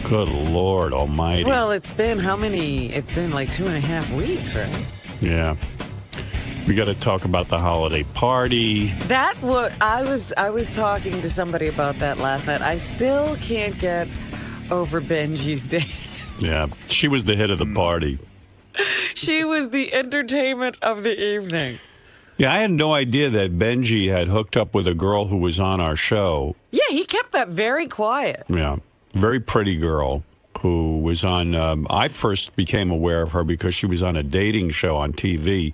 Good Lord Almighty. Well, it's been how many? It's been like 2.5 weeks, right? Yeah. We got to talk about the holiday party. That I was talking to somebody about that last night. I still can't get over Benji's date. Yeah. She was the hit of the party. She was the entertainment of the evening. Yeah, I had no idea that Benji had hooked up with a girl who was on our show. Yeah, he kept that very quiet. Yeah. Very pretty girl who was on, I first became aware of her because she was on a dating show on TV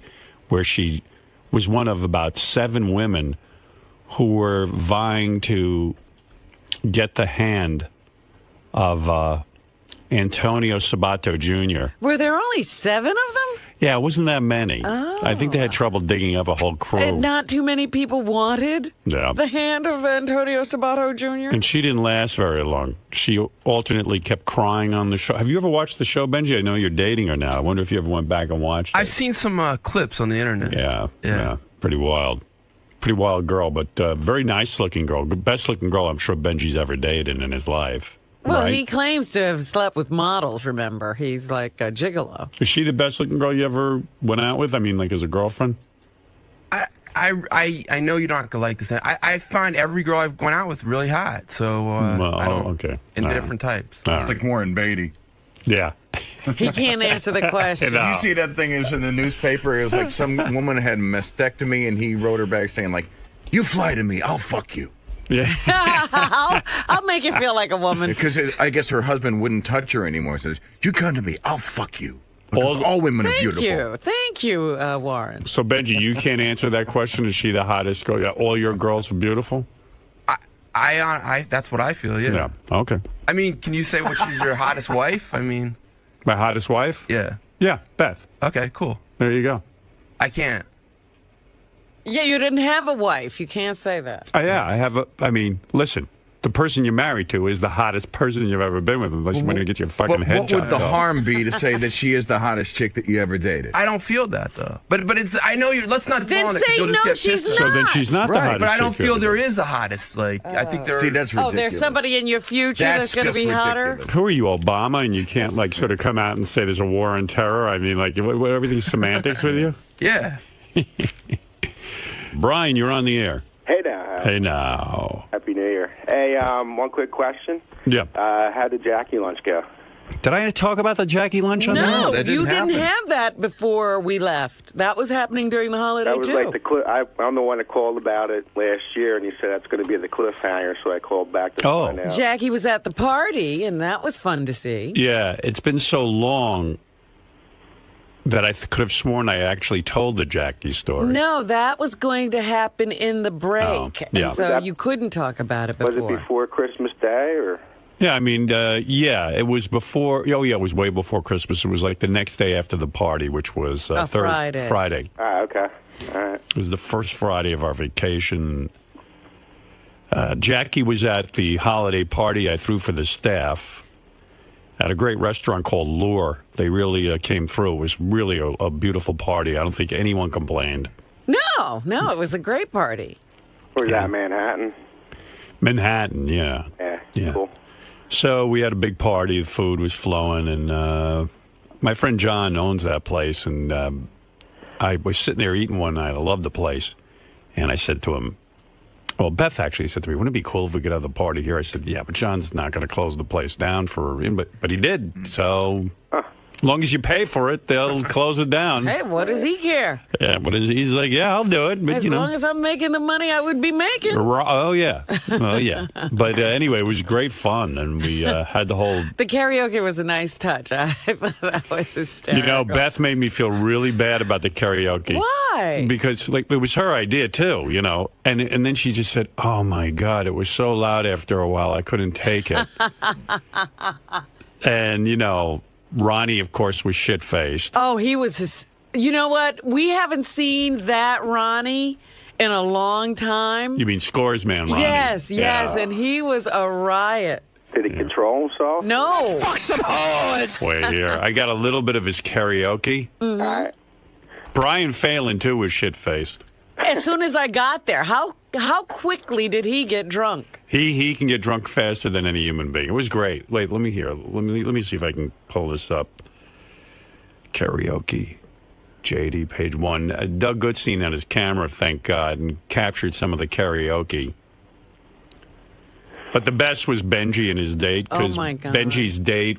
where she was one of about 7 women who were vying to get the hand of Antonio Sabato Jr. Were there only 7 of them? Yeah, it wasn't that many. Oh. I think they had trouble digging up a whole crew. And not too many people wanted the hand of Antonio Sabato Jr.? And she didn't last very long. She alternately kept crying on the show. Have you ever watched the show, Benji? I know you're dating her now. I wonder if you ever went back and watched it. I've seen some clips on the internet. Yeah. Pretty wild. Pretty wild girl, but very nice-looking girl. Best-looking girl I'm sure Benji's ever dated in his life. Well, right? he claims to have slept with models, remember? He's like a gigolo. Is she the best-looking girl you ever went out with? I mean, like as a girlfriend? I know you're not going to like this. I find every girl I've gone out with really hot. So, okay. And different types. All It's like Warren Beatty. Yeah. He can't answer the question. Did you see that thing? It was in the newspaper. It was like some woman had mastectomy, and he wrote her back saying, like, "You fly to me, I'll fuck you." Yeah. I'll make you feel like a woman. Because I guess her husband wouldn't touch her anymore. He says, "You come to me, I'll fuck you." Because all women are beautiful. Thank you, Warren. So, Benji, you can't answer that question. Is she the hottest girl? Yeah, all your girls are beautiful? I that's what I feel, yeah. Yeah. Okay. I mean, can you say which is your hottest wife? I mean... My hottest wife? Yeah. Yeah, Beth. Okay, cool. There you go. I can't. Yeah, you didn't have a wife. You can't say that. Yeah, I have listen, the person you're married to is the hottest person you've ever been with, unless you want to get your fucking head What would chopped the off. harm be to say that she is the hottest chick that you ever dated? I don't feel that, though. But it's, I know you're, let's not dwell Then on it, 'cause say you'll just no, get she's pissed. not. So then she's not the Right, hottest But I don't chick you feel ever there been is a hottest, like, I think there See, that's ridiculous. Oh, there's somebody in your future that's going to just be hotter? ridiculous. Who are you, Obama? And you can't, like, sort of come out and say there's a war on terror? I mean, like, everything's semantics with you? Yeah. Brian, you're on the air. Hey now. Hey, now. Happy New Year. Hey, one quick question. Yeah. How did Jackie lunch go? Did I talk about the Jackie lunch on No, that you didn't didn't happen. have that before we left. That was happening during the holiday, That was too. like the I'm the one that called about it last year, and you said that's going to be the cliffhanger, so I called back to find out. Jackie was at the party, and that was fun to see. Yeah, it's been so long that I could have sworn I actually told the Jackie story. No, that was going to happen in the break. Oh, yeah. And so you couldn't talk about it before. Was it before Christmas Day, or? Yeah, I mean, yeah, it was before. Oh, yeah, it was way before Christmas. It was like the next day after the party, which was Friday. Friday. Okay. All right. It was the first Friday of our vacation. Jackie was at the holiday party I threw for the staff at a great restaurant called Lure. They really came through. It was really a beautiful party. I don't think anyone complained. No, it was a great party. Where's that, Manhattan? Manhattan, yeah. Yeah. Cool. So we had a big party. The food was flowing, and my friend John owns that place. And I was sitting there eating one night. I love the place. And I said to him, well, Beth actually said to me, wouldn't it be cool if we could have the party here? I said, yeah, but John's not going to close the place down but he did. So as long as you pay for it, they'll close it down. Hey, what does he care? Yeah, he's like, yeah, I'll do it. But, As long as I'm making the money I would be making. Oh, yeah. But anyway, it was great fun, and we had the whole... The karaoke was a nice touch. I thought that was hysterical. You know, Beth made me feel really bad about the karaoke. Why? Because, like, it was her idea, too, you know. And then she just said, oh, my God, it was so loud after a while, I couldn't take it. And, you know, Ronnie, of course, was shit-faced. Oh, he was... You know what? We haven't seen that Ronnie in a long time. You mean Scores Man Ronnie? Yes, Yeah. and he was a riot. Did he control himself? No. Fuck some hoes! Wait here. I got a little bit of his karaoke. All right. Brian Phelan, too, was shit-faced. As soon as I got there, how how quickly did he get drunk? He can get drunk faster than any human being. It was great. Wait, let me hear. Let me see if I can pull this up. Karaoke. JD, page 1. Doug Goodstein had his camera, thank God, and captured some of the karaoke. But the best was Benji and his date, because Benji's date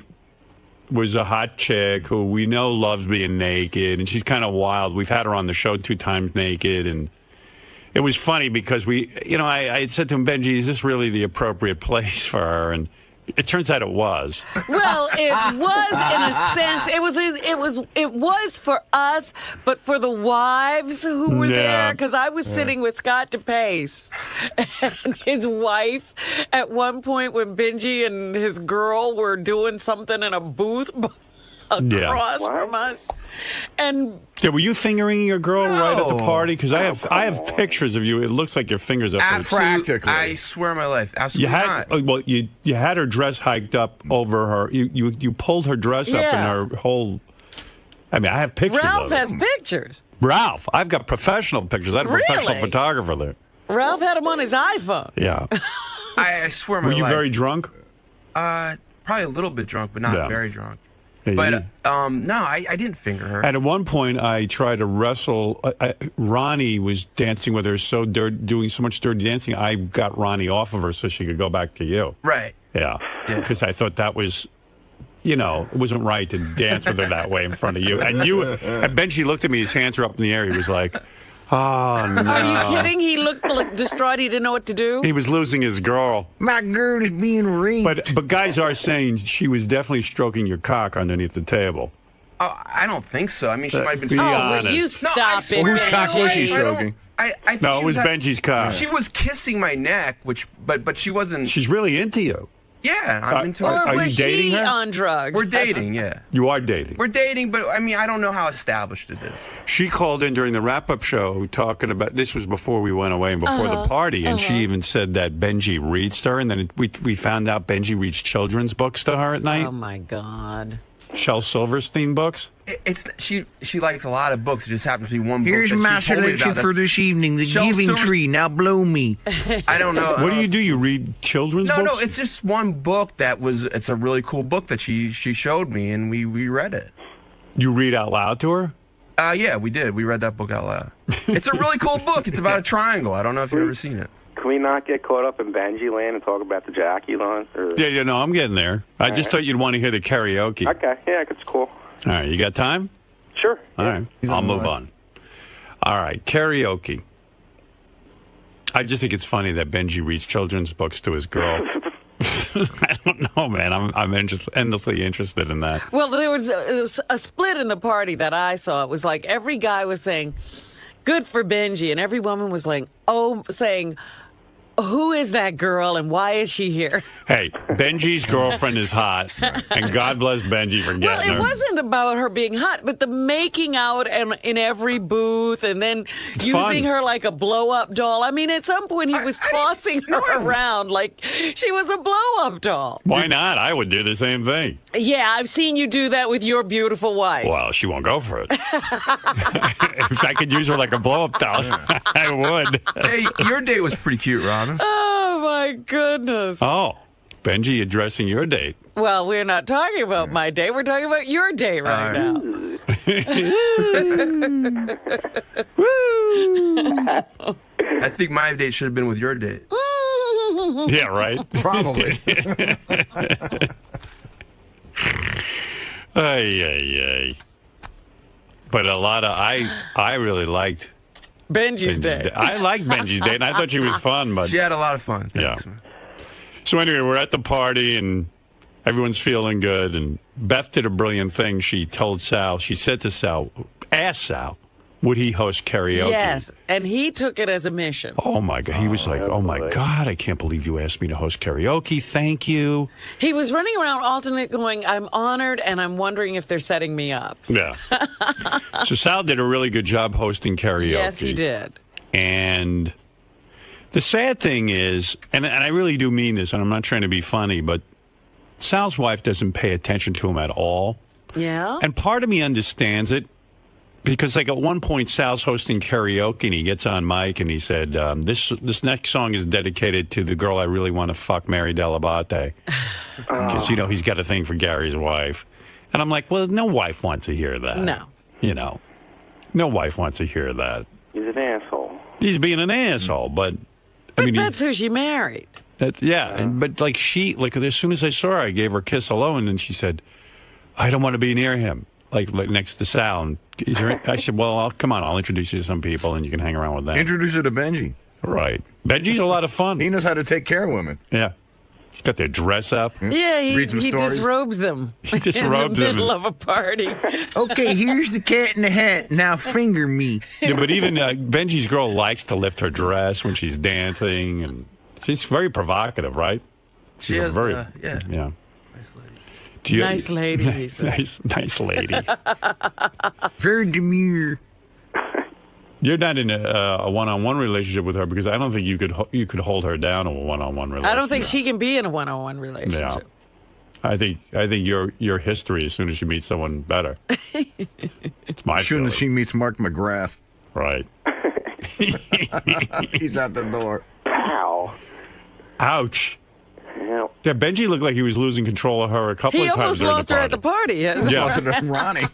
was a hot chick who we know loves being naked, and she's kind of wild. We've had her on the show 2 times naked, and it was funny because I had said to him, Benji, is this really the appropriate place for her? And it turns out it was. Well, it was in a sense. It was for us, but for the wives who were there, because I was sitting with Scott DePace and his wife at one point when Benji and his girl were doing something in a booth across from us. And were you fingering your girl right at the party? Because I have pictures of you. It looks like your fingers up there. Practically. I swear on my life, absolutely not. Well, you had her dress hiked up over her. You pulled her dress up in her whole. I mean, I have pictures. Ralph has pictures. Ralph, I've got professional pictures. I had a professional photographer there. Ralph had him on his iPhone. Yeah. I swear on my life. Were you very drunk? Probably a little bit drunk, but not very drunk. Yeah, but no, I didn't finger her. And at one point, I tried to wrestle. Ronnie was dancing with her, doing so much dirty dancing. I got Ronnie off of her so she could go back to you. Right. Yeah. Because I thought that was, it wasn't right to dance with her that way in front of you. And Benji looked at me. His hands were up in the air. He was like, "Oh no!" Are you kidding? He looked like distraught. He didn't know what to do. He was losing his girl. My girl is being raped. But guys are saying she was definitely stroking your cock underneath the table. Oh, I don't think so. I mean, she might have been. Will you stop it? Whose cock was she stroking? I think it was Benji's cock. She was kissing my neck, but she wasn't. She's really into you. Yeah, I'm into or it. Are was you dating she her? on drugs? We're dating, yeah. You are dating. We're dating, but I mean, I don't know how established it is. She called in during the wrap-up show talking about, this was before we went away and before the party, and she even said that Benji reads to her, and then we found out Benji reads children's books to her at night. Oh, my God. Shel Silverstein books? She likes a lot of books. It just happens to be one Here's book that my she told me selection about. for this evening, The Giving Tree. Now blow me. I don't know. What do? You read children's books? No, it's just one book it's a really cool book that she showed me, and we read it. You read out loud to her? Yeah, we did. We read that book out loud. It's a really cool book. It's about a triangle. I don't know if you've ever seen it. Can we not get caught up in Benji land and talk about the Jackie line? Yeah, no, I'm getting there. I just thought you'd want to hear the karaoke. Okay, yeah, it's cool. All right, you got time? Sure. All right, I'll move on. All right, karaoke. I just think it's funny that Benji reads children's books to his girl. I don't know, man. I'm endlessly interested in that. Well, there was a split in the party that I saw. It was like every guy was saying, "Good for Benji," and every woman was like, saying, "Who is that girl and why is she here?" Hey, Benji's girlfriend is hot, and God bless Benji for getting her. Well, it wasn't about her being hot, but the making out and in every booth and then using her like a blow-up doll. I mean, at some point he was tossing her around like she was a blow-up doll. Why not? I would do the same thing. Yeah, I've seen you do that with your beautiful wife. Well, she won't go for it. If I could use her like a blow-up doll, I would. Hey, your date was pretty cute, Robin. Oh, my goodness. Oh, Benji addressing your date. Well, we're not talking about my date. We're talking about your day right now. I think my date should have been with your date. Yeah, right? Probably. Ay. But a lot of I really liked Benji's day. I liked Benji's date, and I thought she was fun. But She had a lot of fun. Thanks, Yeah. man. So anyway, we're at the party, and everyone's feeling good. And Beth did a brilliant thing. She said to Sal, ask Sal, would he host karaoke? Yes, and he took it as a mission. Oh, my God. He was like, oh, my God, I can't believe you asked me to host karaoke. Thank you. He was running around alternate going, I'm honored, and I'm wondering if they're setting me up. Yeah. So Sal did a really good job hosting karaoke. Yes, he did. And the sad thing is, and I really do mean this, and I'm not trying to be funny, but Sal's wife doesn't pay attention to him at all. Yeah? And part of me understands it. because like at one point Sal's hosting karaoke and he gets on mic and he said, this next song is dedicated to the girl I really want to fuck, Mary Delabate. Because, you know, he's got a thing for Gary's wife. And I'm like, well, no wife wants to hear that. No. You know, no wife wants to hear that. He's an asshole. He's being an asshole, but... But that's who she married. But like as soon as I saw her, I gave her a kiss hello, and then she said, I don't want to be near him, like next to Sal. And I said, well, come on, I'll introduce you to some people, and you can hang around with them. Introduce her to Benji. Right. Benji's a lot of fun. He knows how to take care of women. Yeah. He's got their dress up. Yeah, he stories. disrobes them. He disrobes them. In the middle of a party. Okay, here's the cat in the hat. Now finger me. Yeah, but even Benji's girl likes to lift her dress when she's dancing, and she's very provocative, right? She is, yeah. Yeah. Nice lady, he said. Nice lady. Very demure. You're not in a one-on-one relationship with her because I don't think you could hold her down in a one-on-one relationship. I don't think she can be in a one-on-one relationship. Yeah. I think your history as soon as you meet someone better. It's my As soon as feeling. she meets Mark McGrath. Right. He's out the door. Ow. Ouch. Yeah. Yeah, Benji looked like he was losing control of her a couple He of times almost during lost the her party. at the party. Yes. Yeah. Closer to Ronnie.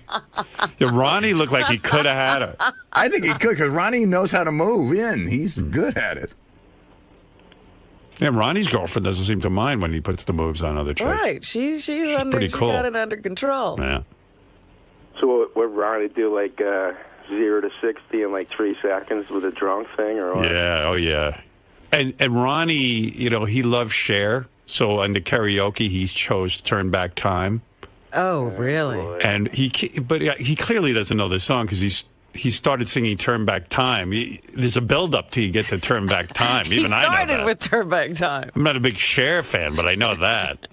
Yeah, Ronnie looked like he could have had her. I think he could because Ronnie knows how to move in. He's good at it. Yeah, Ronnie's girlfriend doesn't seem to mind when he puts the moves on other chicks. Right. She's pretty cool. She got it under control. Yeah. So what Ronnie do, like 0 to 60 in like 3 seconds with a drunk thing, or what? Yeah. Oh, yeah. And Ronnie, you know, he loves Cher. So on the karaoke, he chose Turn Back Time. Oh, really? And he clearly doesn't know the song because he started singing Turn Back Time. There's a build-up till you get to Turn Back Time. Even He I know started that. with Turn Back Time. I'm not a big Cher fan, but I know that.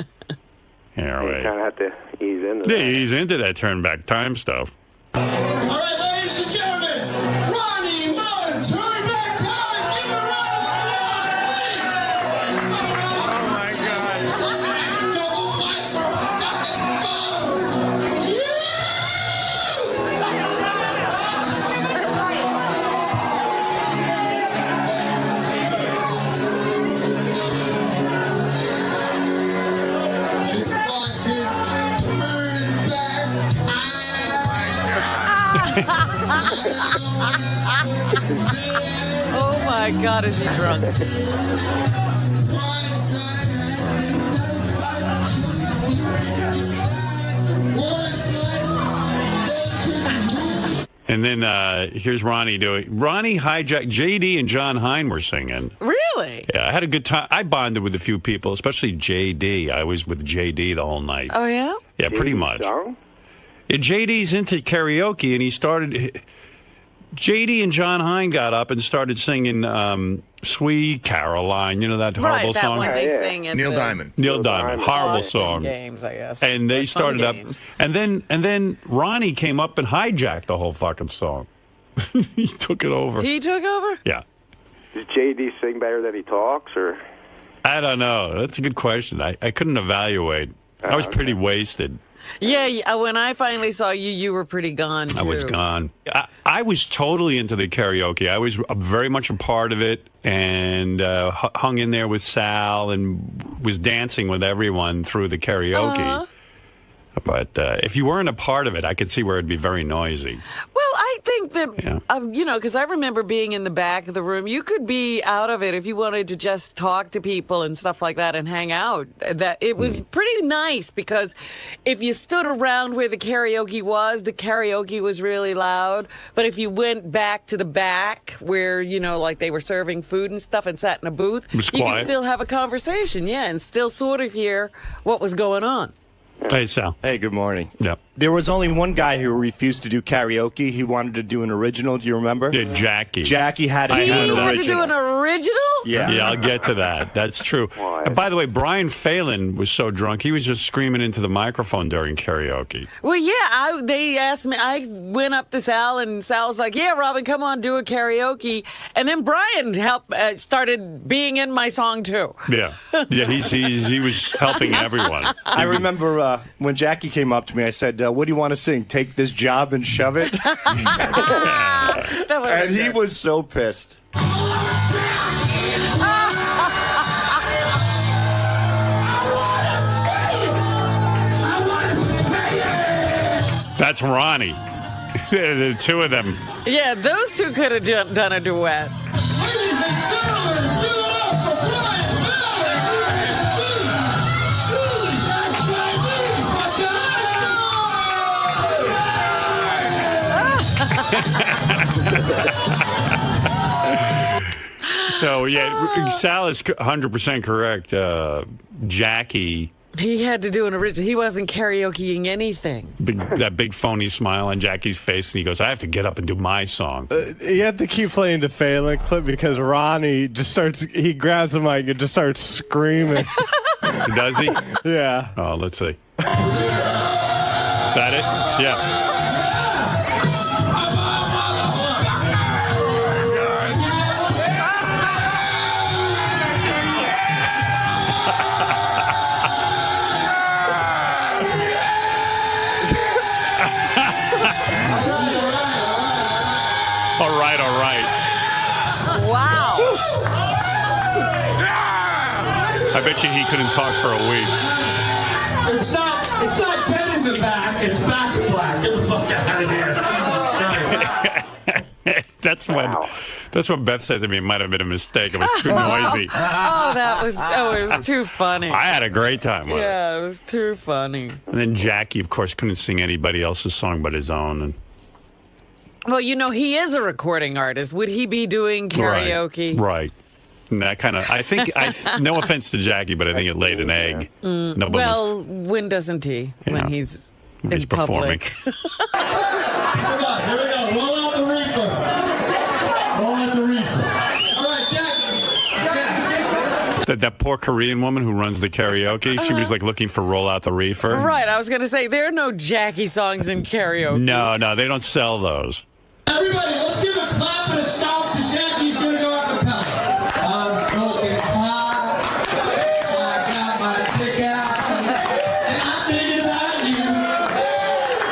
You Anyway. kind of have to ease into Yeah, that. he's into that Turn Back Time stuff. All right, ladies and gentlemen, Ronnie Munn, Turn Back Time. Give him a round of applause, Oh, my God. please. Double microphone. If I could turn back Oh, my God, is he drunk? And then here's Ronnie doing. Ronnie hijacked. JD and John Hine were singing. Really? Yeah, I had a good time. I bonded with a few people, especially JD. I was with JD the whole night. Oh, yeah? Yeah, pretty much. Song? Yeah, JD's into karaoke, and he started. JD and John Hine got up and started singing "Sweet Caroline." You know that horrible Right, that song. one they Yeah. sing at Neil the Diamond. Neil Diamond, horrible Boston song. games, I guess. And they Fun started up, games. and then Ronnie came up and hijacked the whole fucking song. He took it over. He took over? Yeah. Does JD sing better than he talks, or? I don't know. That's a good question. I couldn't evaluate. I was pretty wasted. Yeah, when I finally saw you, you were pretty gone, too. I was gone. I was totally into the karaoke. I was very much a part of it and hung in there with Sal and was dancing with everyone through the karaoke. Uh-huh. But if you weren't a part of it, I could see where it'd be very noisy. Well, I think that, Yeah. you know, because I remember being in the back of the room. You could be out of it if you wanted to just talk to people and stuff like that and hang out. That it was pretty nice because if you stood around where the karaoke was really loud. But if you went back to the back where, you know, like they were serving food and stuff and sat in a booth, was you quiet. could still have a conversation, yeah, and still sort of hear what was going on. Hey, Sal. Hey, good morning. Yeah. There was only one guy who refused to do karaoke. He wanted to do an original. Do you remember? Yeah, Jackie. Jackie had to He do an had to original. do an original? Yeah. Yeah, I'll get to that. That's true. Why? And by the way, Brian Phelan was so drunk, he was just screaming into the microphone during karaoke. Well, yeah, they asked me. I went up to Sal, and Sal was like, "Yeah, Robin, come on, do a karaoke." And then Brian started being in my song too. Yeah. Yeah, he was helping everyone. I remember when Jackie came up to me, I said, "What do you want to sing? Take this job and shove it." And he was so pissed. That's Ronnie. The two of them. Yeah, those two could have done a duet. So, yeah, Sal is 100% correct. Jackie. He had to do an original. He wasn't karaokeing anything. That big phony smile on Jackie's face, and he goes, I have to get up and do my song. You have to keep playing the Phelan clip because Ronnie he grabs the mic and just starts screaming. Does he? Yeah. Oh, let's see. Is that it? Yeah. All right. Wow. I bet you he couldn't talk for a week. It's not dead in the back, it's back in black. Get the fuck out of here. That's what Beth said to me. It might have been a mistake. It was too noisy. It was too funny. I had a great time with it. Yeah, it was too funny. And then Jackie, of course, couldn't sing anybody else's song but his own. And Well, he is a recording artist. Would he be doing karaoke? Right. And that kind of, no offense to Jackie, but I think it laid an egg. When doesn't he? When he's in performing. public. Here we go. Roll out the reefer. All right, Jack. That poor Korean woman who runs the karaoke, she was like looking for Roll Out the Reefer. Right. I was going to say, there are no Jackie songs in karaoke. No, they don't sell those. Everybody, let's give a clap and a stomp to Jackie's gonna go out the pallet. I'm smoking high. I got my dick out. And I'm thinking about you.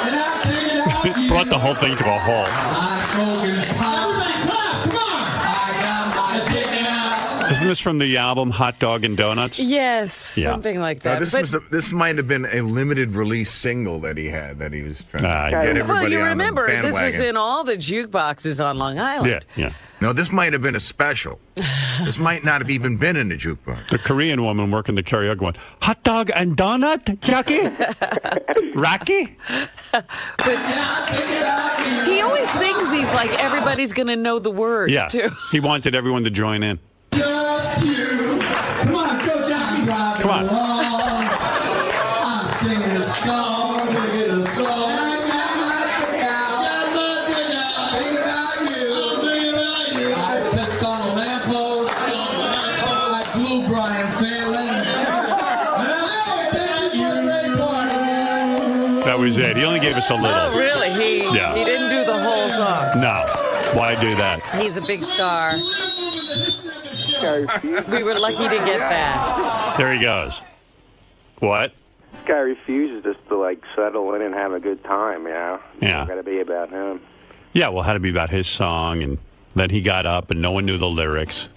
And I'm thinking about you. Brought the whole thing to a halt. I'm smoking high. Everybody clap, come on. I got my dick out. Isn't this from the album Hot Dog and Donuts? Yes, Yeah. something like that. This might have been a limited release single that he had that he was trying to get everybody well, you on remember, the this bandwagon. was in all the jukeboxes on Long Island. Yeah. No, this might have been a special. This might not have even been in the jukebox. The Korean woman working the karaoke one. Hot dog and donut, Jackie? Rocky? He always sings these like everybody's going to know the words, Yeah. too. He wanted everyone to join in. Just you. Come on, go Jackie. Come on. I'm singing a song, singing a song. I got my dick out. Thinking about you. I pissed on a lamppost. I blew Brian Phelan. That was it. He only gave us a little. Oh, really? He didn't do the whole song. No. Why do that? He's a big star. We were lucky to get that. There he goes. What? This guy refuses just to settle in and have a good time. Yeah. It's got to be about him. Yeah, well, it had to be about his song, and then he got up, and no one knew the lyrics.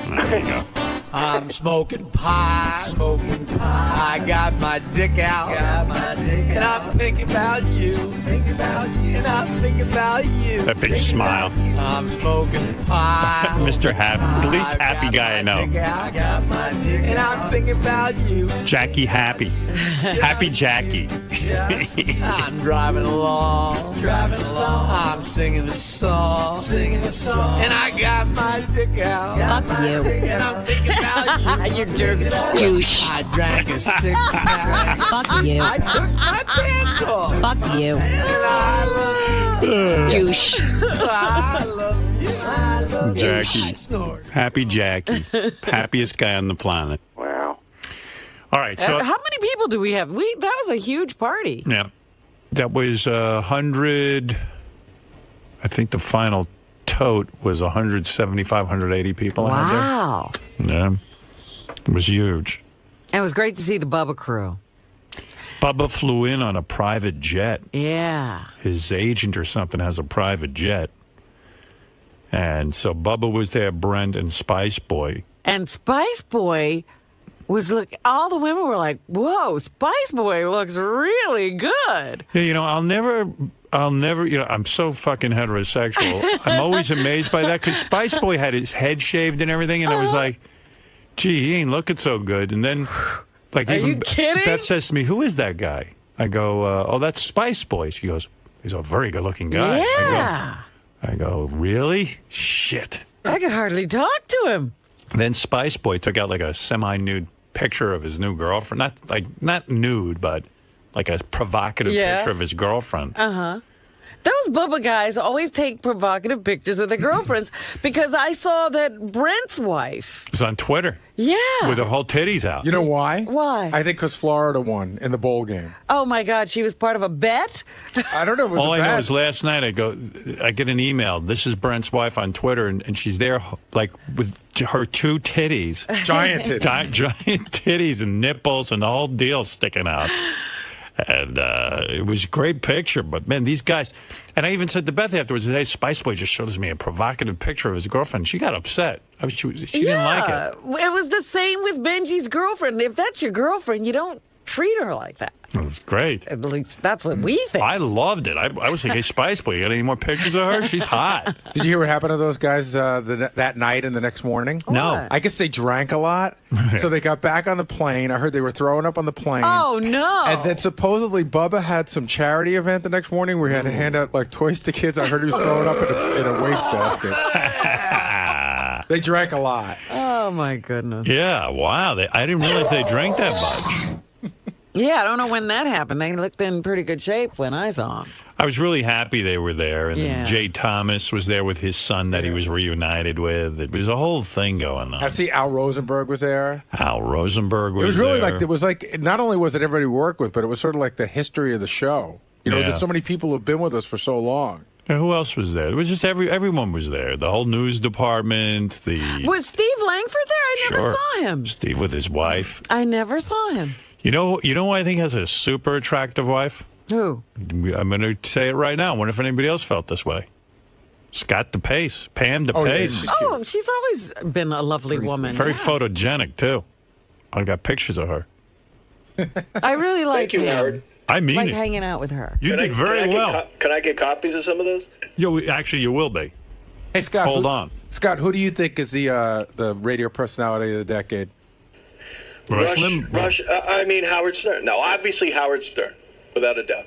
There you go. I'm smoking pie. I got my dick out. And I'm thinking about you. And I'm thinking about you. That big smile. I'm smoking pie. Mr. Happy. The least happy guy I know. And I'm thinking about you. Jackie Happy. Happy Jackie. I'm driving along. I'm singing a song. And I got my dick out. Fuck you. And I'm thinking about you. You're dirty. Douche. I drank a six-pack. Fuck you. I took my pants off. Fuck you. And I love you. Douche. I love you. Jackie. Snort. Happy Jackie. Happiest guy on the planet. Wow. All right, so How many people do we have? That was a huge party. yeah, that was 100. I think the final tote was 175, 180 people. I had Wow. there. Yeah, it was huge. And it was great to see the Bubba crew. Bubba flew in on a private jet. Yeah. His agent or something has a private jet. And so Bubba was there, Brent and Spice Boy. And Spice Boy was all the women were like, whoa, Spice Boy looks really good. Yeah, I'll never, I'm so fucking heterosexual. I'm always amazed by that because Spice Boy had his head shaved and everything, and I was like, gee, he ain't looking so good. And then, Are you kidding? Beth says to me, who is that guy? I go, oh, that's Spice Boy. She goes, he's a very good-looking guy. Yeah. I go, really? Shit. I could hardly talk to him. Then Spice Boy took out like a semi-nude picture of his new girlfriend. Not nude, but like a provocative picture of his girlfriend. Uh-huh. Those Bubba guys always take provocative pictures of their girlfriends because I saw that Brent's wife. It's on Twitter. Yeah. With her whole titties out. You know why? Why? I think because Florida won in the bowl game. Oh, my God. She was part of a bet? I don't know. It was All a I know bet. is last night I get an email. This is Brent's wife on Twitter, and she's there like with her two titties. Giant titties. Giant titties and nipples and the whole deal sticking out. And it was a great picture, but man, these guys. And I even said to Beth afterwards, "Hey, Spice Boy just shows me a provocative picture of his girlfriend." She got upset. She didn't like it. It was the same with Benji's girlfriend. If that's your girlfriend, you don't treat her like that. It was great. At least that's what we think. I loved it. I was like, "Hey, Spice Boy, you got any more pictures of her? She's hot." Did you hear what happened to those guys that night and the next morning? No. I guess they drank a lot, so they got back on the plane. I heard they were throwing up on the plane. Oh, no. And then supposedly Bubba had some charity event the next morning where he had to hand out like toys to kids. I heard he was throwing up in a wastebasket. They drank a lot. Oh, my goodness. Yeah, wow. I didn't realize they drank that much. Yeah, I don't know when that happened. They looked in pretty good shape when I saw them. I was really happy they were there. And then Yeah. Jay Thomas was there with his son that he was reunited with. It was a whole thing going on. I see Al Rosenberg was there. Al Rosenberg was there. It was really like, it was like, not only was it everybody we worked with, but it was sort of like the history of the show. Yeah. There's so many people who've been with us for so long. Yeah, who else was there? It was just everyone was there. The whole news department, Was Steve Langford there? I never saw him. Steve with his wife. I never saw him. You know who I think has a super attractive wife? Who? I'm going to say it right now. I wonder if anybody else felt this way. Scott DePace. Pam DePace. Oh, she's always been a lovely woman. Very photogenic, too. I got pictures of her. I really like Thank you, him. Howard. I mean like it. hanging out with her. You did very well. Can I get copies of some of those? Actually, you will be. Hey, Scott. Hold on. Scott, who do you think is the radio personality of the decade? Howard Stern. No, obviously Howard Stern, without a doubt.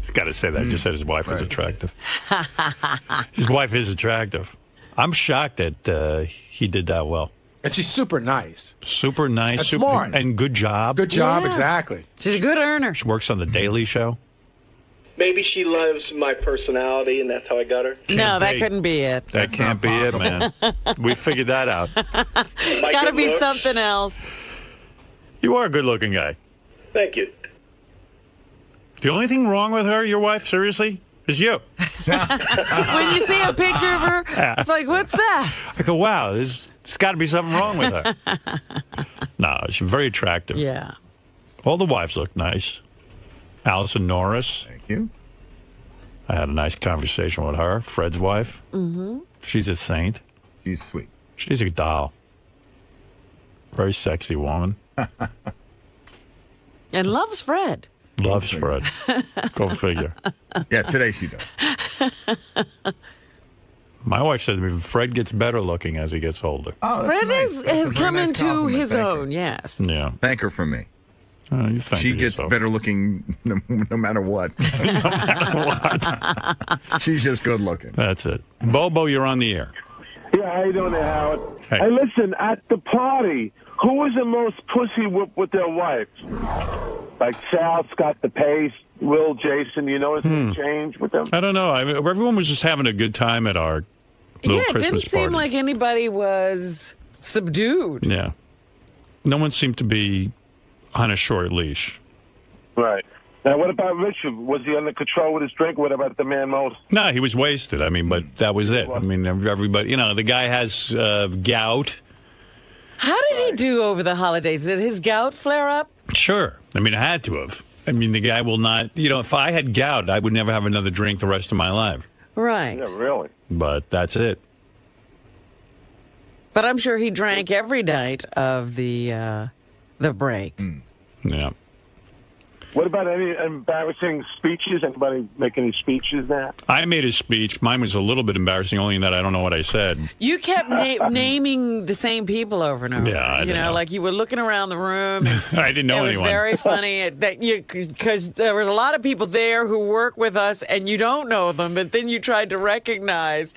He's got to say that. Just said his wife was attractive. His wife is attractive. I'm shocked that he did that well. And she's super nice. Super nice. And super, smart. And good job. Good job, Yeah. exactly. She's a good earner. She works on The Daily Show. Maybe she loves my personality, and that's how I got her. No, that couldn't be it. That can't be it, man. We figured that out. Got to be something else. You are a good-looking guy. Thank you. The only thing wrong with her, your wife, seriously, is you. When you see a picture of her, it's like, what's that? I go, wow, there's got to be something wrong with her. No, she's very attractive. Yeah. All the wives look nice. Allison Norris. Thank you. I had a nice conversation with her, Fred's wife. Mm-hmm. She's a saint. She's sweet. She's a doll. Very sexy woman. And loves Fred. Loves Fred. Go figure. Yeah, today she does. My wife said to me, Fred gets better looking as he gets older. Oh, that's Fred nice. That's a has very come nice into compliment. his Thank her. own, yes. Yeah. Thank her for me. You thank She her gets yourself. better looking no matter what. She's just good looking. That's it. Bobo, you're on the air. Yeah, how you doing there, Howard? Hey. Hey, listen, at the party, who was the most pussy whip with their wife? Like Sal, Scott DePace, Will, Jason, you notice any change with them? I don't know. Everyone was just having a good time at our little Yeah, it Christmas didn't seem party. like anybody was subdued. Yeah. No one seemed to be on a short leash. Right. Now, what about Richard? Was he under control with his drink? What about the man most? No, he was wasted. I mean, but that was it. I mean, everybody, the guy has gout. How did he do over the holidays? Did his gout flare up? Sure. I mean, I had to have. I mean, the guy will not, if I had gout, I would never have another drink the rest of my life. Right. Yeah, really. But that's it. But I'm sure he drank every night of the break. Yeah. What about any embarrassing speeches? Anybody make any speeches now? I made a speech. Mine was a little bit embarrassing, only in that I don't know what I said. You kept naming the same people over and over. Yeah, I know. Like you were looking around the room. And I didn't know anyone. It was very funny because there were a lot of people there who work with us, and you don't know them, but then you tried to recognize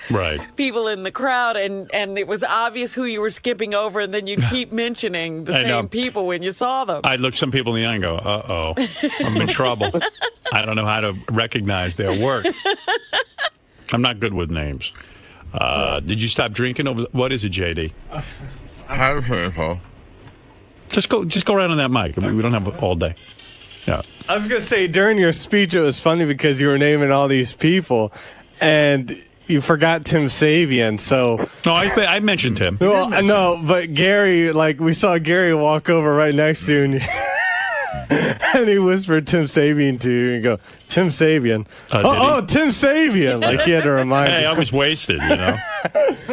people in the crowd, and it was obvious who you were skipping over, and then you'd keep mentioning the same people when you saw them. I'd look some people in the eye and go, uh-oh. I'm in trouble. I don't know how to recognize their work. I'm not good with names. Did you stop drinking over? What is it, JD? How so? Just go right on that mic. I mean, we don't have all day. Yeah. I was gonna say during your speech it was funny because you were naming all these people, and you forgot Tim Sabian. So no, I mentioned him. Well, no, but Gary, we saw Gary walk over right next to you. And and he whispered Tim Sabian to you and go, Tim Sabian. Tim Sabian. Like he had to remind you. Hey, I was wasted,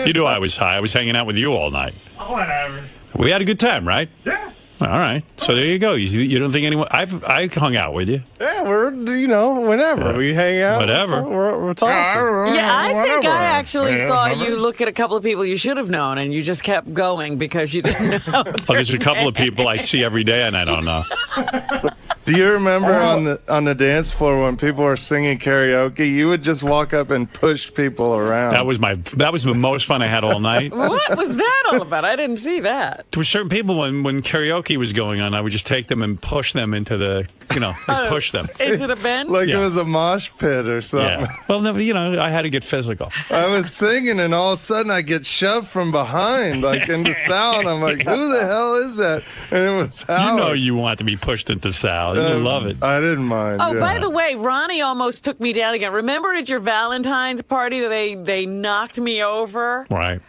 You knew I was high. I was hanging out with you all night. Whatever. We had a good time, right? Yeah. All right. So there you go. You don't think anyone... I hung out with you. Yeah, we're, whenever. We hang out. Whatever. We're talking. Yeah, I think I actually saw you look at a couple of people you should have known, and you just kept going because you didn't know. There's a couple of people I see every day, and I don't know. Do you remember on the dance floor when people were singing karaoke, you would just walk up and push people around? That was the most fun I had all night. What was that all about? I didn't see that. There were certain people when karaoke was going on, I would just take them and push them into the, push them. Into the bench? Like it was a mosh pit or something. Yeah. Well, no, I had to get physical. I was singing and all of a sudden I get shoved from behind, into sound. I'm like, who the hell is that? And it was Howard. You want to be pushed into sound. You love it. I didn't mind. Oh, by the way, Ronnie almost took me down again. Remember at your Valentine's party they knocked me over? Right.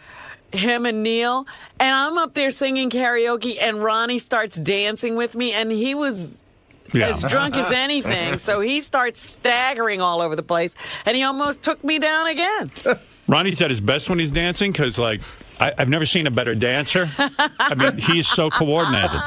Him and Neil. And I'm up there singing karaoke, and Ronnie starts dancing with me, and he was as drunk as anything. So he starts staggering all over the place, and he almost took me down again. Ronnie's at his best when he's dancing because, I've never seen a better dancer. I mean, he's so coordinated.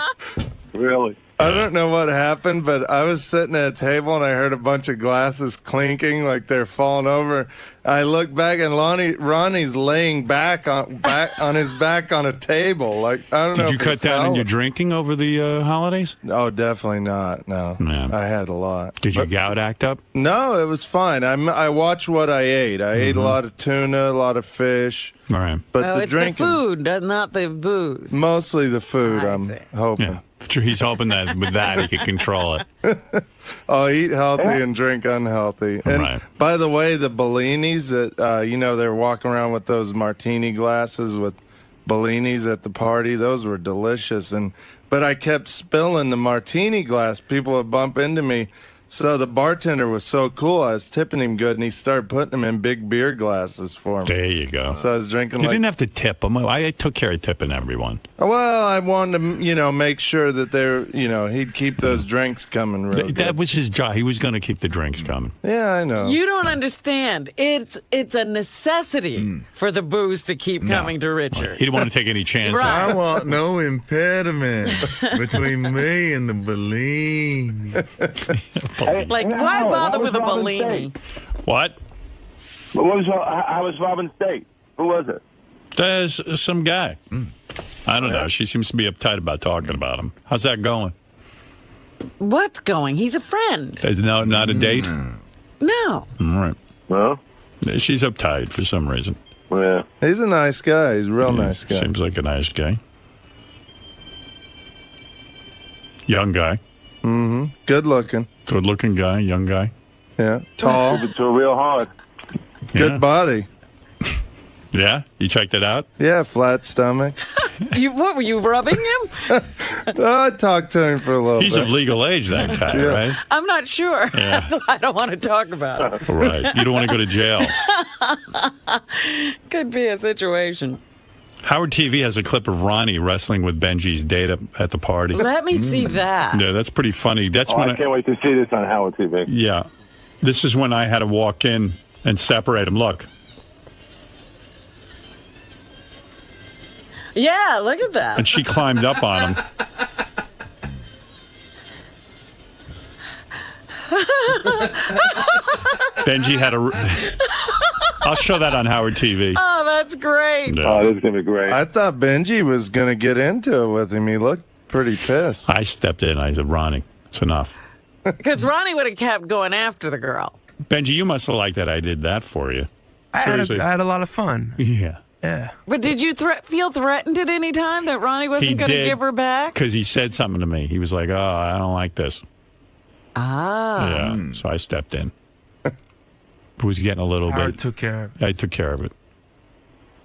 Really? I don't know what happened, but I was sitting at a table and I heard a bunch of glasses clinking like they're falling over. I looked back and Ronnie's laying back on his back on a table. I don't know. Did you cut down on your drinking over the holidays? Oh, definitely not. No, I had a lot. Did your gout act up? No, it was fine. I watched what I ate. I ate a lot of tuna, a lot of fish. All right. But it's drinking, the food, not the booze. Mostly the food. I'm hoping. Yeah. He's hoping that with that he can control it. I'll eat healthy and drink unhealthy. And by the way, the Bellinis that they're walking around with those martini glasses with Bellinis at the party. Those were delicious. But I kept spilling the martini glass. People would bump into me. So the bartender was so cool. I was tipping him good, and he started putting them in big beer glasses for me. There you go. So I was drinking. You didn't have to tip them. I took care of tipping everyone. Well, I wanted to, make sure that they're, he'd keep those drinks coming real good. That was his job. He was going to keep the drinks coming. Yeah, I know. You don't understand. It's a necessity for the booze to keep coming to Richard. He didn't want to take any chances. Right. I want no impediments between me and the Bellini. Why bother with a Bellini? What? How was Robin's date? Who was it? There's some guy. I don't know. She seems to be uptight about talking about him. How's that going? What's going? He's a friend. No, not a date? No. All right. Well? She's uptight for some reason. Yeah. He's a nice guy. He's a real nice guy. Seems like a nice guy. Young guy. Mm-hmm. Good looking. Good looking guy, young guy. Yeah. Tall. It's real hard. Good body. Yeah? You checked it out? Yeah, flat stomach. What were you rubbing him? I talked to him for a little bit. He's of legal age, that guy, right? I'm not sure. Yeah. That's why I don't want to talk about it. Right. You don't want to go to jail. Could be a situation. Howard TV has a clip of Ronnie wrestling with Benji's date at the party. Let me see that. Yeah, that's pretty funny. That's Oh, when I can't wait to see this on Howard TV. Yeah. This is when I had to walk in and separate them. Look. Yeah, look at that. And she climbed up on him. Benji had a... I'll show that on Howard TV. Oh, that's great. Yeah. Oh, this is going to be great. I thought Benji was going to get into it with him. He looked pretty pissed. I stepped in. I said, Ronnie, it's enough. Because Ronnie would have kept going after the girl. Benji, you must have liked that I did that for you. I had a lot of fun. Yeah. Yeah. But did you feel threatened at any time that Ronnie wasn't going to give her back? Because he said something to me. He was like, oh, I don't like this. Ah. Yeah. So I stepped in. It was getting a little Howard bit. took care of it. I took care of it.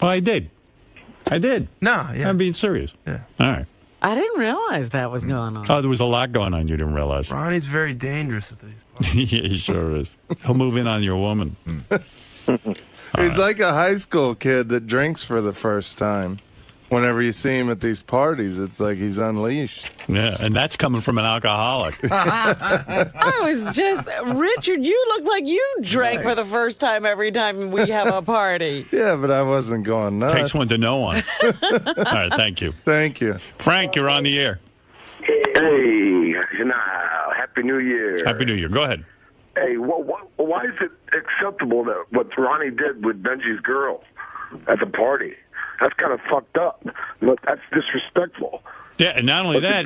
Well, I did. No, yeah. I'm being serious. Yeah. All right. I didn't realize that was going on. Oh, there was a lot going on you didn't realize. Ronnie's very dangerous at these parties. Yeah, he sure is. He'll move in on your woman. He's like a high school kid that drinks for the first time. Whenever you see him at these parties, it's like he's unleashed. Yeah, and that's coming from an alcoholic. I was just, Richard, you look like you drank for the first time every time we have a party. Yeah, but I wasn't going nuts. Takes one to know one. All right, thank you. Thank you. Frank, you're on the air. Hey, Happy New Year. Happy New Year. Go ahead. Hey, why is it acceptable that what Ronnie did with Benji's girl at the party? That's kind of fucked up. Look, that's disrespectful. Yeah, and not only that,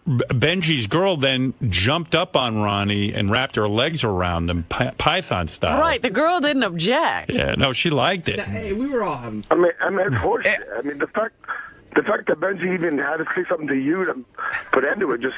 Benji's girl then jumped up on Ronnie and wrapped her legs around him, Python style. Right, the girl didn't object. Yeah, no, she liked it. Hey, we were all having... I mean, it's horseshit. I mean, the fact that Benji even had to say something to you to put end to it just...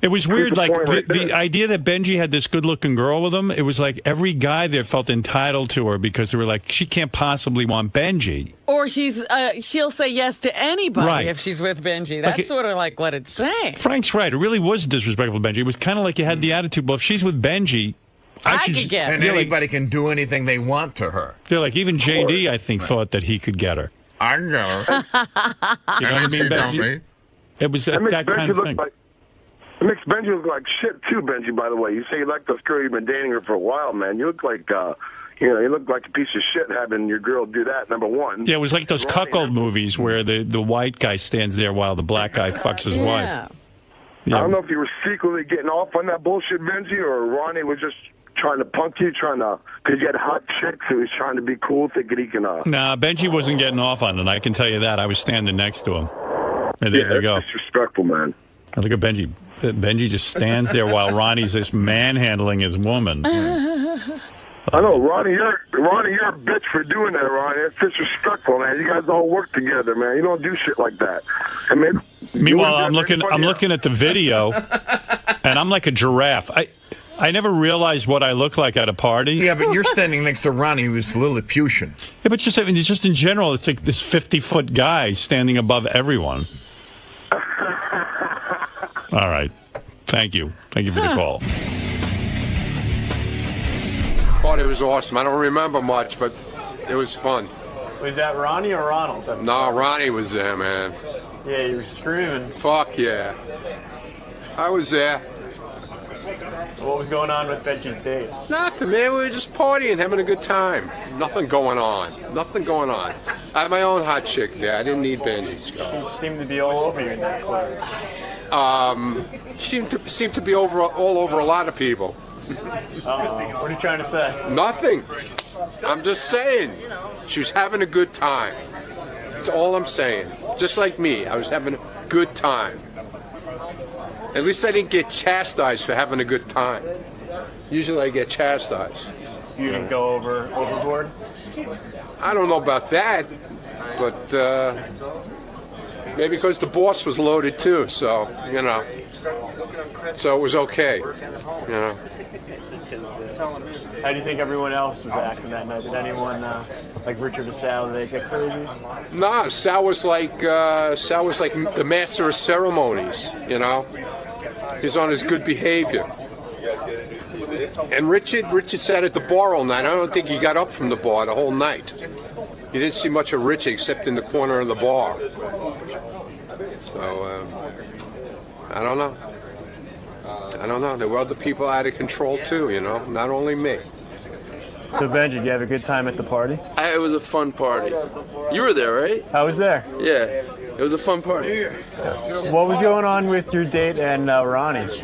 It was weird, like, right the idea that Benji had this good-looking girl with him, it was like every guy there felt entitled to her because they were like, she can't possibly want Benji. Or she'll say yes to anybody Right. if she's with Benji. That's sort of like what it's saying. Frank's right. It really was disrespectful to Benji. It was kind of like you had the attitude, well, if she's with Benji... I should could just, get And her. anybody can do anything they want to her. They're like, even JD, I think, thought that he could get her. I know. You know what I mean, Benji? It was that kind of thing. It makes Benji look like shit too, Benji, by the way. You say you like this girl, you've been dating her for a while, man. You look like, you look like a piece of shit having your girl do that, number one. Yeah, it was like those cuckold movies where the white guy stands there while the black guy fucks his wife. I don't know if you were secretly getting off on that bullshit, Benji, or Ronnie was just trying to punk you, because you had hot chicks, so he was trying to be cool, thinking he can, Nah, Benji wasn't getting off on it. I can tell you that. I was standing next to him. And there you go. Disrespectful, man. And look at Benji. Benji just stands there while Ronnie's just manhandling his woman. I know, Ronnie, you're a bitch for doing that, Ronnie. It's disrespectful, man. You guys all work together, man. You don't do shit like that. I mean, meanwhile, I'm looking at the video, and I'm like a giraffe. I never realized what I look like at a party. Yeah, but you're standing next to Ronnie, who's Lilliputian. Yeah, but just in general, it's like this 50-foot guy standing above everyone. All right. Thank you. Thank you for the call. Party was awesome. I don't remember much, but it was fun. Was that Ronnie or Ronald? No, Ronnie was there, man. Yeah, you were screaming. Fuck yeah. I was there. What was going on with Benji's date? Nothing, man. We were just partying, having a good time. Nothing going on. Nothing going on. I had my own hot chick there. I didn't need Benji's girl. You seemed to be all over you in that club. Seemed to be all over a lot of people. What are you trying to say? Nothing. I'm just saying. She was having a good time. That's all I'm saying. Just like me. I was having a good time. At least I didn't get chastised for having a good time. Usually I get chastised. You didn't go overboard? I don't know about that, but maybe because the boss was loaded too, so, so it was okay, How do you think everyone else was acting that night? Did anyone, like Richard or Sal, did they get crazy? Nah, Sal was like the master of ceremonies, He's on his good behavior. And Richard sat at the bar all night. I don't think he got up from the bar the whole night. You didn't see much of Richie except in the corner of the bar. So, I don't know. There were other people out of control too, you know, not only me. So, Benji, did you have a good time at the party? It was a fun party. You were there, right? I was there. Yeah, it was a fun party. What was going on with your date and Ronnie?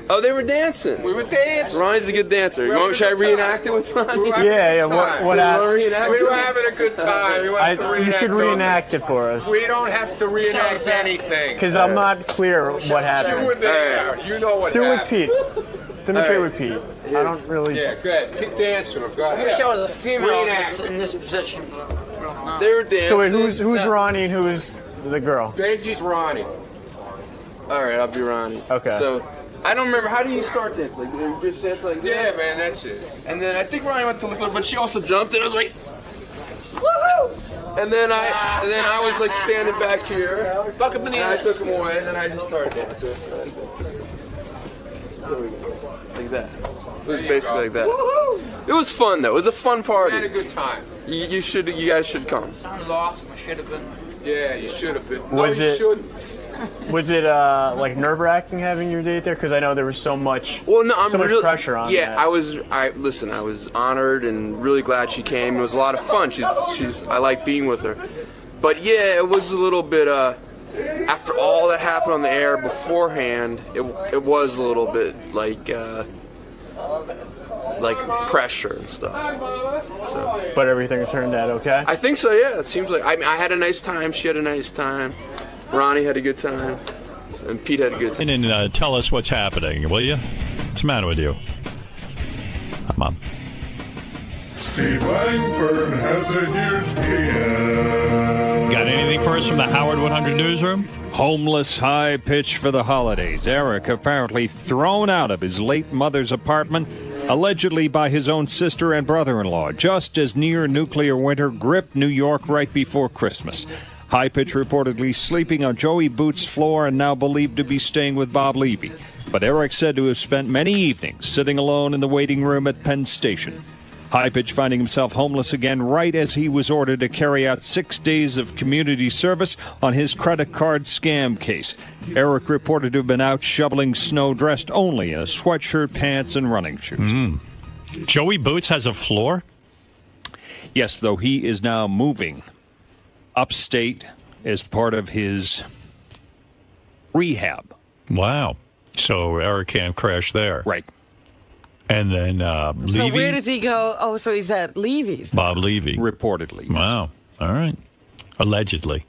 Oh, they were dancing. We were dancing. Ronnie's a good dancer. Should I reenact it with Ronnie? Yeah. What happened? We were having a good time. You should reenact it for us. We don't have to reenact anything. Because I'm not clear what happened. You were there. You know what Do happened. repeat. Demonstrate repeat. I don't really. Yeah, good. Keep dancing. Go I wish ahead. I was a female in this position. They were dancing. So wait, who's Ronnie and who's the girl? Benji's Ronnie. All right, I'll be Ronnie. Okay. So, I don't remember. How do you start dancing? Like, you just dance like this? Yeah, man, that's it. And then I think Ronnie went to the floor, but she also jumped, and I was like, woohoo! And then I was like standing back here. Fuck up in the And I ass. took him away, and then I just started dancing. Like that. It was basically like that. It was fun though. It was a fun party. We had a good time. You guys should come. Sounded awesome. I should have been. Yeah, you should have been. Was you it- shouldn't. Was it like nerve-wracking having your date there? Because I know there was so much. I'm so much really, pressure on. Yeah, that. I was honored and really glad she came. It was a lot of fun. I like being with her. But yeah, it was a little bit. After all that happened on the air beforehand, it was a little bit like pressure and stuff. So. But everything turned out okay. I think so. Yeah, it seems like. I mean, I had a nice time. She had a nice time. Ronnie had a good time. And Pete had a good time. And then tell us what's happening, will you? What's the matter with you? Come on. Steve Langford has a huge DM. Got anything for us from the Howard 100 newsroom? Homeless high pitch for the holidays. Eric apparently thrown out of his late mother's apartment, allegedly by his own sister and brother-in-law, just as near nuclear winter gripped New York right before Christmas. High pitch reportedly sleeping on Joey Boots' floor and now believed to be staying with Bob Levy. But Eric said to have spent many evenings sitting alone in the waiting room at Penn Station. High pitch finding himself homeless again right as he was ordered to carry out 6 days of community service on his credit card scam case. Eric reported to have been out shoveling snow dressed only in a sweatshirt, pants, and running shoes. Joey Boots has a floor? Yes, though he is now moving upstate as part of his rehab. Wow. So Eric can't crash there. Right. And then So Levy? where does he go? Oh, so he's at Levy's. Bob Levy. Reportedly. Wow. All right. Allegedly.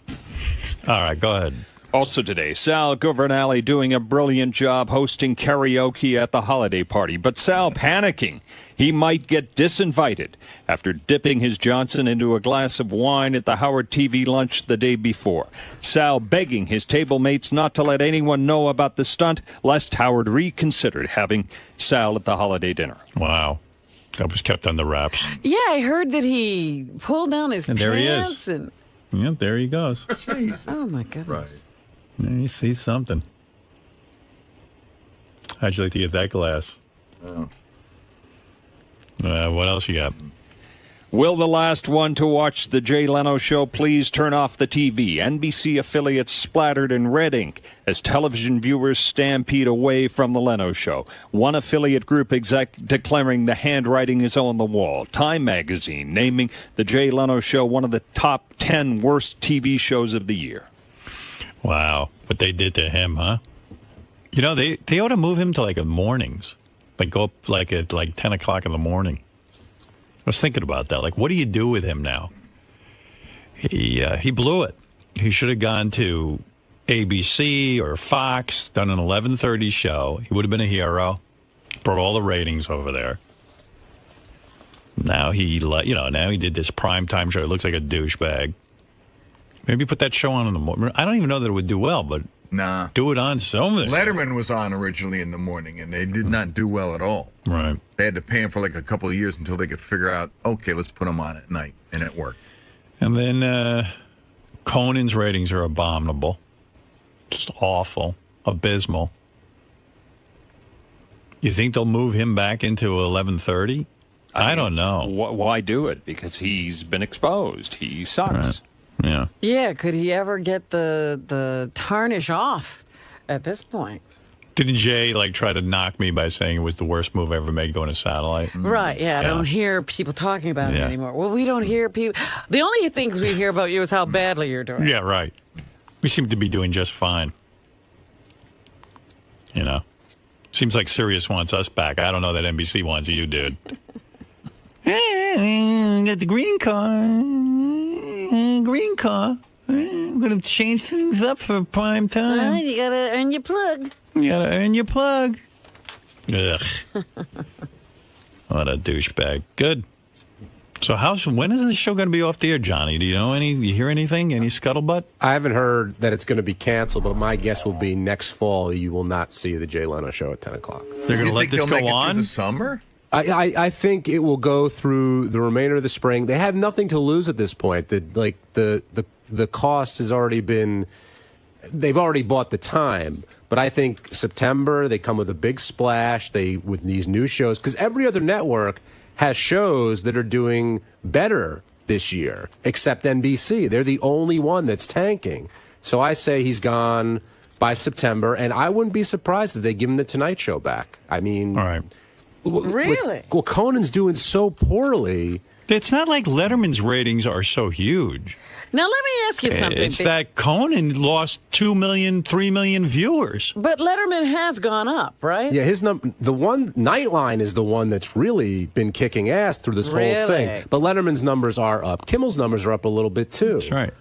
All right, go ahead. Also today, Sal Governale doing a brilliant job hosting karaoke at the holiday party, but Sal panicking. He might get disinvited after dipping his Johnson into a glass of wine at the Howard TV lunch the day before. Sal begging his table mates not to let anyone know about the stunt, lest Howard reconsidered having Sal at the holiday dinner. Wow. That was kept on the wraps. Yeah, I heard that he pulled down his And there he is. pants and. Yeah, there he goes. Oh my goodness. Right. Yeah, you see something. How'd you like to get that glass? Oh. What else you got? Will the last one to watch the Jay Leno show please turn off the TV? NBC affiliates splattered in red ink as television viewers stampede away from the Leno show. One affiliate group exec declaring the handwriting is on the wall. Time magazine naming the Jay Leno show one of the top 10 worst TV shows of the year. Wow. What they did to him, huh? You know, they ought to move him to like mornings. Like go up like at like 10 o'clock in the morning. I was thinking about that. Like, what do you do with him now? He blew it. He should have gone to ABC or Fox, done an 11:30 show. He would have been a hero. Brought all the ratings over there. Now now he did this primetime show. It looks like a douchebag. Maybe put that show on in the morning. I don't even know that it would do well, but nah, do it on something. Letterman was on originally in the morning, and they did not do well at all. Right. They had to pay him for like a couple of years until they could figure out, okay, let's put him on at night, and it worked. And then Conan's ratings are abominable. Just awful. Abysmal. You think they'll move him back into 11:30? I don't know. Why do it? Because he's been exposed. He sucks. Right. Yeah. Yeah, could he ever get the tarnish off at this point? Didn't Jay try to knock me by saying it was the worst move I ever made going to satellite? Right, yeah, I don't hear people talking about it anymore. Well, we don't hear people. The only things we hear about you is how badly you're doing. Yeah, right. We seem to be doing just fine. You know? Seems like Sirius wants us back. I don't know that NBC wants you, dude. Hey, got the green car. Green car. I'm going to change things up for prime time. You got to earn your plug. You got to earn your plug. Ugh. What a douchebag. Good. So when is this show going to be off the air, Johnny? Do you know you hear anything? Any scuttlebutt? I haven't heard that it's going to be canceled, but my guess will be next fall you will not see the Jay Leno show at 10 o'clock. They're going to let this go on? Through the summer? I think it will go through the remainder of the spring. They have nothing to lose at this point. The cost has already been, they've already bought the time. But I think September, they come with a big splash with these new shows, because every other network has shows that are doing better this year, except NBC. They're the only one that's tanking. So I say he's gone by September, and I wouldn't be surprised if they give him the Tonight Show back. I mean, all right. Really? Well, Conan's doing so poorly. It's not like Letterman's ratings are so huge. Now, let me ask you something. It's that Conan lost 2 million, 3 million viewers. But Letterman has gone up, right? Yeah, the one Nightline is the one that's really been kicking ass through this whole thing. But Letterman's numbers are up. Kimmel's numbers are up a little bit too. That's right.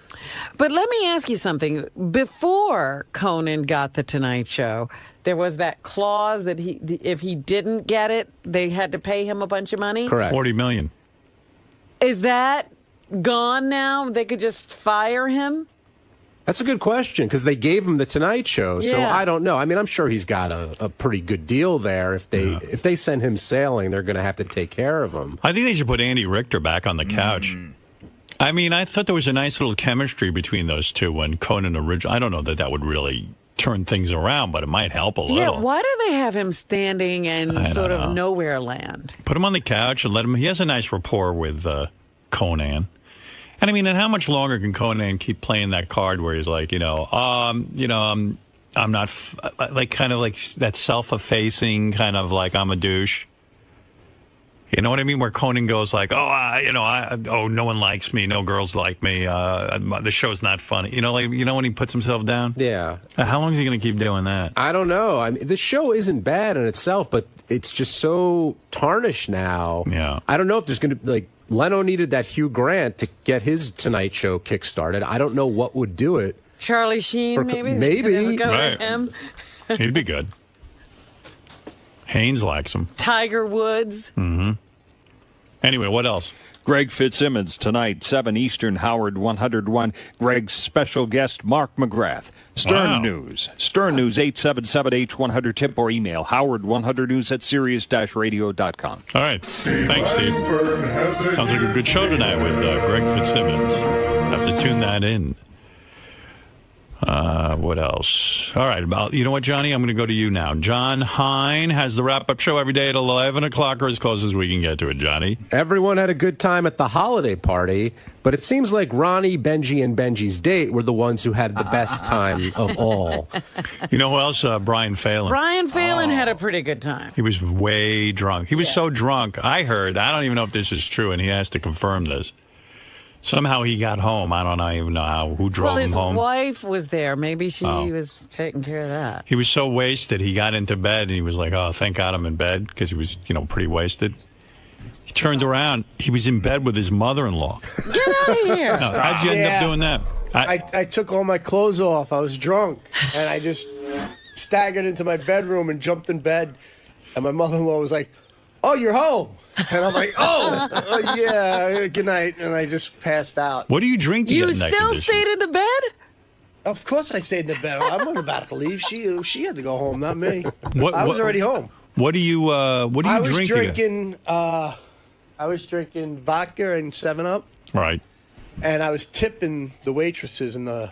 But let me ask you something. Before Conan got the Tonight Show, there was that clause that if he didn't get it, they had to pay him a bunch of money? Correct. 40 million. Is that gone now? They could just fire him? That's a good question, because they gave him the Tonight Show, so I don't know. I mean, I'm sure he's got a pretty good deal there. If they send him sailing, they're going to have to take care of him. I think they should put Andy Richter back on the couch. I mean, I thought there was a nice little chemistry between those two when Conan originally. I don't know that would really turn things around, but it might help a little. Yeah, why do they have him standing in sort of nowhere land? Put him on the couch and let him. He has a nice rapport with Conan. And I mean, and how much longer can Conan keep playing that card where he's like, I'm not kind of like that self-effacing kind of like I'm a douche. You know what I mean? Where Conan goes like, no one likes me, no girls like me, the show's not funny. When he puts himself down? Yeah. How long is he going to keep doing that? I don't know. I mean, the show isn't bad in itself, but it's just so tarnished now. Yeah. I don't know if there's going to Leno needed that Hugh Grant to get his Tonight Show kick-started. I don't know what would do it. Charlie Sheen, maybe? Maybe. Go with him. He'd be good. Haynes likes him. Tiger Woods. Mm-hmm. Anyway, what else? Greg Fitzsimmons tonight, 7 Eastern, Howard 101. Greg's special guest, Mark McGrath. Stern News. Stern News, 877-H100-TIP or email howard100news at sirius-radio.com. All right. Thanks, Steve. Sounds like a good show tonight with Greg Fitzsimmons. Have to tune that in. What else? All right. You know what, Johnny? I'm going to go to you now. John Hine has the wrap-up show every day at 11 o'clock or as close as we can get to it, Johnny. Everyone had a good time at the holiday party, but it seems like Ronnie, Benji, and Benji's date were the ones who had the best time of all. You know who else? Brian Phelan. Brian Phelan had a pretty good time. He was way drunk. He was so drunk. I heard, I don't even know if this is true, and he has to confirm this. Somehow he got home. I don't even know who drove him home. Well, his wife was there. Maybe she was taking care of that. He was so wasted, he got into bed, and he was like, oh, thank God I'm in bed, because he was, pretty wasted. He turned around. He was in bed with his mother-in-law. Get out of here. No, how'd you end up doing that? I took all my clothes off. I was drunk, and I just staggered into my bedroom and jumped in bed, and my mother-in-law was like, oh, you're home. And I'm like, yeah, good night. And I just passed out. What do you drink to you get in that still condition? stayed in the bed? Of course I stayed in the bed. I'm not about to leave. She had to go home, not me. I was already home. What do you drink? I was drinking vodka and 7-Up. Right. And I was tipping the waitresses and the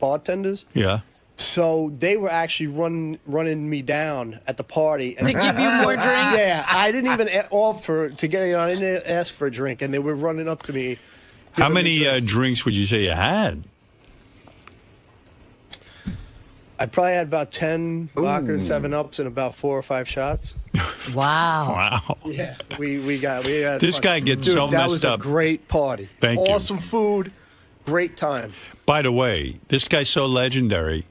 bartenders. Yeah. So they were actually running me down at the party. To give you more drink? Yeah, I didn't even offer to get, I didn't ask for a drink, and they were running up to me. How many drinks would you say you had? I probably had about 10 vodka and 7-Ups and about 4 or 5 shots. Wow. Wow. Yeah, we had This fun. guy gets Dude, so that messed was up. a great party. Thank you. Awesome food, great time. By the way, this guy's so legendary.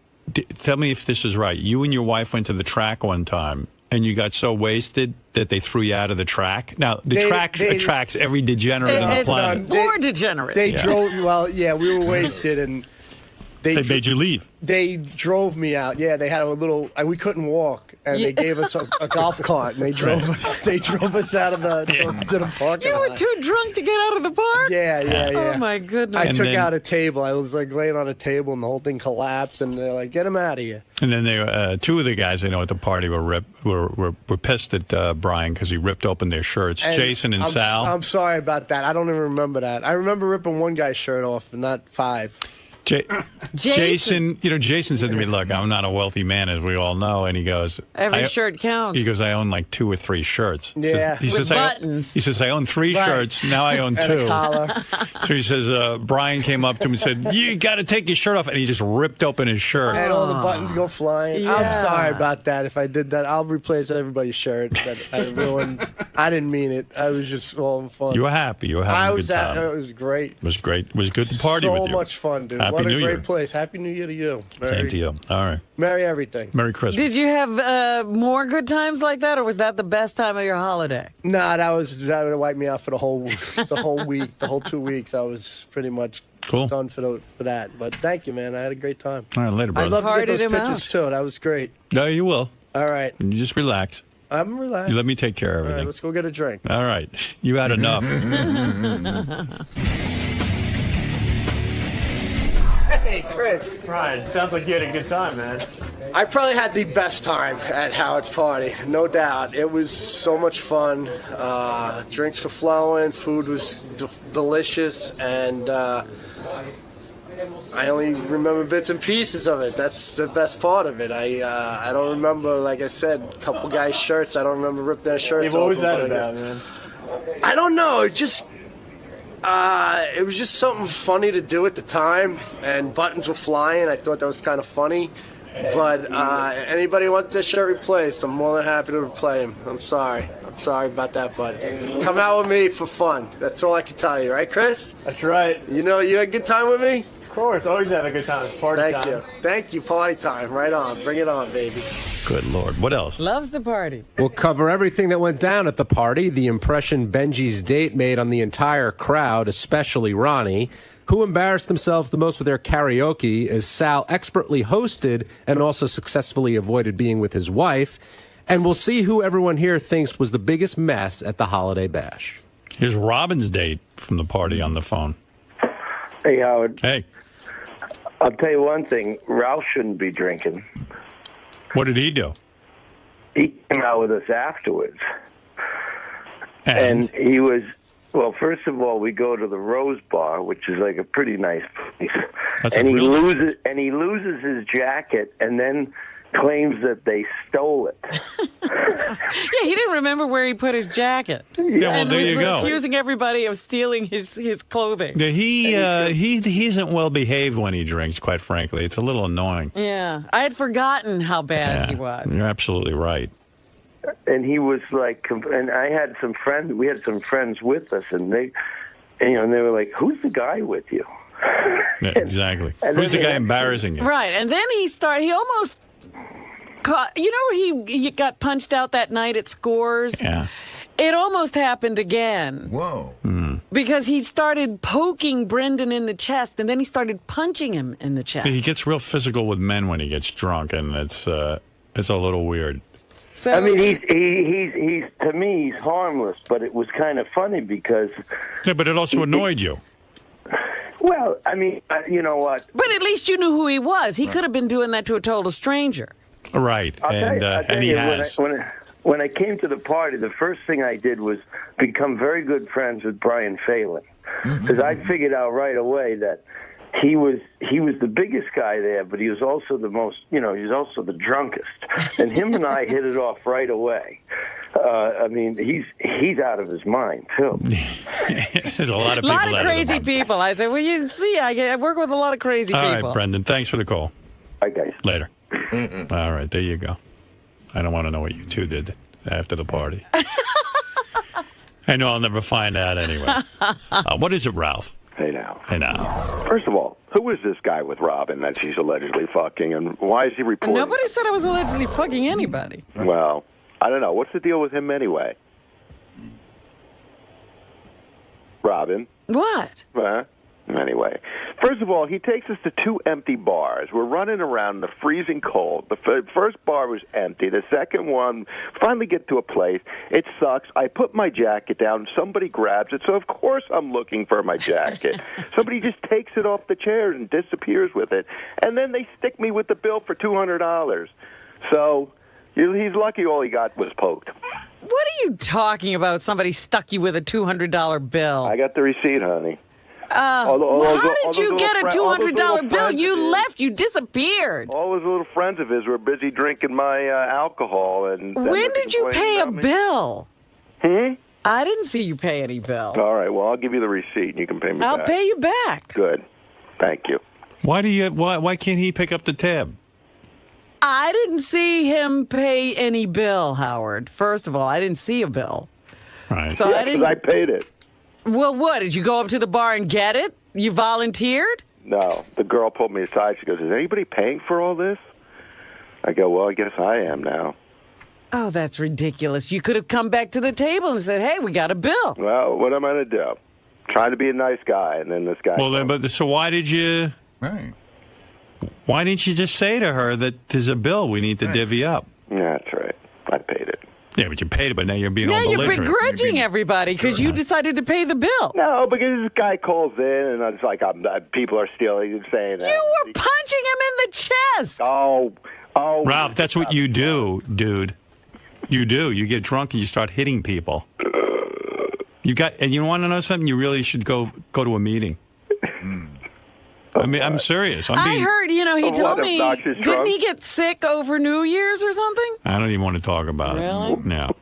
Tell me if this is right. You and your wife went to the track one time, and you got so wasted that they threw you out of the track. Now, the track attracts every degenerate on the planet. More degenerate. They drove. Well, yeah, we were wasted, and They made you leave. They drove me out. Yeah, they had a little. We couldn't walk, and they gave us a golf cart, and they drove us. They drove us out of the to the parking You were lot. too drunk to get out of the park? Yeah. Oh, my goodness. I took out a table. I was like laying on a table, and the whole thing collapsed. And they're like, "Get him out of here." And then they, two of the guys I know at the party were pissed at Brian because he ripped open their shirts. Jason and Sal. I'm sorry about that. I don't even remember that. I remember ripping one guy's shirt off, and not 5. Jason, Jason said to me, "Look, I'm not a wealthy man, as we all know," and he goes, Every shirt counts. He goes, "I own like 2 or 3 shirts." Yeah, he says, buttons. He says, "I own 3 shirts. Now I own 2." And a collar. So he says, Brian came up to him and said, "You got to take your shirt off," and he just ripped open his shirt. And all the buttons go flying. Yeah. I'm sorry about that. If I did that, I'll replace everybody's shirt that I ruined. I didn't mean it. I was just all fun. You were happy. You were having a good time. It was great. It was great. It was good to party with you. So much fun, dude. Happy What a New great Year. place. Happy New Year to you. Same to you. All right. Merry everything. Merry Christmas. Did you have more good times like that, or was that the best time of your holiday? Nah, that would wipe me out for the whole week, the whole 2 weeks. I was pretty much done for that. But thank you, man. I had a great time. All right, later, brother. I'd love to Partied get him those out. pictures too. That was great. No, you will. All right. You just relax. I'm relaxed. You let me take care of All right, everything. let's go get a drink. All right. You had enough. Hey, Chris. Brian, sounds like you had a good time, man. I probably had the best time at Howard's party, no doubt. It was so much fun. Drinks were flowing, food was delicious, and I only remember bits and pieces of it. That's the best part of it. I don't remember, like I said, a couple guys' shirts. I don't remember ripping their shirts What was open, that but about, man? I don't know. It was just something funny to do at the time, and buttons were flying. I thought that was kind of funny. But anybody wants their shirt replaced, I'm more than happy to replay them. I'm sorry about that, but come out with me for fun. That's all I can tell you, right, Chris? That's right. You know, you had a good time with me? Of course, always have a good time. It's party time. Thank you, party time. Right on. Bring it on, baby. Good Lord. What else? Loves the party. We'll cover everything that went down at the party, the impression Benji's date made on the entire crowd, especially Ronnie, who embarrassed themselves the most with their karaoke, as Sal expertly hosted and also successfully avoided being with his wife. And we'll see who everyone here thinks was the biggest mess at the holiday bash. Here's Robin's date from the party on the phone. Hey, Howard. Hey. I'll tell you one thing. Ralph shouldn't be drinking. What did he do? He came out with us afterwards. And he was, well, first of all, we go to the Rose Bar, which is like a pretty nice place. And he loses his jacket and then claims that they stole it. Yeah, he didn't remember where he put his jacket. Yeah, well, and there was you go. accusing everybody of stealing his clothing. Yeah, he isn't well behaved when he drinks, quite frankly. It's a little annoying. Yeah, I had forgotten how bad he was. You're absolutely right. And he was like, and I had some friends, we had some friends with us, and they were like, "Who's the guy with you?" Yeah, exactly. Who's the guy embarrassing you? Right, and then he almost caught, where he got punched out that night at Scores? Yeah. It almost happened again. Whoa. Because he started poking Brendan in the chest, and then he started punching him in the chest. He gets real physical with men when he gets drunk, and it's a little weird. So, I mean, he's to me, he's harmless, but it was kind of funny because. Yeah, but it also annoyed you. Well, I mean, you know what? But at least you knew who he was. He could have been doing that to a total stranger. Right, I'll tell he you, has. When I came to the party, the first thing I did was become very good friends with Brian Phelan, because I figured out right away that he was the biggest guy there, but he was also the most, he was also the drunkest. And him and I hit it off right away. I mean, he's out of his mind too. There's a lot of A people. lot of crazy people. I said, well, you see, I work with a lot of crazy All people. right, Brendan. Thanks for the call. Okay. Later. All right, there you go. I don't want to know what you two did after the party. I know I'll never find out anyway. What is it, Ralph? Hey now. Hey now. First of all, who is this guy with Robin that she's allegedly fucking, and why is he reporting? Nobody said I was allegedly fucking anybody. Well, I don't know. What's the deal with him anyway? Robin? What? Anyway, first of all, he takes us to 2 empty bars. We're running around in the freezing cold. The first bar was empty. The second one, finally get to a place. It sucks. I put my jacket down. Somebody grabs it. So, of course, I'm looking for my jacket. Somebody just takes it off the chair and disappears with it. And then they stick me with the bill for $200. So he's lucky all he got was poked. What are you talking about? Somebody stuck you with a $200 bill. I got the receipt, honey. Well, how did you get a $200 bill? You left. You disappeared. All those little friends of his were busy drinking my alcohol. And when did you pay a bill? I didn't see you pay any bill. All right. Well, I'll give you the receipt, and you can pay me I'll back. pay you back. Good. Thank you. Why can't he pick up the tab? I didn't see him pay any bill, Howard. First of all, I didn't see a bill. Right. So I didn't. I paid it. Well, what? Did you go up to the bar and get it? You volunteered? No. The girl pulled me aside. She goes, "Is anybody paying for all this?" I go, "Well, I guess I am now." Oh, that's ridiculous. You could have come back to the table and said, hey, we got a bill. Well, what am I going to do? Trying to be a nice guy, and then this guy... Well, then, so why did you... Right. Why didn't you just say to her that there's a bill we need to divvy up? Yeah, that's right. I paid it. Yeah, but you paid it, but now you're being Now all you're belligerent. begrudging everybody because you decided to pay the bill. No, because this guy calls in, and it's like people are stealing and saying that. You were punching him in the chest. Oh. Ralph, that's what you do, dude. You do. You get drunk and you start hitting people. And you want to know something? You really should go to a meeting. I mean, I'm serious. I heard, he told me, obnoxious didn't drunk? he get sick over New Year's or something? I don't even want to talk about Really? it. No.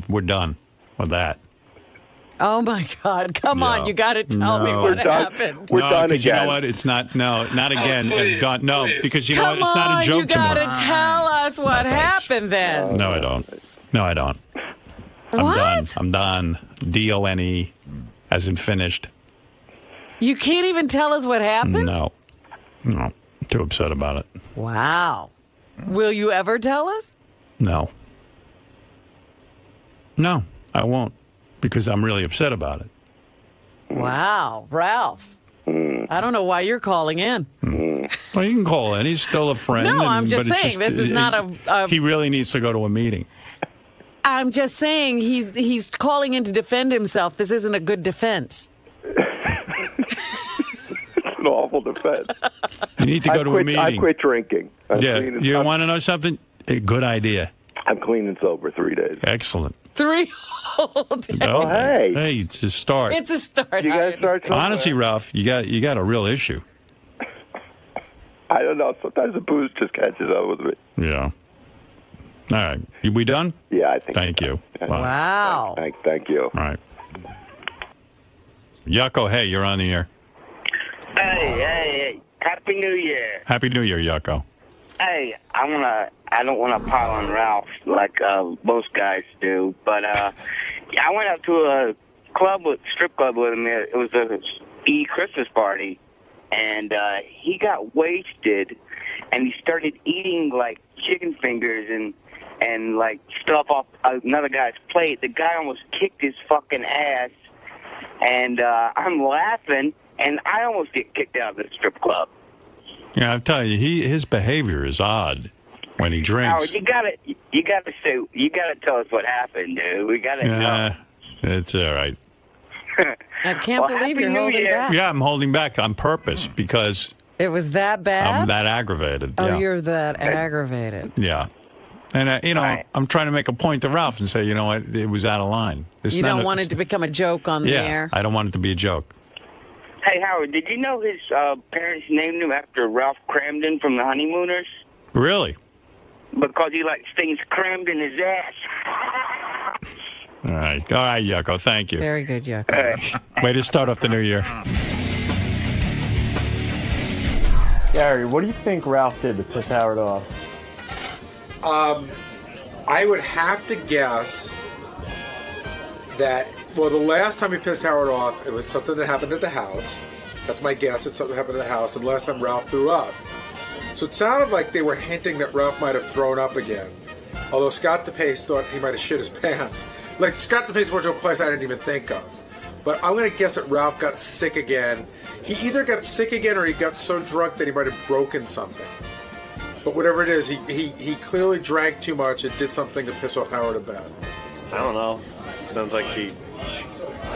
We're done with that. Oh, my God. Come on. You got to tell me No. what happened. We're done because you again. know what? It's not, not again. please, Done. No, because you know Come what? It's not on, a joke you got to tomorrow. tell us what happened then. No, I don't. No, I don't. I'm What? done. I'm done. D-O-N-E, as in finished. You can't even tell us what happened? No. I'm too upset about it. Wow. Will you ever tell us? No. No, I won't, because I'm really upset about it. Wow. Ralph. I don't know why you're calling in. Well, you can call in. He's still a friend. No, I'm just but it's saying, this is not a- He really needs to go to a meeting. I'm just saying he's calling in to defend himself. This isn't a good defense. It's an awful defense. You need to go to a meeting. I quit drinking. I'm Yeah, clean and you sober. want to know something? A good idea. I'm clean and sober 3 days. Excellent. 3 whole days. Oh, hey. Hey, it's a start. It's a start. You guys start somewhere. Honestly, Ralph, you got a real issue. I don't know. Sometimes the booze just catches up with me. Yeah. All right. We done? Yeah, I think. Thank you. Wow. Thank you. All right. Yucko, hey, you're on the air. Hey, Happy New Year. Happy New Year, Yucko. Hey, I don't want to pile on Ralph like most guys do, but I went out to a strip club with him. It was a Christmas party, and he got wasted, and he started eating like chicken fingers and like stuff off another guy's plate. The guy almost kicked his fucking ass, and I'm laughing, and I almost get kicked out of the strip club. Yeah, I'm telling you, his behavior is odd when he drinks. Howard, you gotta tell us what happened, dude. We gotta know. It's all right. I can't believe you're holding back. Yeah, I'm holding back on purpose because It was that bad? I'm that aggravated. Oh, yeah. you're that aggravated. Yeah. And, I'm trying to make a point to Ralph and say, you know what, it was out of line. You don't want it to become a joke on the air? I don't want it to be a joke. Hey, Howard, did you know his parents named him after Ralph Cramden from the Honeymooners? Really? Because he likes things crammed in his ass. All right, Yucko. Thank you. Very good, Yucko. Way to start off the new year. Gary, what do you think Ralph did to piss Howard off? I would have to guess that, well, the last time he pissed Howard off, it was something that happened at the house. That's my guess. It's something that happened at the house. And last time Ralph threw up. So it sounded like they were hinting that Ralph might have thrown up again. Although Scott DePace thought he might have shit his pants. Like, Scott DePace went to a place I didn't even think of. But I'm going to guess that Ralph got sick again. He either got sick again or he got so drunk that he might have broken something. But whatever it is, he clearly drank too much and did something to piss off Howard a bit. I don't know. Sounds like he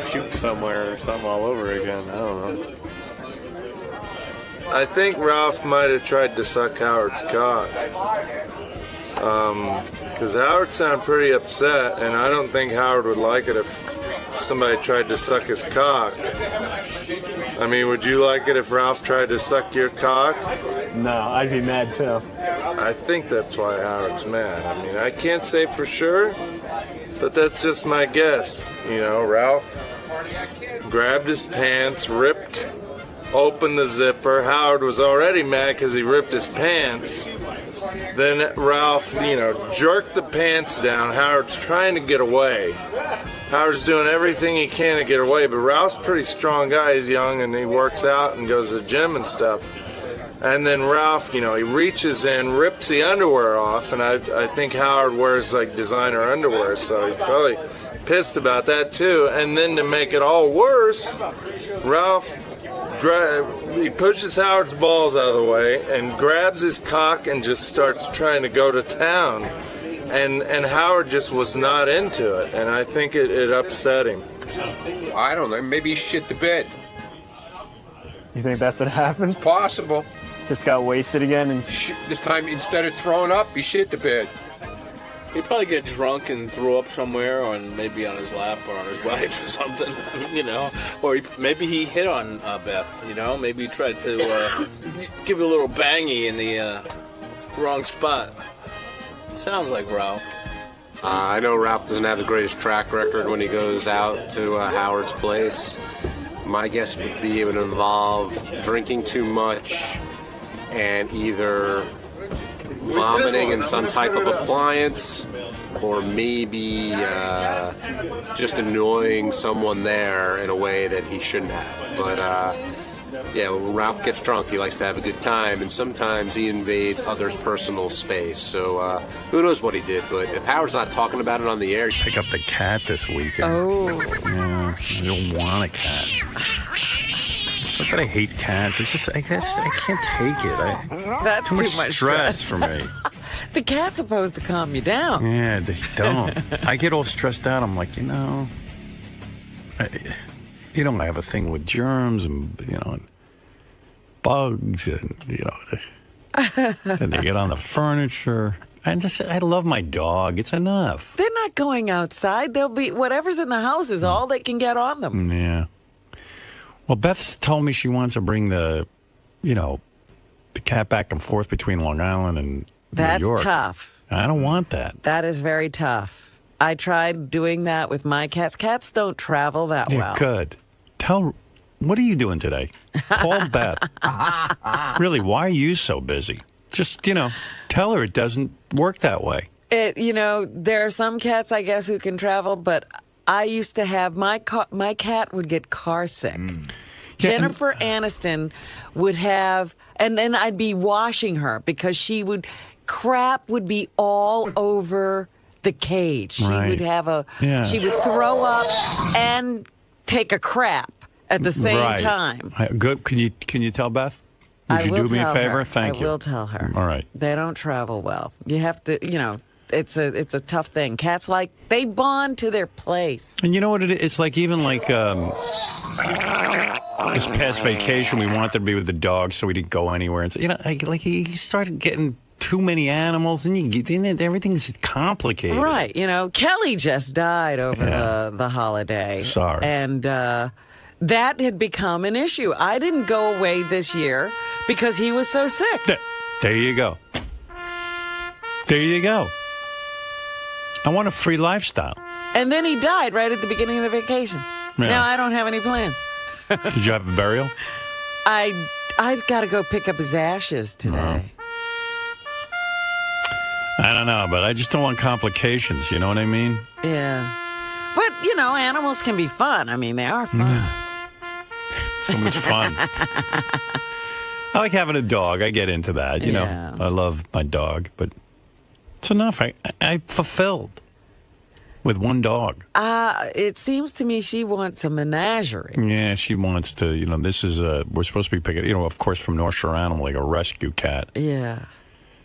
puked somewhere or something all over again. I don't know. I think Ralph might have tried to suck Howard's cock. Because Howard sounded pretty upset, and I don't think Howard would like it if somebody tried to suck his cock. I mean, would you like it if Ralph tried to suck your cock? No, I'd be mad too. I think that's why Howard's mad. I mean, I can't say for sure, but that's just my guess. You know, Ralph grabbed his pants, ripped open the zipper. Howard was already mad because he ripped his pants. Then Ralph, jerked the pants down. Howard's trying to get away. Howard's doing everything he can to get away, but Ralph's a pretty strong guy. He's young and he works out and goes to the gym and stuff. And then Ralph, he reaches in, rips the underwear off, and I think Howard wears like designer underwear, so he's probably pissed about that too. And then to make it all worse, Ralph he pushes Howard's balls out of the way and grabs his cock and just starts trying to go to town. And Howard just was not into it, and I think it upset him. I don't know. Maybe he shit the bed. You think that's what happened? It's possible. Just got wasted again and this time instead of throwing up, he shit the bed. He'd probably get drunk and throw up somewhere, or maybe on his lap or on his wife or something, Or maybe he hit on Beth, Maybe he tried to give a little bangy in the wrong spot. Sounds like Ralph. I know Ralph doesn't have the greatest track record when he goes out to Howard's place. My guess would be it would involve drinking too much and either vomiting in some type of appliance, or maybe just annoying someone there in a way that he shouldn't have. But when Ralph gets drunk, he likes to have a good time, and sometimes he invades others' personal space. So who knows what he did, but if Howard's not talking about it on the air... Pick up the cat this weekend. Oh. Yeah, I don't want a cat. It's not that I hate cats. It's just, I guess I can't take it. That's too much stress for me. The cat's supposed to calm you down. Yeah, they don't. I get all stressed out. I'm like, I have a thing with germs and, and bugs and, and they get on the furniture. I love my dog. It's enough. They're not going outside. They'll be, whatever's in the house is all they can get on them. Yeah. Well, Beth told me she wants to bring the cat back and forth between Long Island and That's New York. tough. I don't want that. That is very tough. I tried doing that with my cats. Cats don't travel that well. Good. What are you doing today? Call Beth. Really, why are you so busy? Just, tell her it doesn't work that way. There are some cats, I guess, who can travel, but I used to have my cat would get car sick. Jennifer Aniston would have, and then I'd be washing her because crap would be all over the cage. She would have she would throw up and take a crap at the same time. Good. Can you tell Beth? Would you do me a favor? Thank you. I will tell her. All right. They don't travel well. You have to, it's a tough thing. Cats they bond to their place. And you know what it is? It's like even like this past vacation, we wanted to be with the dog, so we didn't go anywhere. And so, he started getting too many animals, and everything's complicated. Right. Kelly just died over the holiday. Sorry. And that had become an issue. I didn't go away this year because he was so sick. There you go. There you go. I want a free lifestyle. And then he died right at the beginning of the vacation. Yeah. Now I don't have any plans. Did you have a burial? I've got to go pick up his ashes today. I don't know, but I just don't want complications. You know what I mean? Yeah. But, animals can be fun. I mean, they are fun. So much fun. I like having a dog. I get into that. You know, I love my dog, but it's enough. I'm fulfilled with one dog. It seems to me she wants a menagerie. Yeah, she wants to, this is we're supposed to be picking, of course, from North Shore Animal, like a rescue cat. Yeah.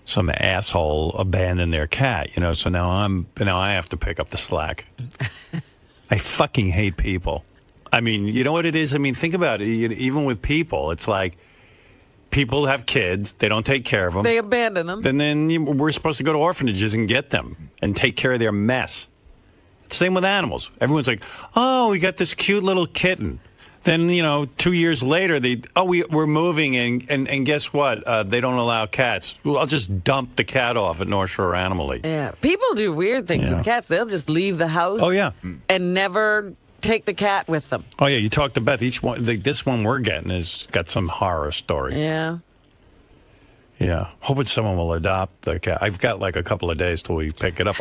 Some asshole abandoned their cat, so now I have to pick up the slack. I fucking hate people. I mean, you know what it is? I mean, think about it. Even with people, it's like people have kids. They don't take care of them. They abandon them. And then we're supposed to go to orphanages and get them and take care of their mess. Same with animals. Everyone's like, oh, we got this cute little kitten. Then, 2 years later, we're moving, and guess what? They don't allow cats. Well, I'll just dump the cat off at North Shore Animal League. Yeah. People do weird things with cats. They'll just leave the house. Oh, yeah. And never take the cat with them. Oh, yeah. You talk to Beth. Each one, this one we're getting has got some horror story. Yeah. Yeah. Hoping someone will adopt the cat. I've got like a couple of days till we pick it up.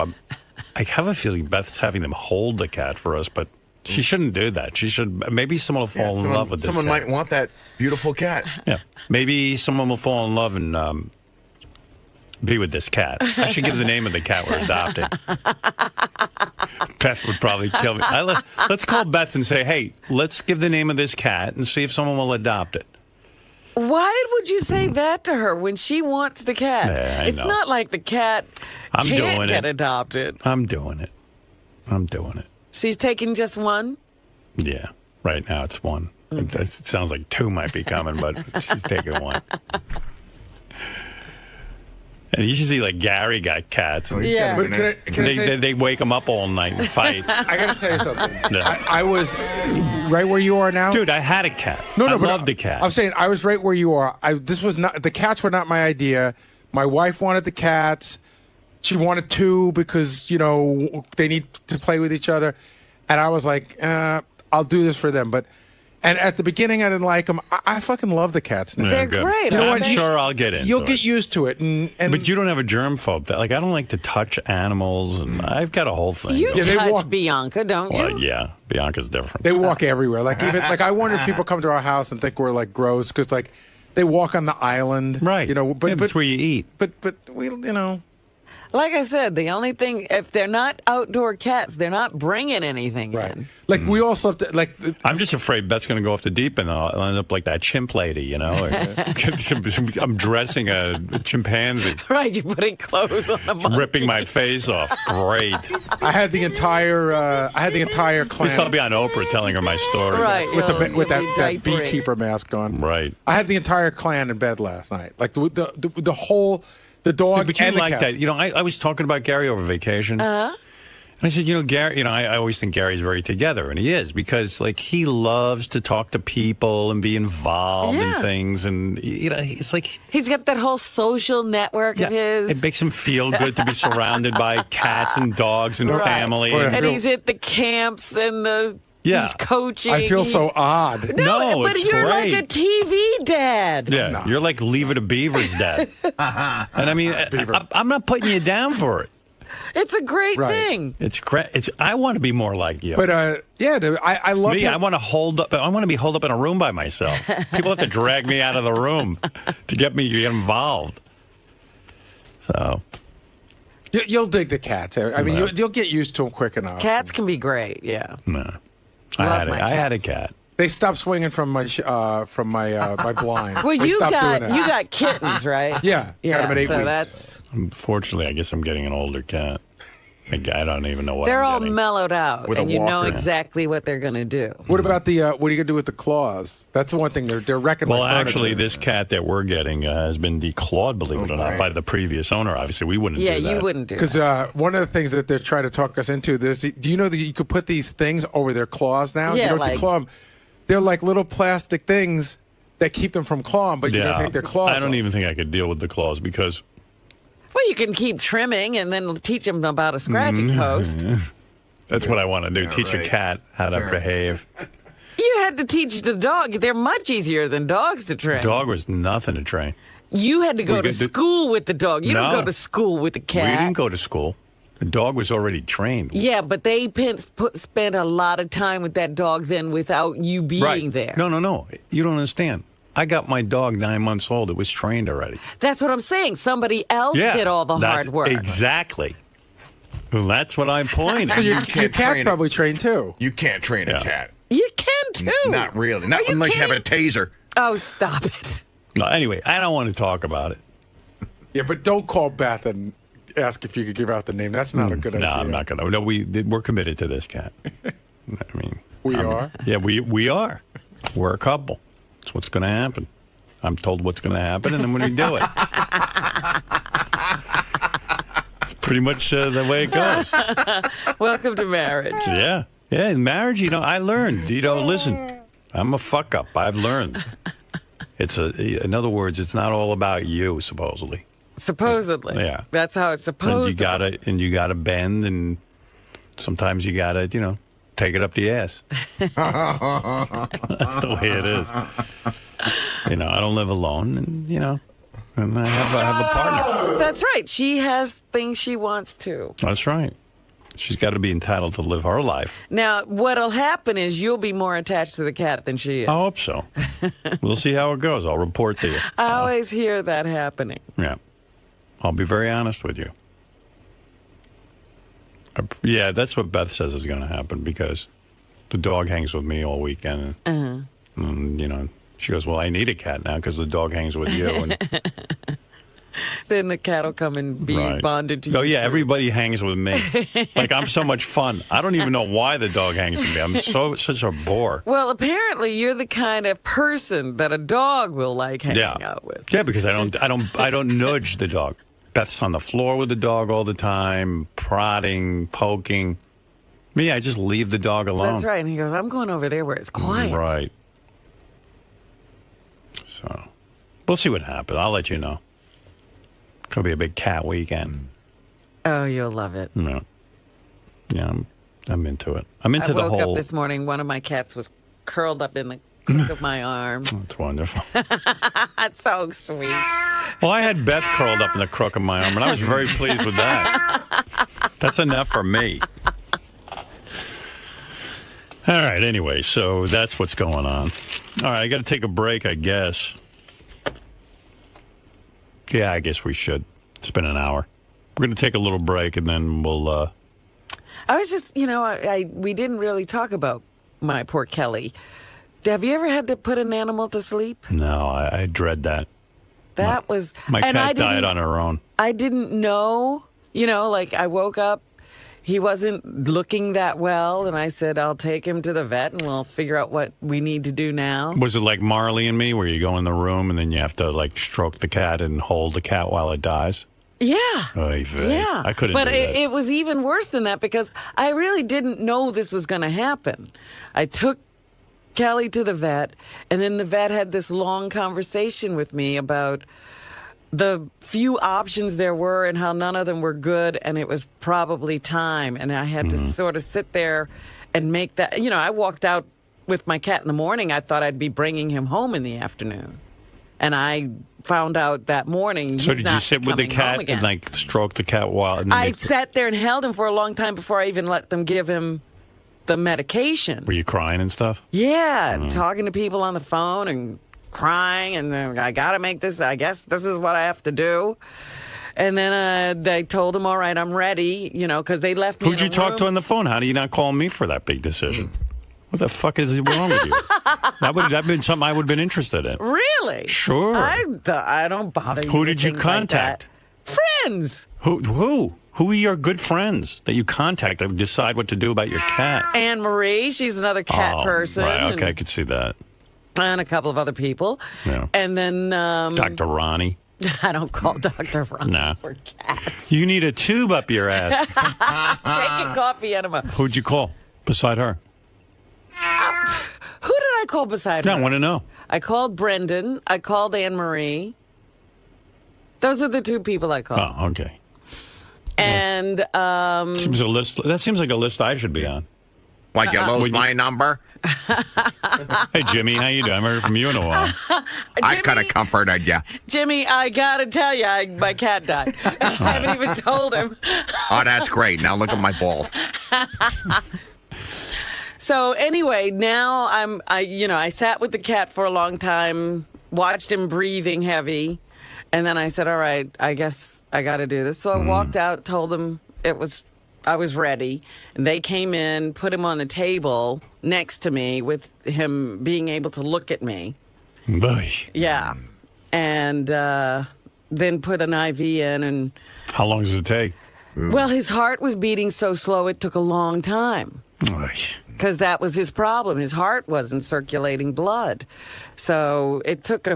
I have a feeling Beth's having them hold the cat for us, but she shouldn't do that. She should. Maybe someone will fall in love with this cat. Someone might want that beautiful cat. Yeah. Maybe someone will fall in love and be with this cat. I should give the name of the cat we're adopting. Beth would probably kill me. Let's call Beth and say, hey, let's give the name of this cat and see if someone will adopt it. Why would you say that to her when she wants the cat? Yeah, I it's know. not like the cat can't get adopted. I'm doing it. She's taking just one? Yeah. Right now it's one. Okay. It sounds like two might be coming, but she's taking one. And you should see, like, Gary got cats. Yeah. But They wake him up all night and fight. I got to tell you something. Yeah. I was right where you are now. Dude, I had a cat. I loved the cat. I'm saying I was right where you are. The cats were not my idea. My wife wanted the cats. She wanted two because, they need to play with each other. And I was like, I'll do this for them. And at the beginning, I didn't like them. I fucking love the cats now. Yeah, They're good. great. You know what? I'm sure I'll get into You'll it. get used to it. But you don't have a germphobe. Like, I don't like to touch animals, and I've got a whole thing. You touch Bianca, don't you? Well, yeah. Bianca's different. They walk everywhere. Like I wonder if people come to our house and think we're like gross because like they walk on the island, right? But that's where you eat. But we Like I said, the only thing, if they're not outdoor cats, they're not bringing anything in. Like we all slept. Like I'm just afraid Beth's going to go off the deep end. I'll end up like that chimp lady, I'm dressing a chimpanzee. Right, you're putting clothes on a It's monkey. ripping my face off. Great. I had the entire clan. I'll be on Oprah telling her my story. Right. with that diapering. beekeeper mask on. Right. I had the entire clan in bed last night. Like the whole. The dog But you and the like cats. that. I was talking about Gary over vacation. Uh-huh. And I said, Gary, I always think Gary's very together, and he is, because like he loves to talk to people and be involved in things, and it's like He's got that whole social network of his. it makes him feel good to be surrounded by cats and dogs and family. And he's at the camps and he's coaching. I feel so odd. No, but it's you're great. like a TV dad. Yeah, you're like Leave It to Beaver's dad. And I mean, I'm not putting you down for it. It's a great thing. It's great. I want to be more like you. But I love me. I want to hold up. I want to be holed up in a room by myself. People have to drag me out of the room to get me to get involved. So you'll dig the cats. I mean, you'll get used to them quick enough. Cats can be great. Yeah. No, I had a cat. They stopped swinging from my my blind. Well, We you stopped doing that. got kittens, right? Yeah, got them at 8 so weeks. that's Unfortunately, I guess I'm getting an older cat. I don't even know what they're I'm all getting. mellowed out, With a and you know walker. exactly what they're going to do. What about the? What are you gonna do with the claws? That's the one thing they're wrecking. Well, my actually, furniture. this cat that we're getting has been declawed, believe it or not, by the previous owner. Obviously, we wouldn't do that. you wouldn't do Because one of the things that they're trying to talk us into, do you know that you could put these things over their claws now? Yeah, you don't like- declaw them. They're like little plastic things that keep them from clawing, but you don't take their claws I don't even think I could deal with the claws because... Well, you can keep trimming and then teach them about a scratching post. That's what I want to do. Teach a cat how to behave. You had to teach the dog. They're much easier than dogs to train. Dog was nothing to train. You had to go to school with the dog. You don't go to school with the cat. We didn't go to school. The dog was already trained. Yeah, but they spent a lot of time with that dog then without you being there. No. You don't understand. I got my dog 9 months old. It was trained already. That's what I'm saying. Somebody else did all the hard work. Exactly. Well, that's what I'm pointing. So your cat's probably trained too. You can't train a cat. You can too. Not really. Not unless you have a taser. Oh, stop it. No, anyway, I don't want to talk about it. Yeah, but don't call Beth and ask if you could give out the name. That's not a good idea. No, I'm not going to. No, we're committed to this cat. I mean, we are? Yeah, we are. We're a couple. That's what's going to happen. I'm told what's going to happen, and then when we do it. It's pretty much the way it goes. Welcome to marriage. Yeah. Yeah, in marriage, I learned. Listen, I'm a fuck up. I've learned. In other words, it's not all about you, supposedly. Supposedly. Yeah. That's how it's supposed to be. And you gotta bend, and sometimes you gotta, take it up the ass. That's the way it is. I don't live alone, and I have a partner. That's right. She has things she wants to. That's right. She's got to be entitled to live her life. Now, what'll happen is you'll be more attached to the cat than she is. I hope so. We'll see how it goes. I'll report to you. I always hear that happening. Yeah. I'll be very honest with you. Yeah, that's what Beth says is going to happen because the dog hangs with me all weekend. And, she goes, well, I need a cat now because the dog hangs with you. And then the cat will come and be bonded to you. Oh, yeah, everybody hangs with me. Like, I'm so much fun. I don't even know why the dog hangs with me. I'm such a bore. Well, apparently you're the kind of person that a dog will like hanging out with. Yeah, because I don't nudge the dog. Beth's on the floor with the dog all the time, prodding, poking. Me, I just leave the dog alone. That's right. And he goes, I'm going over there where it's quiet. Right. So, we'll see what happens. I'll let you know. Could be a big cat weekend. Oh, you'll love it. Yeah. Yeah, I'm into it. I'm into the whole... I woke up this morning, one of my cats was curled up in the crook of my arm. That's wonderful. That's so sweet. Well, I had Beth curled up in the crook of my arm, and I was very pleased with that. That's enough for me. All right, anyway, so that's what's going on. All right, I got to take a break, I guess. Yeah, I guess we should. It's been an hour. We're going to take a little break, and then we'll... I was just, we didn't really talk about my poor Kelly. Have you ever had to put an animal to sleep? No, I dread that. My cat died on her own. I didn't know, I woke up, he wasn't looking that well, and I said, I'll take him to the vet, and we'll figure out what we need to do now. Was it like Marley and Me, where you go in the room, and then you have to, stroke the cat and hold the cat while it dies? Yeah. Yeah. I couldn't do that. But it was even worse than that, because I really didn't know this was going to happen. I took Kelly to the vet, and then the vet had this long conversation with me about the few options there were and how none of them were good, and it was probably time. And I had to sort of sit there and make that. I walked out with my cat in the morning. I thought I'd be bringing him home in the afternoon. And I found out that morning. So did you sit with the cat and stroke the cat while? I sat there and held him for a long time before I even let them give him the medication. Were you crying and stuff? Yeah, talking to people on the phone and crying, and I got to make this. I guess this is what I have to do. And then they told him, all right, I'm ready, because they left me. Who'd you talk to on the phone? How do you not call me for that big decision? What the fuck is wrong with you? That would have been something I would have been interested in. Really? Sure. I don't bother you. Who did you contact? Like friends. Who? Who are your good friends that you contact to decide what to do about your cat? Anne Marie, she's another cat person. Right, okay, I could see that. And a couple of other people. Yeah. And then... Dr. Ronnie. I don't call Dr. Ronnie for cats. You need a tube up your ass. Take a coffee enema. Who'd you call beside her? Who did I call beside her? I want to know. I called Brendan. I called Anne Marie. Those are the two people I called. Oh, okay. And seems a list. That seems like a list I should be on. Like you lose my number? Hey, Jimmy, how you doing? I haven't heard from you in a while. I could have comforted you. Jimmy, I gotta tell you, my cat died. I haven't even told him. Oh, that's great. Now look at my balls. So anyway, now I sat with the cat for a long time, watched him breathing heavy, and then I said, all right, I guess I got to do this. So I walked out, told them I was ready, and they came in, put him on the table next to me with him being able to look at me. Yeah. And then put an IV in. And how long does it take? Well, his heart was beating so slow it took a long time. Because that was his problem. His heart wasn't circulating blood. So it took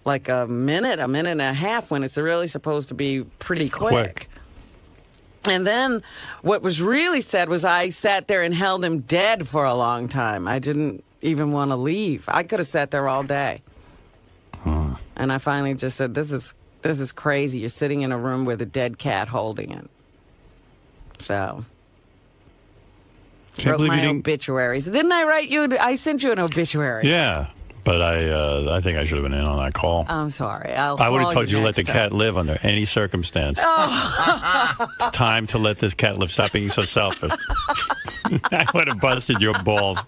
like a minute and a half when it's really supposed to be pretty quick. And then what was really sad was I sat there and held him dead for a long time. I didn't even want to leave. I could have sat there all day. And I finally just said, this is crazy. You're sitting in a room with a dead cat holding it. So wrote my obituaries. Didn't I write you? I sent you an obituary. Yeah. But I think I should have been in on that call. I'm sorry. I would have told you to let the cat live under any circumstance. Oh. It's time to let this cat live. Stop being so selfish. I would have busted your balls.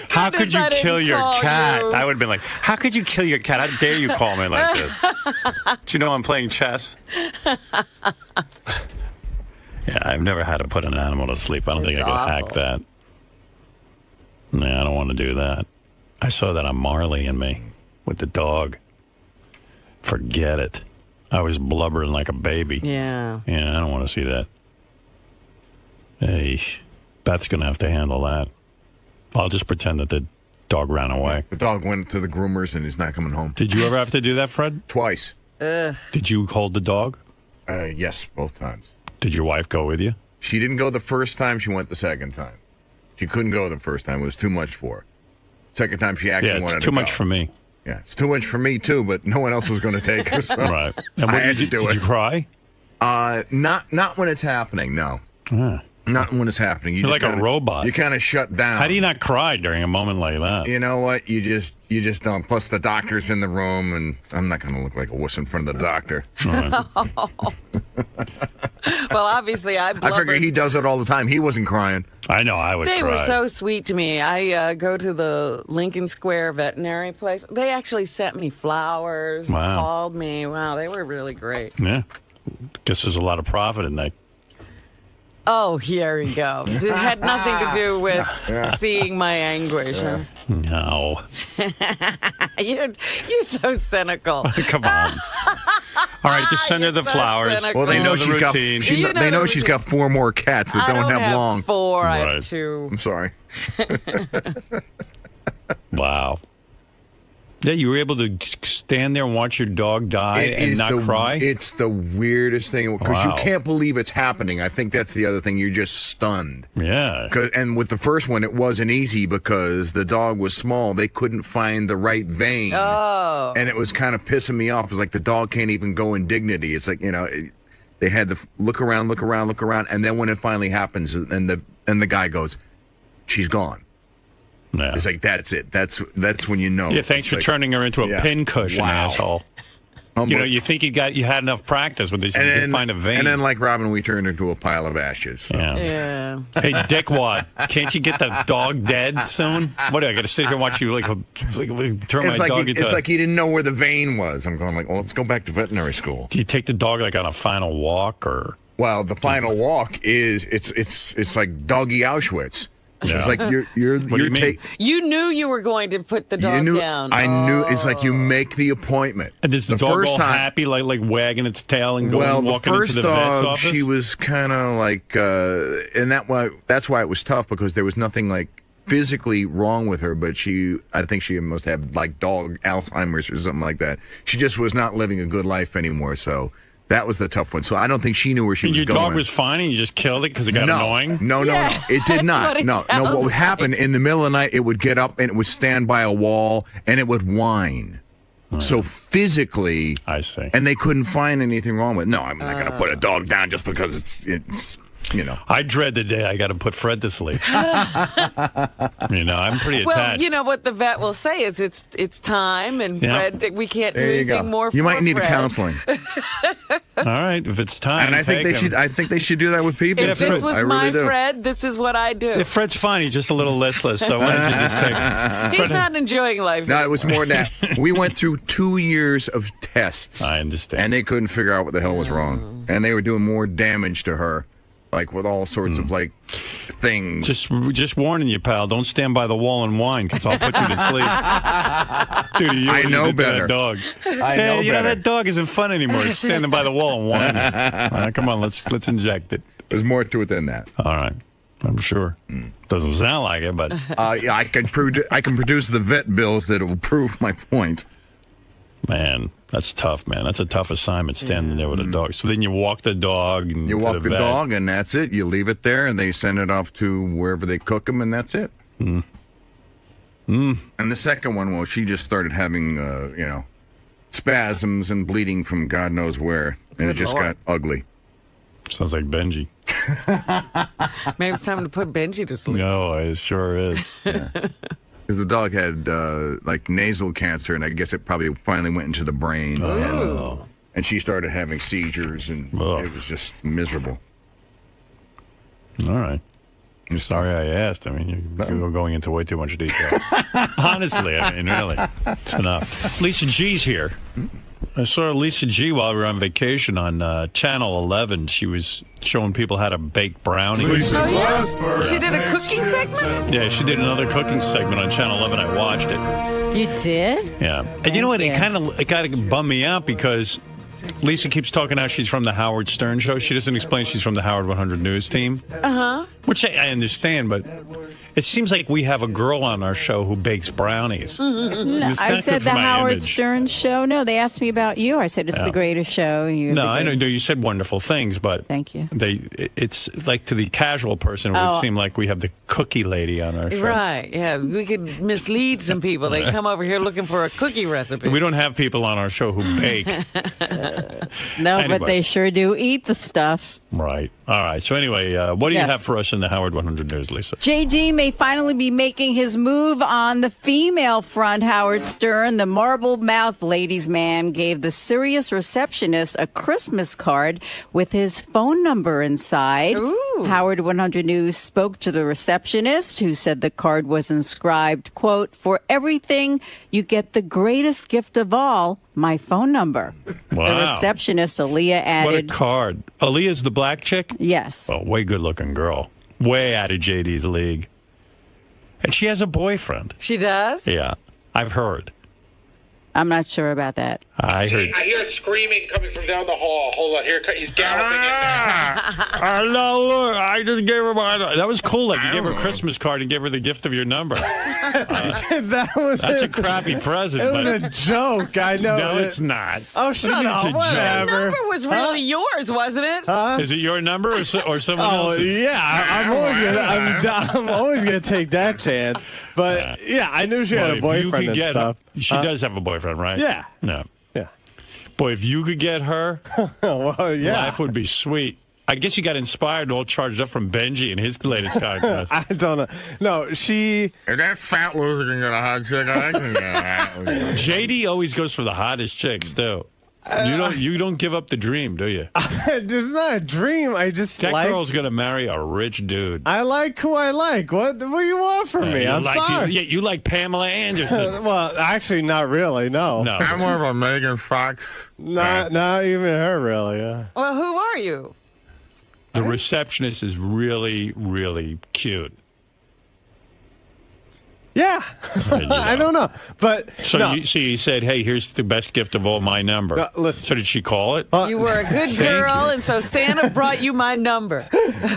How could you kill your cat? I would have been like, how could you kill your cat? How dare you call me like this? Do you know I'm playing chess? Yeah, I've never had to put an animal to sleep. I don't think I could hack that. Nah, I don't want to do that. I saw that on Marley and Me with the dog. Forget it. I was blubbering like a baby. Yeah. Yeah, I don't want to see that. Hey, Beth's going to have to handle that. I'll just pretend that the dog ran away. The dog went to the groomers and he's not coming home. Did you ever have to do that, Fred? Twice. Did you hold the dog? Yes, both times. Did your wife go with you? She didn't go the first time. She went the second time. She couldn't go the first time. It was too much for her. Second time, she actually wanted to go. Yeah, it's too much for me. Yeah, it's too much for me, too, but no one else was going to take her, so right. And I had to do it. Did you cry? Not when it's happening, no. Not when it's happening. You're like a robot. You kind of shut down. How do you not cry during a moment like that? You know what? You just don't. Plus, the doctor's in the room, and I'm not going to look like a wuss in front of the doctor. Well, obviously, I figure he does it all the time. He wasn't crying. I know, I would cry. They were so sweet to me. I go to the Lincoln Square veterinary place. They actually sent me flowers, called me. Wow, they were really great. Yeah. Guess there's a lot of profit in that. Oh, here we go. It had nothing to do with seeing my anguish. Huh? No. You're so cynical. Come on. All right, just send her the flowers. Well, they know she's got. They know she's got 4 more cats that don't have long. 4. I have 2. I'm sorry. Wow. Yeah, you were able to stand there and watch your dog die and not cry? It's the weirdest thing because you can't believe it's happening. I think that's the other thing. You're just stunned. Yeah. And with the first one, it wasn't easy because the dog was small. They couldn't find the right vein. Oh. And it was kind of pissing me off. It was like the dog can't even go in dignity. It's like, they had to look around. And then when it finally happens and the guy goes, she's gone. Yeah. It's like, that's it. That's when you know. Yeah, thanks for turning her into a pincushion, asshole. You think you had enough practice with this, you could find a vein. And then, like Robin, we turned her into a pile of ashes. So. Yeah. Hey, dickwad, can't you get the dog dead soon? What do I got to sit here and watch you turn my dog into? It's like he didn't know where the vein was. I'm going like, well, let's go back to veterinary school. Do you take the dog like on a final walk or? Well, the final walk is it's like doggy Auschwitz. Yeah. It's like you knew you were going to put the dog down. I knew. It's like you make the appointment. And is the dog all happy, like wagging its tail and going walking into the vet's office? She was kind of like, and that's why it was tough because there was nothing like physically wrong with her, but I think she must have like dog Alzheimer's or something like that. She just was not living a good life anymore. So That was the tough one. So I don't think she knew where she was Your going. dog was fine and you just killed it because it got annoying? No. It did not. No. What would happen in the middle of the night, it would get up and it would stand by a wall and it would whine. So physically, I see. And they couldn't find anything wrong with it. No, I'm not going to put a dog down just because it's I dread the day I got to put Fred to sleep. I'm pretty attached. Well, you know what the vet will say is it's time, and Fred, we can't do anything more. You for might need Fred. counseling. All right, if it's time, and I think they should do that with people. If this was my do. Fred, this is what I do. If Fred's fine, he's just a little listless. So why don't you just take? He's not enjoying life. No, it was more than that. We went through 2 years of tests. I understand. And they couldn't figure out what the hell was wrong, and they were doing more damage to her. Like with all sorts of things. Just warning you, pal. Don't stand by the wall and whine, because I'll put you to sleep. Dude, you I know better. That dog. I know better. That dog isn't fun anymore. He's standing by the wall and whining. All right, come on, let's inject it. There's more to it than that. All right, I'm sure. Doesn't sound like it, but I can produce the vet bills that will prove my point. Man, that's tough, man. That's a tough assignment, standing there with a dog. So then you walk the dog. And you walk the dog, and that's it. You leave it there, and they send it off to wherever they cook them, and that's it. And the second one, well, she just started having, spasms and bleeding from God knows where, and it just got ugly. Sounds like Benji. Maybe it's time to put Benji to sleep. No, it sure is. Because the dog had nasal cancer, and I guess it probably finally went into the brain. And she started having seizures, and it was just miserable. All right. I'm sorry I asked. I mean, you're going into way too much detail. Honestly, I mean, really. It's enough. Lisa G's here. I saw Lisa G while we were on vacation on Channel 11. She was showing people how to bake brownies. She did a cooking segment? Yeah, she did another cooking segment on Channel 11. I watched it. You did? Yeah. And you know what? It kind of bummed me out because Lisa keeps talking how she's from the Howard Stern show. She doesn't explain she's from the Howard 100 News team. Uh-huh. Which I understand, but it seems like we have a girl on our show who bakes brownies. No, I said the Howard Stern show. No, they asked me about you. I said it's the greatest show. I know you said wonderful things, but thank you. It's like to the casual person, it would seem like we have the cookie lady on our show. Right, yeah. We could mislead some people. They come over here looking for a cookie recipe. We don't have people on our show who bake. No, anyway. But they sure do eat the stuff. Right. All right. So anyway, what do you have for us in the Howard 100 News, Lisa? JD may finally be making his move on the female front. Howard Stern, the marble-mouthed ladies' man, gave the serious receptionist a Christmas card with his phone number inside. Ooh. Howard 100 News spoke to the receptionist, who said the card was inscribed, quote, "For everything, you get the greatest gift of all, my phone number." Wow. The receptionist, Aaliyah, added... What a card. Aaliyah's the black chick? Yes. Oh, way good-looking girl. Way out of JD's league. And she has a boyfriend. She does? Yeah, I've heard. I'm not sure about that. I heard. I hear screaming coming from down the hall. Hold on, here he's galloping in. No, look, I just gave her my. That was cool. Like you gave her a Christmas card and gave her the gift of your number. That's a crappy present. It was a joke. I know. No, it's not. Oh, shut up! Whatever. The number was really yours, wasn't it? Huh? Is it your number or someone else's? Oh yeah, I'm always gonna take that chance. But yeah, I knew she had a boyfriend and stuff. She does have a boyfriend, right? Yeah. Yeah. Yeah. Boy, if you could get her, well, yeah, life would be sweet. I guess you got inspired and all charged up from Benji and his latest contest. I don't know. No, she... If that fat loser can get a hot chick, I can get a hot loser. JD always goes for the hottest chicks, too. You don't give up the dream, do you? It's not a dream. I just that girl's gonna marry a rich dude. I like who I like. What do you want from me? I'm sorry. You like Pamela Anderson. Well, actually, not really. No. I'm more of a Megan Fox. Not even her, really. Yeah. Well, who are you? The receptionist is really, really cute. Yeah. I don't know. But So, no. you said, hey, here's the best gift of all, my number. So did she call it? You were a good girl, and so Santa brought you my number.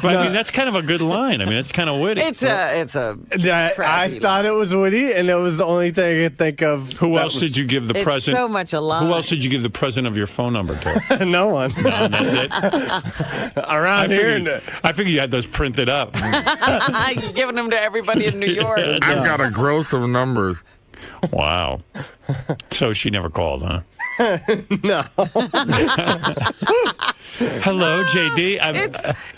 But, I mean, that's kind of a good line. I mean, it's kind of witty. It's a. I thought it was witty, and it was the only thing I could think of. Who else did you give the It's present? so much a line. Who else did you give the present of your phone number to? No one. No, that's it. Around here. I figured you had those printed up. You're giving them to everybody in New York. I've got a gross of numbers. Wow. So she never called, huh? No. Hello, JD.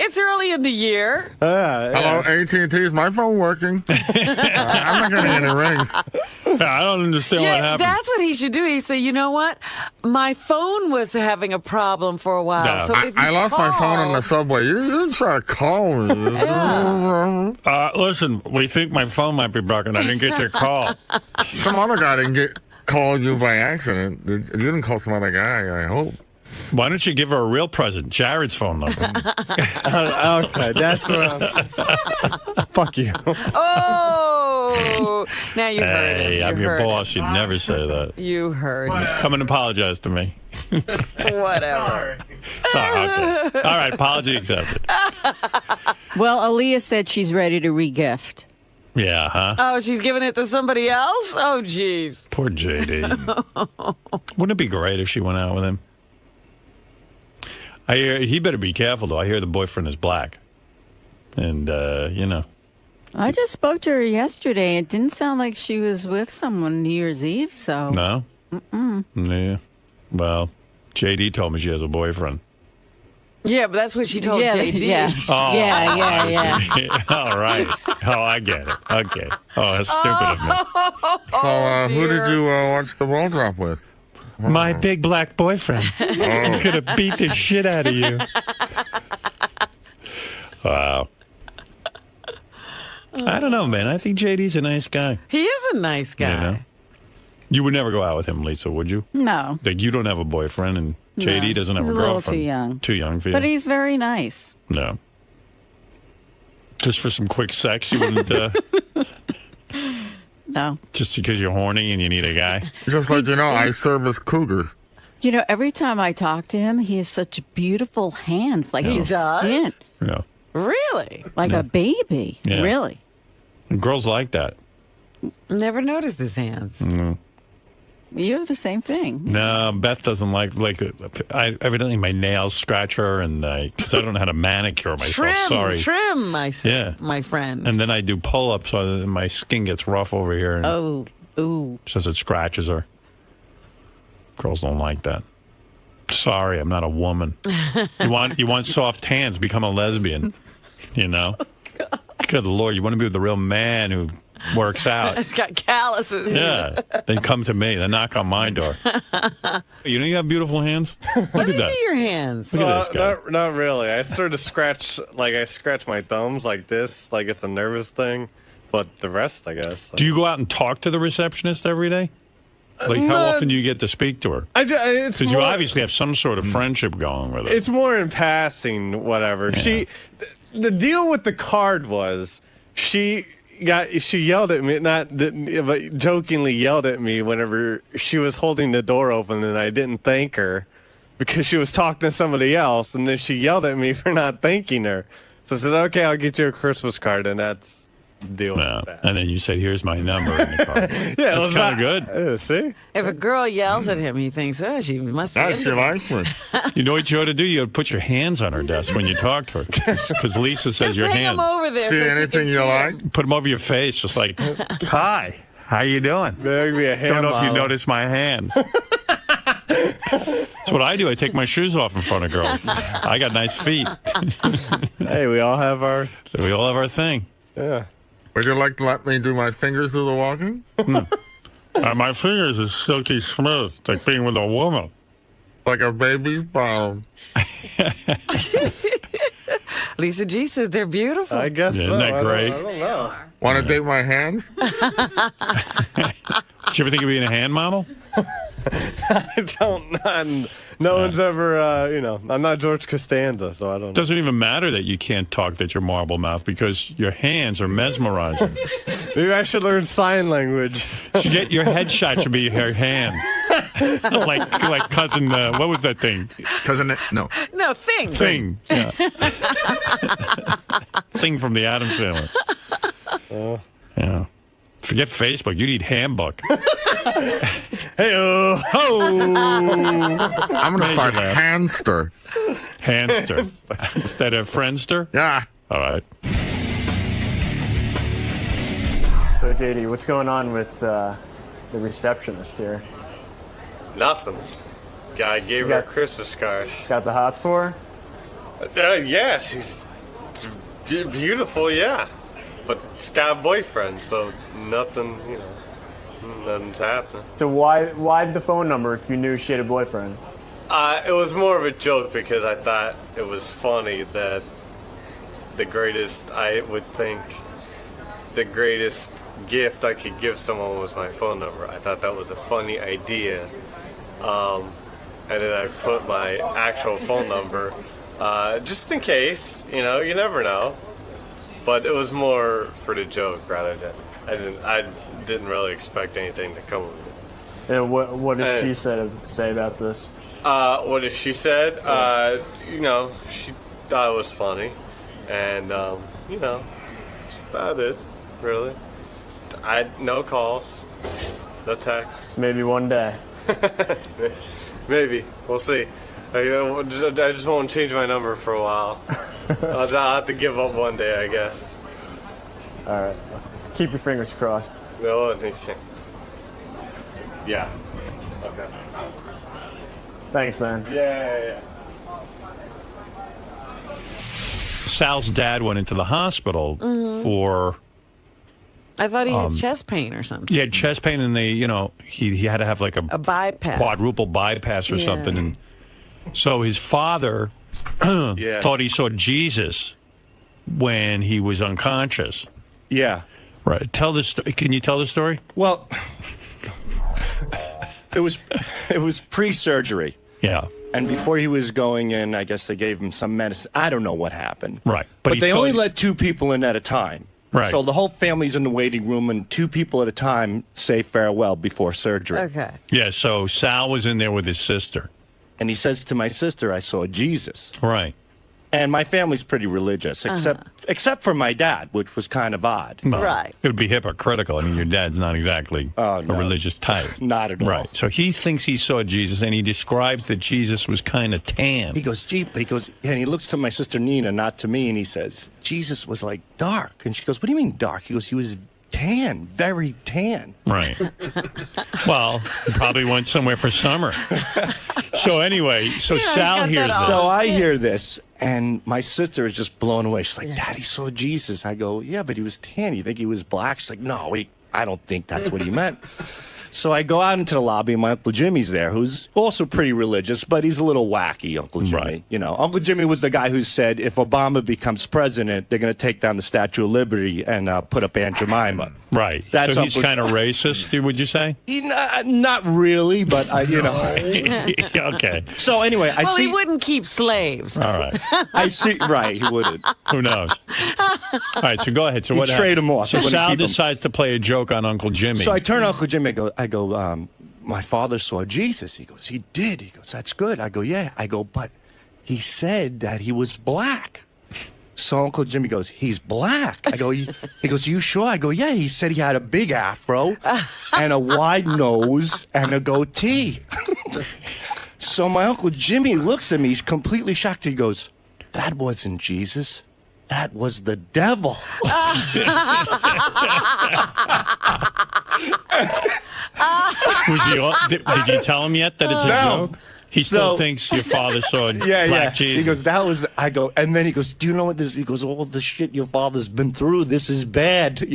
It's early in the year. Hello, AT&T. Is my phone working? I'm not getting any rings. I don't understand what happened. That's what he should do. He'd say, you know what? My phone was having a problem for a while. No. So if I you lost my phone on call- the subway. You didn't try to call me. Listen, we think my phone might be broken. I didn't get your call. Some other guy didn't call you by accident. You didn't call some other guy, I hope. Why don't you give her a real present? Jared's phone number. Okay, that's what I'm... Fuck you. Oh, now you heard it. Hey, You I'm your heard boss. You'd never say that. You heard it. Come and apologize to me. Whatever. Sorry. Okay. All right, apology accepted. Well, Aaliyah said she's ready to regift. Yeah, huh? Oh, she's giving it to somebody else? Oh, jeez. Poor JD. Wouldn't it be great if she went out with him? I hear he better be careful, though. I hear the boyfriend is black. And, you know. I just spoke to her yesterday. It didn't sound like she was with someone New Year's Eve, so. No? Mm-mm. Yeah. Well, JD told me she has a boyfriend. Yeah, but that's what she told JD. Yeah. Oh, Yeah. All right. Oh, I get it. Okay. Oh, that's stupid of me. So, who did you watch the ball drop with? My big black boyfriend. He's going to beat the shit out of you. Wow. I don't know, man. I think JD's a nice guy. He is a nice guy. You know? You would never go out with him, Lisa, would you? No. Like, you don't have a boyfriend, and JD No. doesn't have He's a a little girlfriend. too young. Too young for you? But he's very nice. No. Just for some quick sex, you wouldn't... No. Just because you're horny and you need a guy? Just like, I service cougars. You know, every time I talk to him, he has such beautiful hands, like Yeah. his He does? skin, Yeah. Really? like a baby. Yeah. Really. And girls like that. Never noticed his hands. Mm. You have the same thing. No, Beth doesn't like evidently my nails scratch her, and because I don't know how to manicure myself. Trim, my Yeah. friend. And then I do pull-ups so that my skin gets rough over here. And ooh. Says it scratches her. Girls don't like that. Sorry, I'm not a woman. You want soft hands? Become a lesbian. You know. Oh, good Lord, you want to be with the real man who works out. It's got calluses. Yeah. Then come to me. Then knock on my door. You have beautiful hands? Look Let at me that. see your hands. Look at this guy. Not really. I sort of scratch my thumbs like this, like it's a nervous thing. But the rest, I guess. Do you go out and talk to the receptionist every day? Like, how often do you get to speak to her? It's Because you more- obviously have some sort of friendship going with her. It's more in passing, whatever. Yeah. The deal with the card was she yelled at me, but jokingly yelled at me whenever she was holding the door open and I didn't thank her because she was talking to somebody else, and then she yelled at me for not thanking her. So I said, okay, I'll get you a Christmas card, and that's the deal with that. And then you said, here's my number in the card. Yeah, That's kind of good. See? If a girl yells at him, he thinks, oh, she must be. Oh, into she me. likes me. You know what you ought to do? You ought to put your hands on her desk when you talk to her. Because Lisa says Just your hang hands. them over there. See so she anything can you see like? Put them over your face, just like, hi, how you doing? There'd be a hand Don't know if you model. noticed my hands. That's what I do. I take my shoes off in front of girls. I got nice feet. Hey, we all have our thing. Yeah. Would you like to let me do my fingers do the walking? My fingers are silky smooth. It's like being with a woman. Like a baby's bottom. Lisa G says they're beautiful. I guess Yeah, so. isn't that great? I don't know. Want to date my hands? Did you ever think of being a hand model? I don't. No one's ever, I'm not George Costanza, so I don't. It doesn't even matter that you can't talk, that you're marble mouth, because your hands are mesmerizing. Maybe I should learn sign language. Your headshot should be your hands. like cousin, what was that thing? Cousin, no. No, Thing. Thing. Yeah. Thing from the Addams Family. Yeah. Forget Facebook. You need handbook. Hey-oh. I'm going to start Handster. Handster. Instead of Friendster? Yeah. All right. So, JD, what's going on with the receptionist here? Nothing. Guy gave her a Christmas card. Got the hots for her? Yeah, she's beautiful, yeah. But she's got a boyfriend, so nothing, nothing's happening. So why the phone number if you knew she had a boyfriend? It was more of a joke because I thought it was funny that the greatest gift I could give someone was my phone number. I thought that was a funny idea. And then I put my actual phone number, just in case, you never know. But it was more for the joke rather than I didn't really expect anything to come of it. And what did she say about this? What did she said? She thought it was funny, and that's about it, really. No calls, no texts. Maybe one day. Maybe we'll see. I just won't change my number for a while. I'll have to give up one day, I guess. All right. Keep your fingers crossed. No, yeah. Okay. Thanks, man. Yeah. Sal's dad went into the hospital for... I thought he had chest pain or something. He had chest pain, and he had to have like a bypass, quadruple bypass or something. And so his father thought he saw Jesus when he was unconscious. Yeah. Right. Can you tell the story? Well, it was pre-surgery. Yeah. And before he was going in, I guess they gave him some medicine. I don't know what happened. Right. But they only let 2 people in at a time. Right. So the whole family's in the waiting room, and 2 people at a time say farewell before surgery. Okay. Yeah, so Sal was in there with his sister. And he says to my sister, I saw Jesus. Right. And my family's pretty religious, except for my dad, which was kind of odd. Well, right. It would be hypocritical. I mean, your dad's not exactly a religious type. Not at all. Right. So he thinks he saw Jesus, and he describes that Jesus was kind of tan. He goes, and he looks to my sister Nina, not to me, and he says, Jesus was like dark. And she goes, what do you mean dark? He goes, he was tan, very tan. Right. Well, he probably went somewhere for summer. So anyway, Sal hears this. So I hear this, and my sister is just blown away. She's like, Daddy saw Jesus. I go, yeah, but he was tan. You think he was black? She's like, no, I don't think that's what he meant. So I go out into the lobby, and my Uncle Jimmy's there, who's also pretty religious, but he's a little wacky, Uncle Jimmy. Right. Uncle Jimmy was the guy who said if Obama becomes president, they're going to take down the Statue of Liberty and put up Aunt Jemima. Right. That's so he's kind of racist, would you say? Not really, but Okay. So anyway, I see. He wouldn't keep slaves. All right. I see. Right, he wouldn't. Who knows? All right, so go ahead. So what trade him off. So Sal decides to play a joke on Uncle Jimmy. So I turn to Uncle Jimmy. I go, my father saw Jesus. He goes, he did. He goes, that's good. I go, yeah. I go, but he said that he was black. So Uncle Jimmy goes, he's black. I go, he goes, you sure? I go, yeah. He said he had a big afro and a wide nose and a goatee. So my Uncle Jimmy looks at me. He's completely shocked. He goes, that wasn't Jesus. That was the devil. Did you tell him yet that it's a joke? He still thinks your father saw black Jesus. He goes, that was, I go, and then he goes, do you know what this, he goes, all the shit your father's been through, this is bad, So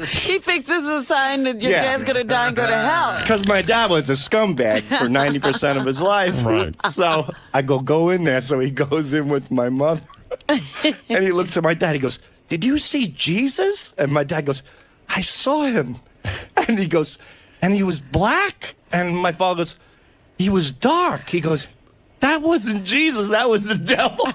he thinks this is a sign that your dad's going to die and go to hell. Because my dad was a scumbag for 90% of his life. Right. So I go in there. So he goes in with my mother. And he looks at my dad. He goes, did you see Jesus? And my dad goes, I saw him. And he goes, and he was black. And my father goes, he was dark. He goes, that wasn't Jesus, that was the devil.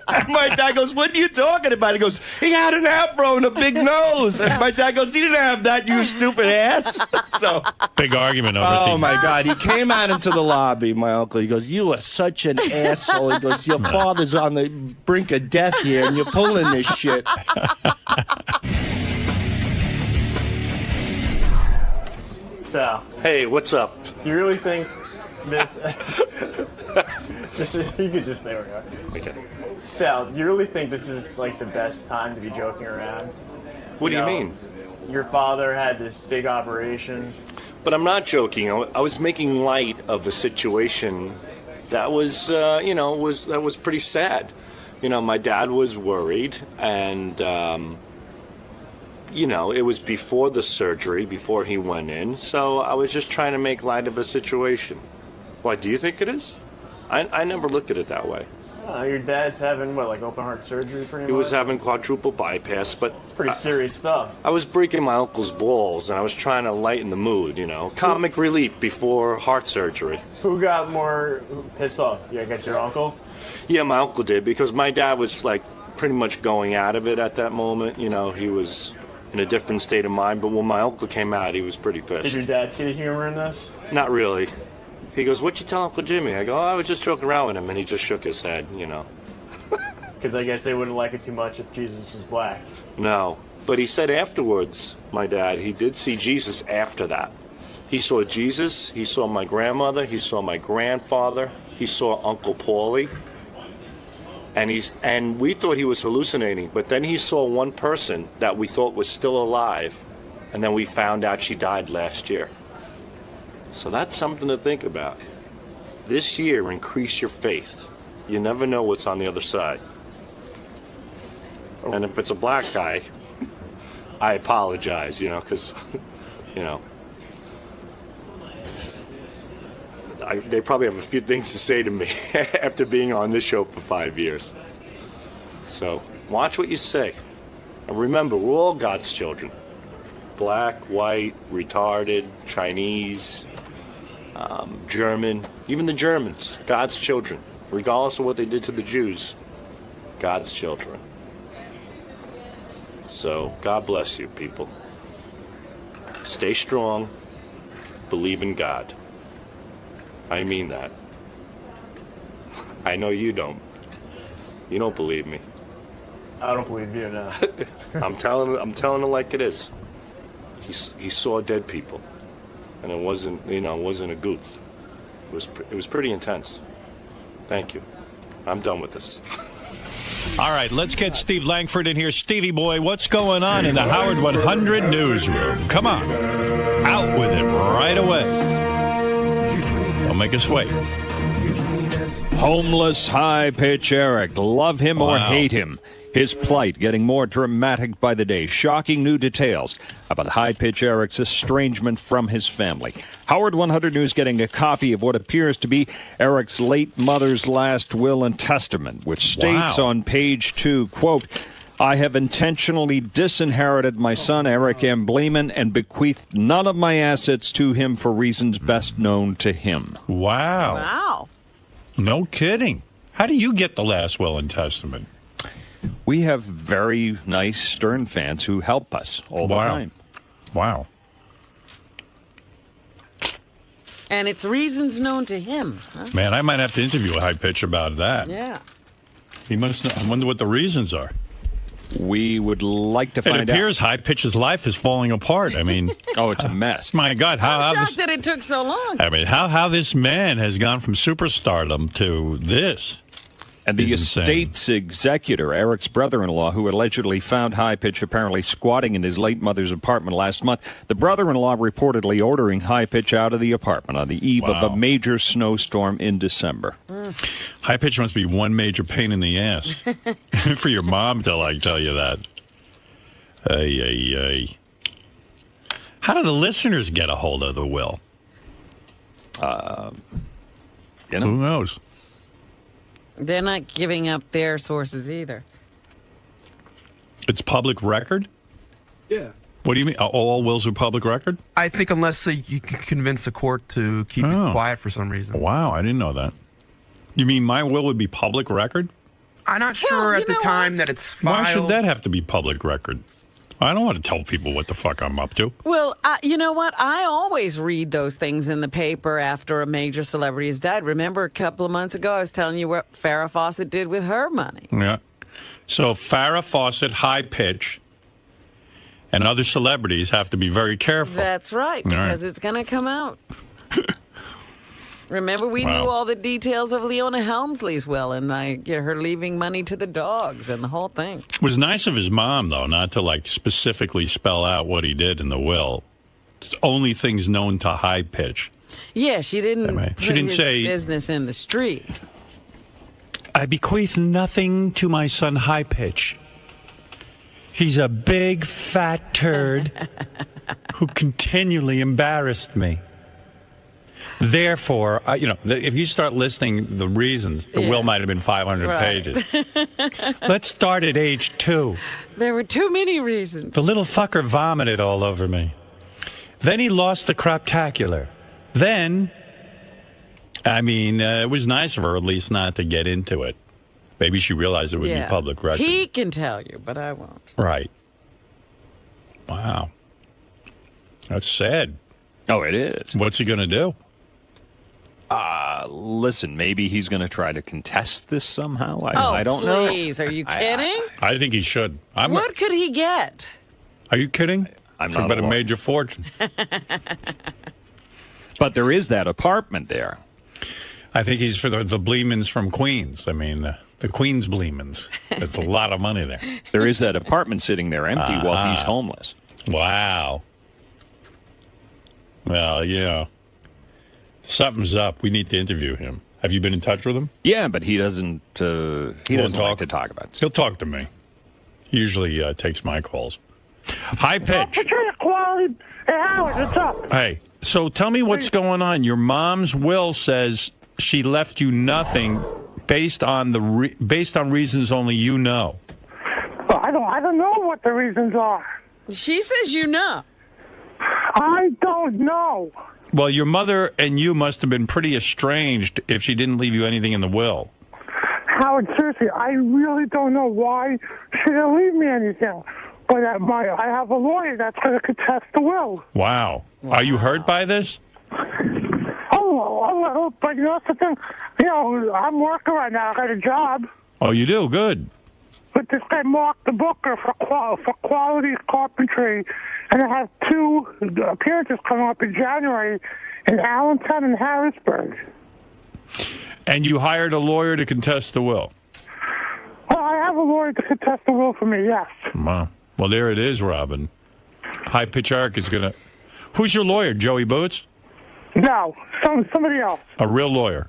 And my dad goes, what are you talking about? He goes, he had an afro and a big nose. And my dad goes, he didn't have that, you stupid ass. So big argument over oh, things. my God. He came out into the lobby, my uncle. He goes, you are such an asshole. He goes, your father's on the brink of death here, and you're pulling this shit. Sal. Hey, what's up? Do you really think this... you could just stay where you are. Okay. Sal, do you really think this is like the best time to be joking around? What do you mean? Your father had this big operation. But I'm not joking. I was making light of a situation that was, that was pretty sad. My dad was worried, and, it was before the surgery, before he went in. So I was just trying to make light of a situation. Why, do you think it is? I never looked at it that way. Your dad's having, open heart surgery pretty much? He was having quadruple bypass, but... It's pretty serious stuff. I was breaking my uncle's balls, and I was trying to lighten the mood, Comic relief before heart surgery. Who got more pissed off? Yeah, I guess your uncle? Yeah, my uncle did, because my dad was, pretty much going out of it at that moment. He was in a different state of mind, but when my uncle came out, he was pretty pissed. Did your dad see the humor in this? Not really. He goes, what'd you tell Uncle Jimmy? I go, I was just joking around with him, and he just shook his head, Because I guess they wouldn't like it too much if Jesus was black. No, but he said afterwards, my dad, he did see Jesus after that. He saw Jesus, he saw my grandmother, he saw my grandfather, he saw Uncle Paulie, and we thought he was hallucinating, but then he saw one person that we thought was still alive, and then we found out she died last year. So that's something to think about. This year, increase your faith. You never know what's on the other side. And if it's a black guy, I apologize, because, they probably have a few things to say to me after being on this show for 5 years. So watch what you say. And remember, we're all God's children. Black, white, retarded, Chinese, German, even the Germans, God's children. Regardless of what they did to the Jews, God's children. So, God bless you, people. Stay strong. Believe in God. I mean that. I know you don't. You don't believe me. I don't believe you, no. I'm telling it like it is. He saw dead people, and it wasn't a goof. It was pretty intense. Thank you. I'm done with this. All right, let's get Steve Langford in here. Stevie boy, what's going on in the Howard 100 newsroom? Come on. Out with it right away. Don't make us wait. Homeless high-pitch Eric. Love him or hate him. His plight getting more dramatic by the day. Shocking new details about high-pitch Eric's estrangement from his family. Howard 100 News getting a copy of what appears to be Eric's late mother's last will and testament, which states on page 2, quote, I have intentionally disinherited my son, Eric M. Bleeman, and bequeathed none of my assets to him for reasons best known to him. Wow. Wow. No kidding. How do you get the last will and testament? We have very nice Stern fans who help us all the time. Wow. And it's reasons known to him. Huh? Man, I might have to interview a high pitch about that. Yeah. He must. I wonder what the reasons are. We would like to find out. It appears High Pitch's life is falling apart. I mean, it's a mess. My God, I'm shocked that it took so long. I mean, how this man has gone from superstardom to this. And the estate's executor, Eric's brother-in-law, who allegedly found High Pitch apparently squatting in his late mother's apartment last month, the brother-in-law reportedly ordering High Pitch out of the apartment on the eve of a major snowstorm in December. High Pitch must be one major pain in the ass for your mom till I tell you that. How do the listeners get a hold of the will? Who knows? They're not giving up their sources either. It's public record? Yeah. What do you mean? All wills are public record? I think unless you can convince the court to keep it quiet for some reason. Wow, I didn't know that. You mean my will would be public record? I'm not sure at the time that it's filed. Why should that have to be public record? I don't want to tell people what the fuck I'm up to. Well, you know what? I always read those things in the paper after a major celebrity has died. Remember a couple of months ago I was telling you what Farrah Fawcett did with her money. Yeah. So Farrah Fawcett, High Pitch, and other celebrities have to be very careful. That's right, because it's going to come out. Remember, we knew all the details of Leona Helmsley's will and her leaving money to the dogs and the whole thing. It was nice of his mom, though, not to specifically spell out what he did in the will. It's only things known to High Pitch. Yeah, she didn't say business in the street. I bequeath nothing to my son High Pitch. He's a big fat turd who continually embarrassed me. Therefore, if you start listing the reasons, the will might have been 500 pages. Let's start at age 2. There were too many reasons. The little fucker vomited all over me. Then he lost the craptacular. Then, it was nice of her at least not to get into it. Maybe she realized it would be public record. He can tell you, but I won't. Right. Wow. That's sad. Oh, it is. What's he going to do? Listen, maybe he's going to try to contest this somehow. I don't know. Please, are you kidding? I think he should. What could he get? Are you kidding? I'm not about a major fortune. But there is that apartment there. I think he's for the Bleemans from Queens. The Queens Bleemans. It's a lot of money there. There is that apartment sitting there empty while he's homeless. Wow. Well, something's up. We need to interview him. Have you been in touch with him? Yeah, but he doesn't. He doesn't like to talk about it. He'll talk to me. He usually takes my calls. High Pitch. Quality. Hey, Howard, what's up? Hey, so tell me what's going on. Your mom's will says she left you nothing based on reasons only you know. Well, I don't know what the reasons are. She says you know. I don't know. Well, your mother and you must have been pretty estranged if she didn't leave you anything in the will. Howard, seriously, I really don't know why she didn't leave me anything. But I have a lawyer that's going to contest the will. Wow. Are you hurt by this? Oh, but you know something? I'm working right now. I got a job. Oh, you do? Good. But this guy Mark the Booker for quality carpentry, and I have 2 appearances coming up in January in Allentown and Harrisburg. And you hired a lawyer to contest the will? Well, I have a lawyer to contest the will for me, yes. Wow. Well, there it is, Robin. High Pitch Eric is going to... Who's your lawyer, Joey Boots? No, somebody else. A real lawyer?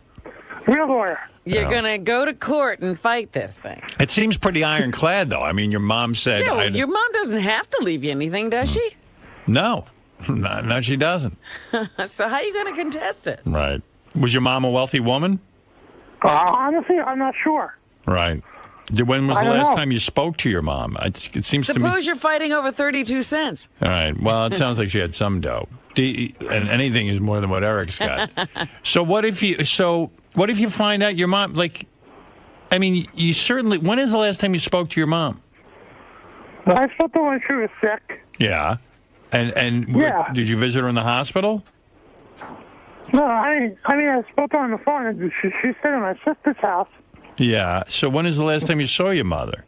Real lawyer. You're going to go to court and fight this thing. It seems pretty ironclad, though. Your mom said... Yeah, your mom doesn't have to leave you anything, does she? No. No, she doesn't. So how are you going to contest it? Right. Was your mom a wealthy woman? Honestly, I'm not sure. Right. When was the last time you spoke to your mom? It seems to me... Suppose you're fighting over 32 cents. All right. Well, it sounds like she had some dough. And anything is more than what Eric's got. So what if you find out your mom, you certainly... When is the last time you spoke to your mom? I spoke to her when she was sick. Yeah. And did you visit her in the hospital? No, I spoke to her on the phone. And she stayed at my sister's house. Yeah. So when is the last time you saw your mother?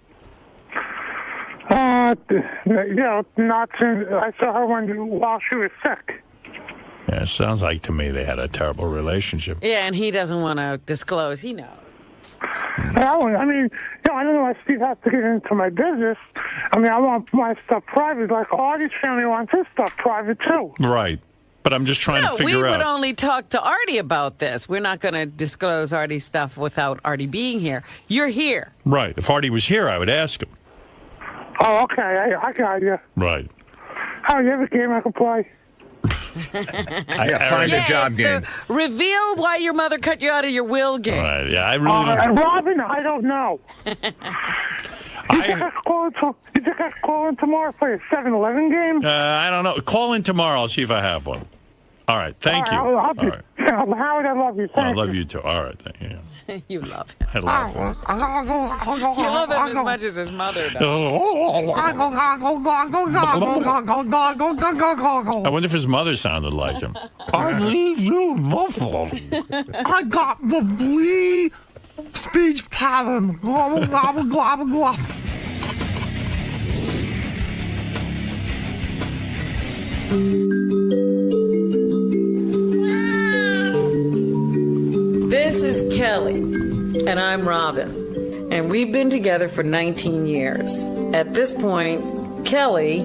Not since I saw her while she was sick. Yeah, it sounds like to me they had a terrible relationship. Yeah, and he doesn't want to disclose. He knows. I don't know why Steve has to get into my business. I want my stuff private, like Artie's family wants his stuff private, too. Right. But I'm just trying to figure out. We would only talk to Artie about this. We're not going to disclose Artie's stuff without Artie being here. You're here. Right. If Artie was here, I would ask him. Oh, okay. I got you. Right. How you have a game I can play? Find a job game. Reveal why your mother cut you out of your will game. Right. Yeah, I really don't. Robin, I don't know. You think I should call in tomorrow for a 7-Eleven game? I don't know. Call in tomorrow. I'll see if I have one. All right. Thank you. All right. Howard, I love you. I love you too. All right. Thank you. You love him. I love him. You love him as much as his mother does. I wonder if his mother sounded like him. I leave you muffled. I got the Blee speech pattern. Gobble, gobble, gobble, gobble. This is Kelly, and I'm Robin, and we've been together for 19 years. At this point, Kelly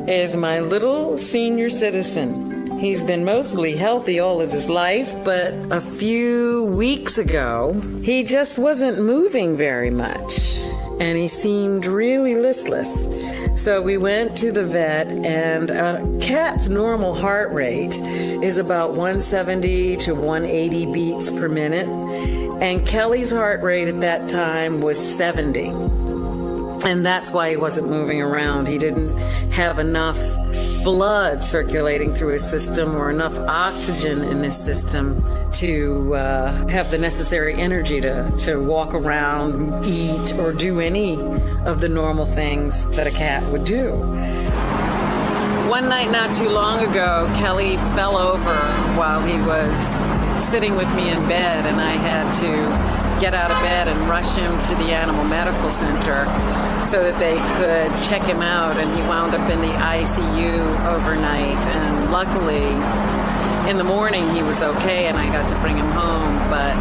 is my little senior citizen. He's been mostly healthy all of his life, but a few weeks ago, he just wasn't moving very much, and he seemed really listless. So we went to the vet, and a cat's normal heart rate is about 170 to 180 beats per minute, and Kelly's heart rate at that time was 70. And that's why he wasn't moving around. He didn't have enough blood circulating through his system or enough oxygen in his system to have the necessary energy to walk around, eat, or do any of the normal things that a cat would do. One night not too long ago, Kelly fell over while he was sitting with me in bed, and I had to get out of bed and rush him to the animal medical center so that they could check him out, and he wound up in the ICU overnight, and luckily in the morning he was okay and I got to bring him home. But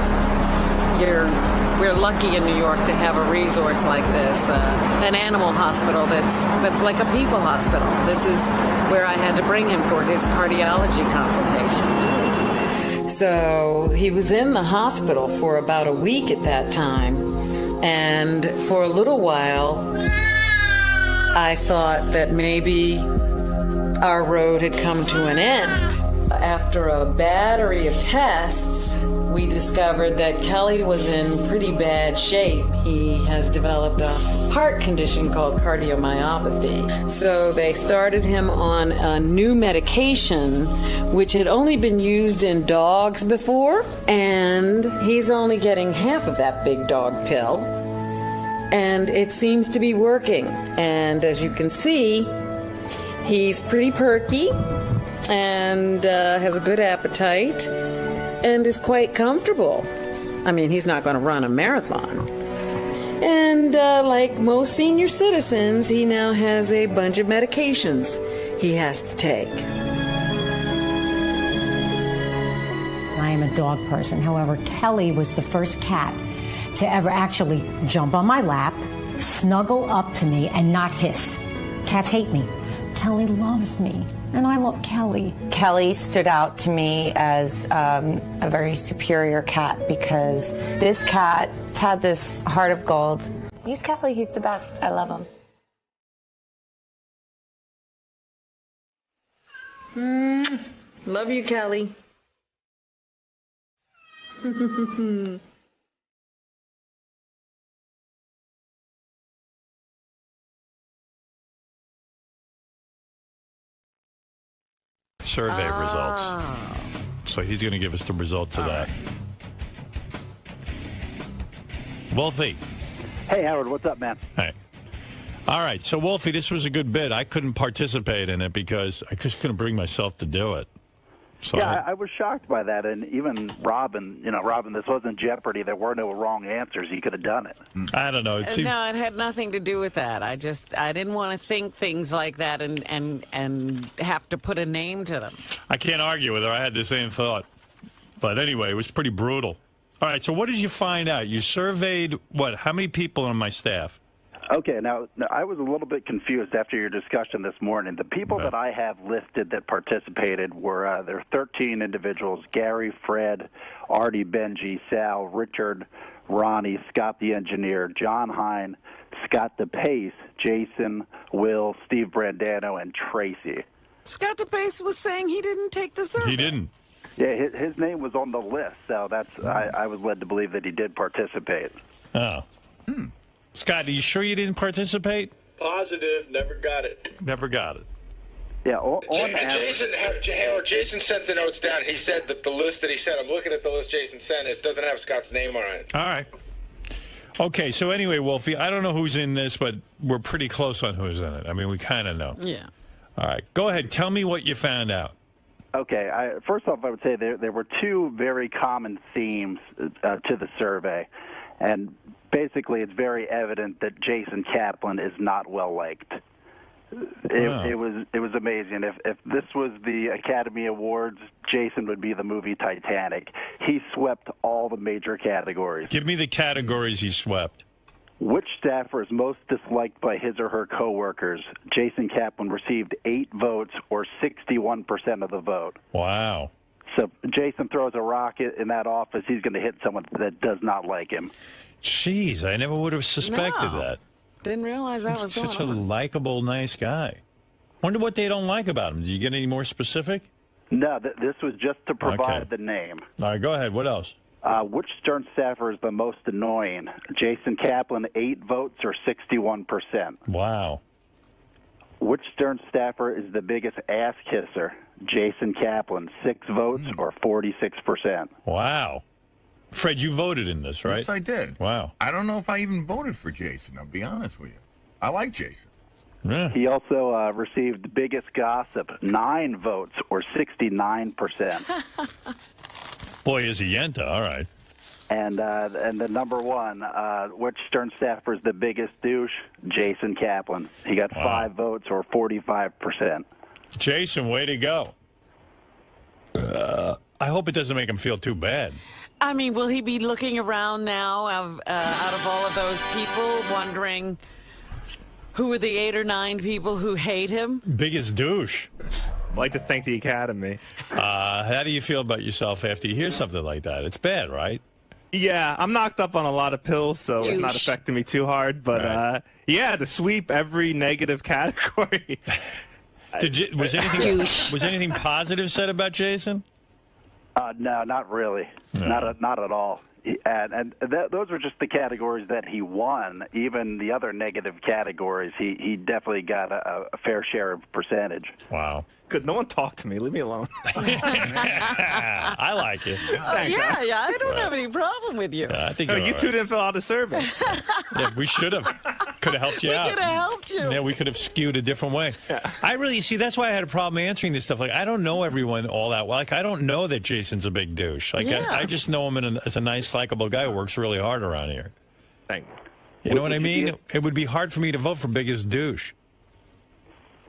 we're lucky in New York to have a resource like this, an animal hospital that's like a people hospital. This is where I had to bring him for his cardiology consultation. So he was in the hospital for about a week at that time, and for a little while I thought that maybe our road had come to an end. After a battery of tests, we discovered that Kelly was in pretty bad shape. He has developed a heart condition called cardiomyopathy. So they started him on a new medication, which had only been used in dogs before, and he's only getting half of that big dog pill. And it seems to be working. And as you can see, he's pretty perky and has a good appetite and is quite comfortable. I mean, he's not going to run a marathon. And like most senior citizens, he now has a bunch of medications he has to take. I am a dog person. However, Kelly was the first cat to ever actually jump on my lap, snuggle up to me, and not hiss. Cats hate me. Kelly loves me, and I love Kelly. Kelly stood out to me as a very superior cat because this cat had this heart of gold. He's Kelly. He's the best. I love him. Love you, Kelly. Survey results. So he's going to give us the results of that. Wolfie. Hey, Howard. What's up, man? Hey. All right. So, Wolfie, this was a good bit. I couldn't participate in it because I just couldn't bring myself to do it. So yeah, I was shocked by that. And even Robin, this wasn't Jeopardy. There were no wrong answers. You could have done it. I don't know. No, it had nothing to do with that. I didn't want to think things like that and have to put a name to them. I can't argue with her. I had the same thought. But anyway, it was pretty brutal. All right, so what did you find out? You surveyed, how many people on my staff? Okay, now I was a little bit confused after your discussion this morning. The people that I have listed that participated were, there are 13 individuals: Gary, Fred, Artie, Benji, Sal, Richard, Ronnie, Scott the engineer, John Hine, Scott DePace, Jason, Will, Steve Brandano, and Tracy. Scott DePace was saying he didn't take the survey. He didn't. Yeah, his name was on the list, so I was led to believe that he did participate. Oh. Scott, are you sure you didn't participate? Positive, never got it. Never got it. Yeah, Jason sent the notes down. He said that the list that he sent, I'm looking at the list Jason sent, it doesn't have Scott's name on it. All right. Okay, so anyway, Wolfie, I don't know who's in this, but we're pretty close on who's in it. I mean, we kind of know. Yeah. All right, go ahead. Tell me what you found out. Okay, first off, I would say there were two very common themes to the survey. And basically, it's very evident that Jason Kaplan is not well liked. It was amazing. If this was the Academy Awards, Jason would be the movie Titanic. He swept all the major categories. Give me the categories he swept. Which staffer is most disliked by his or her coworkers? Jason Kaplan received 8 votes, or 61% of the vote. Wow. So Jason throws a rock in that office, he's going to hit someone that does not like him. Jeez, I never would have suspected No. that. Didn't realize that was Such a going on. likable, nice guy. Wonder what they don't like about him. Did you get any more specific? No, this was just to provide Okay. the name. All right, go ahead. What else? Which Stern staffer is the most annoying? Jason Kaplan, 8 votes, or 61%. Wow. Which Stern staffer is the biggest ass kisser? Jason Kaplan, 6 votes, or 46%. Wow. Fred, you voted in this, right? Yes, I did. Wow. I don't know if I even voted for Jason, I'll be honest with you. I like Jason. Yeah. He also received the biggest gossip, 9 votes, or 69%. Boy, is he yenta. All right. And the number one, which Stern staffer is the biggest douche? Jason Kaplan. He got 5 votes, or 45%. Jason, way to go. I hope it doesn't make him feel too bad. I mean, will he be looking around now out of all of those people, wondering who are the 8 or 9 people who hate him? Biggest douche. I'd like to thank the Academy. How do you feel about yourself after you hear something like that? It's bad, right? Yeah, I'm knocked up on a lot of pills, so it's not affecting me too hard. But yeah, to sweep every negative category. Was anything positive said about Jason? No, not really. No. Not at all. Those were just the categories that he won. Even the other negative categories, he definitely got a fair share of percentage. Wow. Good. No one talked to me. Leave me alone. I like it. Yeah, I don't have any problem with you. I think No, you're you all two right. didn't fill out a survey. Yeah, we should have. Could have helped you out. We could have helped you. Yeah, we could have skewed a different way. I really see. That's why I had a problem answering this stuff. Like, I don't know everyone all that well. Like, I don't know that Jason's a big douche. Like, Yeah. I just know him as a nice, likable guy who works really hard around here. Thank you. You know what I mean? It would be hard for me to vote for biggest douche.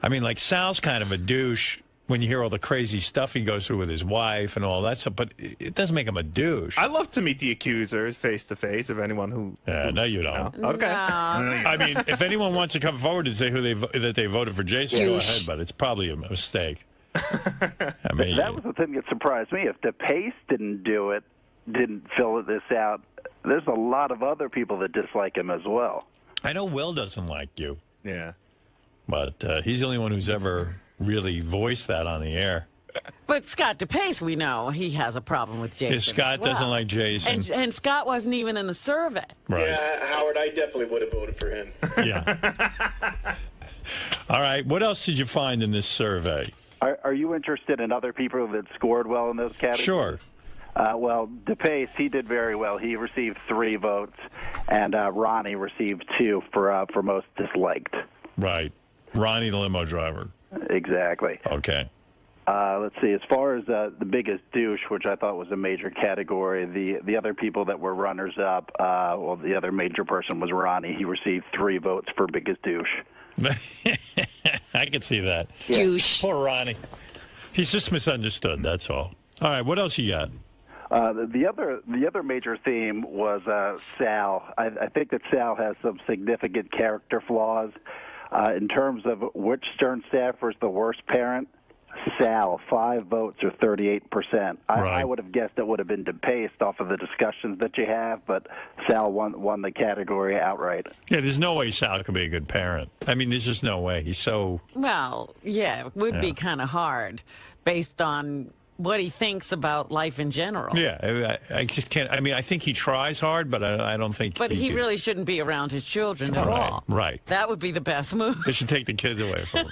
I mean, like, Sal's kind of a douche when you hear all the crazy stuff he goes through with his wife and all that stuff, but it doesn't make him a douche. I love to meet the accusers face to face. Of anyone who. Yeah, no, you don't. No? Okay. I mean, if anyone wants to come forward and say that they voted for Jason, go Douche. ahead, but it's probably a mistake. I mean, That was the thing that surprised me. If DePace didn't fill this out, there's a lot of other people that dislike him as well. I know Will doesn't like you. Yeah. But he's the only one who's ever really voiced that on the air. But Scott DePace, we know he has a problem with Jason. Yeah, Scott as well. doesn't like Jason. And Scott wasn't even in the survey. Right. Yeah, Howard, I definitely would have voted for him. Yeah. All right. What else did you find in this survey? Are you interested in other people that scored well in those categories? Sure. Well, DePace, he did very well. He received 3 votes, and Ronnie received 2 for most disliked. Right. Ronnie, the limo driver. Exactly. Okay. Let's see. As far as the biggest douche, which I thought was a major category, the other people that were runners up, well, the other major person was Ronnie. He received 3 votes for biggest douche. I can see that. Douche. Poor Ronnie. He's just misunderstood, that's all. All right, what else you got? The other major theme was Sal. I think that Sal has some significant character flaws. In terms of which Stern staffer is the worst parent, Sal, 5 votes or 38%. I would have guessed it would have been DePace off of the discussions that you have, but Sal won the category outright. Yeah, there's no way Sal could be a good parent. I mean, there's just no way. He's so... Well, yeah, it would be kind of hard based on what he thinks about life in general. Yeah, I just can't. I mean, I think he tries hard, but I don't think. But he really shouldn't be around his children at all. Right. That would be the best move. They should take the kids away from him.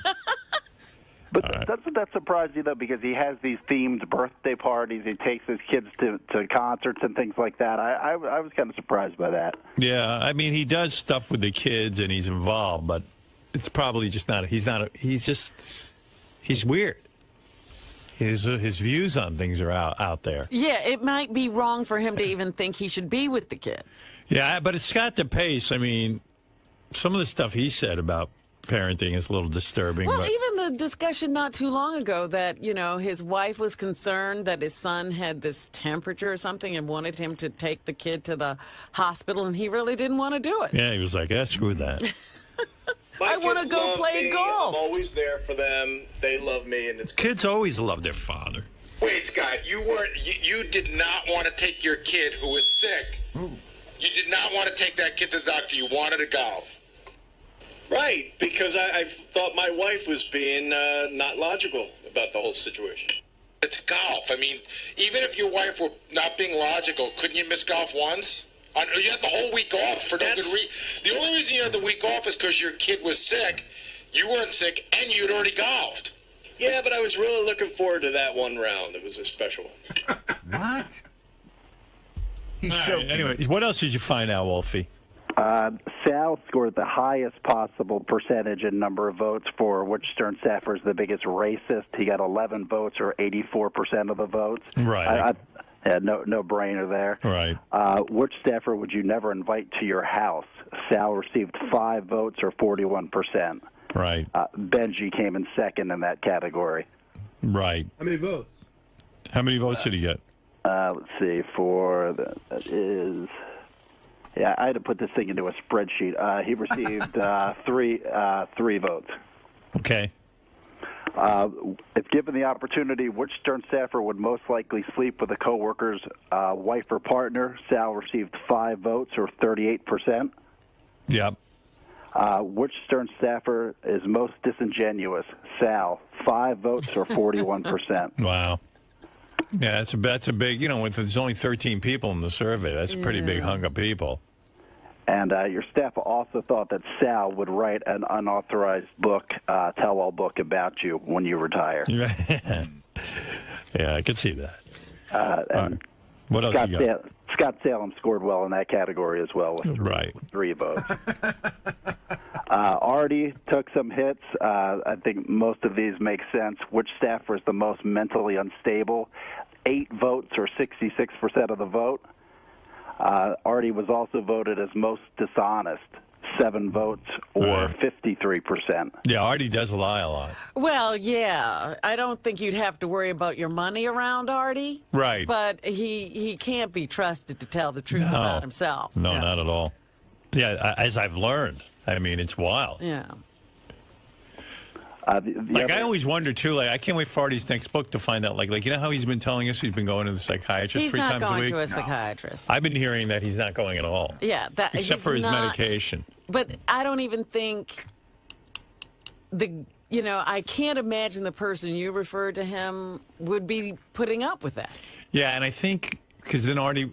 But doesn't that surprise you, though, because he has these themed birthday parties, he takes his kids to concerts and things like that. I was kind of surprised by that. Yeah, I mean, he does stuff with the kids and he's involved, but it's probably just not. He's weird. His views on things are out there. Yeah, it might be wrong for him to even think he should be with the kids. Yeah, but it's Scott DePace. I mean, some of the stuff he said about parenting is a little disturbing. Well, but even the discussion not too long ago that, his wife was concerned that his son had this temperature or something and wanted him to take the kid to the hospital, and he really didn't want to do it. Yeah, he was like, screw that. I want to go play golf. I'm always there for them. They love me, and it's Kids always love their father. Wait, Scott, you did not want to take your kid who was sick. You did not want to take that kid to the doctor. You wanted to golf. right, because I thought my wife was being not logical about the whole situation. It's golf. I mean, even if your wife were not being logical, couldn't you miss golf once? You had the whole week off for no good reason. The only reason you had the week off is because your kid was sick. You weren't sick, and you'd already golfed. Yeah, but I was really looking forward to that one round. It was a special one. What? Anyway, what else did you find out, Wolfie? Sal scored the highest possible percentage in number of votes for which Stern Staffer is the biggest racist. He got 11 votes, or 84% of the votes. Right. No brainer there. Right. Which staffer would you never invite to your house? Sal received 5 votes, or 41%. Right. Benji came in second in that category. Right. How many votes? How many votes did he get? Let's see. That is. Yeah, I had to put this thing into a spreadsheet. He received three votes. Okay. If given the opportunity, which Stern staffer would most likely sleep with a coworker's wife or partner? Sal received 5 votes, or 38%. Yep. Which Stern staffer is most disingenuous? Sal, 5 votes, or 41%. Wow. Yeah, that's a big, there's only 13 people in the survey, that's a pretty big hunk of people. And your staff also thought that Sal would write an unauthorized book, tell-all book about you when you retire. Yeah, I could see that. And what else you got? Scott Salem scored well in that category as well, with right. 3 votes. Artie took some hits. I think most of these make sense. Which staffer is the most mentally unstable? 8 votes, or 66% of the vote. Artie was also voted as most dishonest. 7 votes, or 53%. Yeah, Artie does lie a lot. Well, yeah. I don't think you'd have to worry about your money around Artie. Right. But he can't be trusted to tell the truth about himself. No, not at all. Yeah, as I've learned. I mean, it's wild. Yeah. I always wonder, too, I can't wait for Artie's next book to find out, how he's been telling us he's been going to the psychiatrist 3 times a week? He's not going to a psychiatrist. I've been hearing that he's not going at all. Yeah. Except for his medication. But I don't even think I can't imagine the person you referred to him would be putting up with that. Yeah, and I think... Because then Artie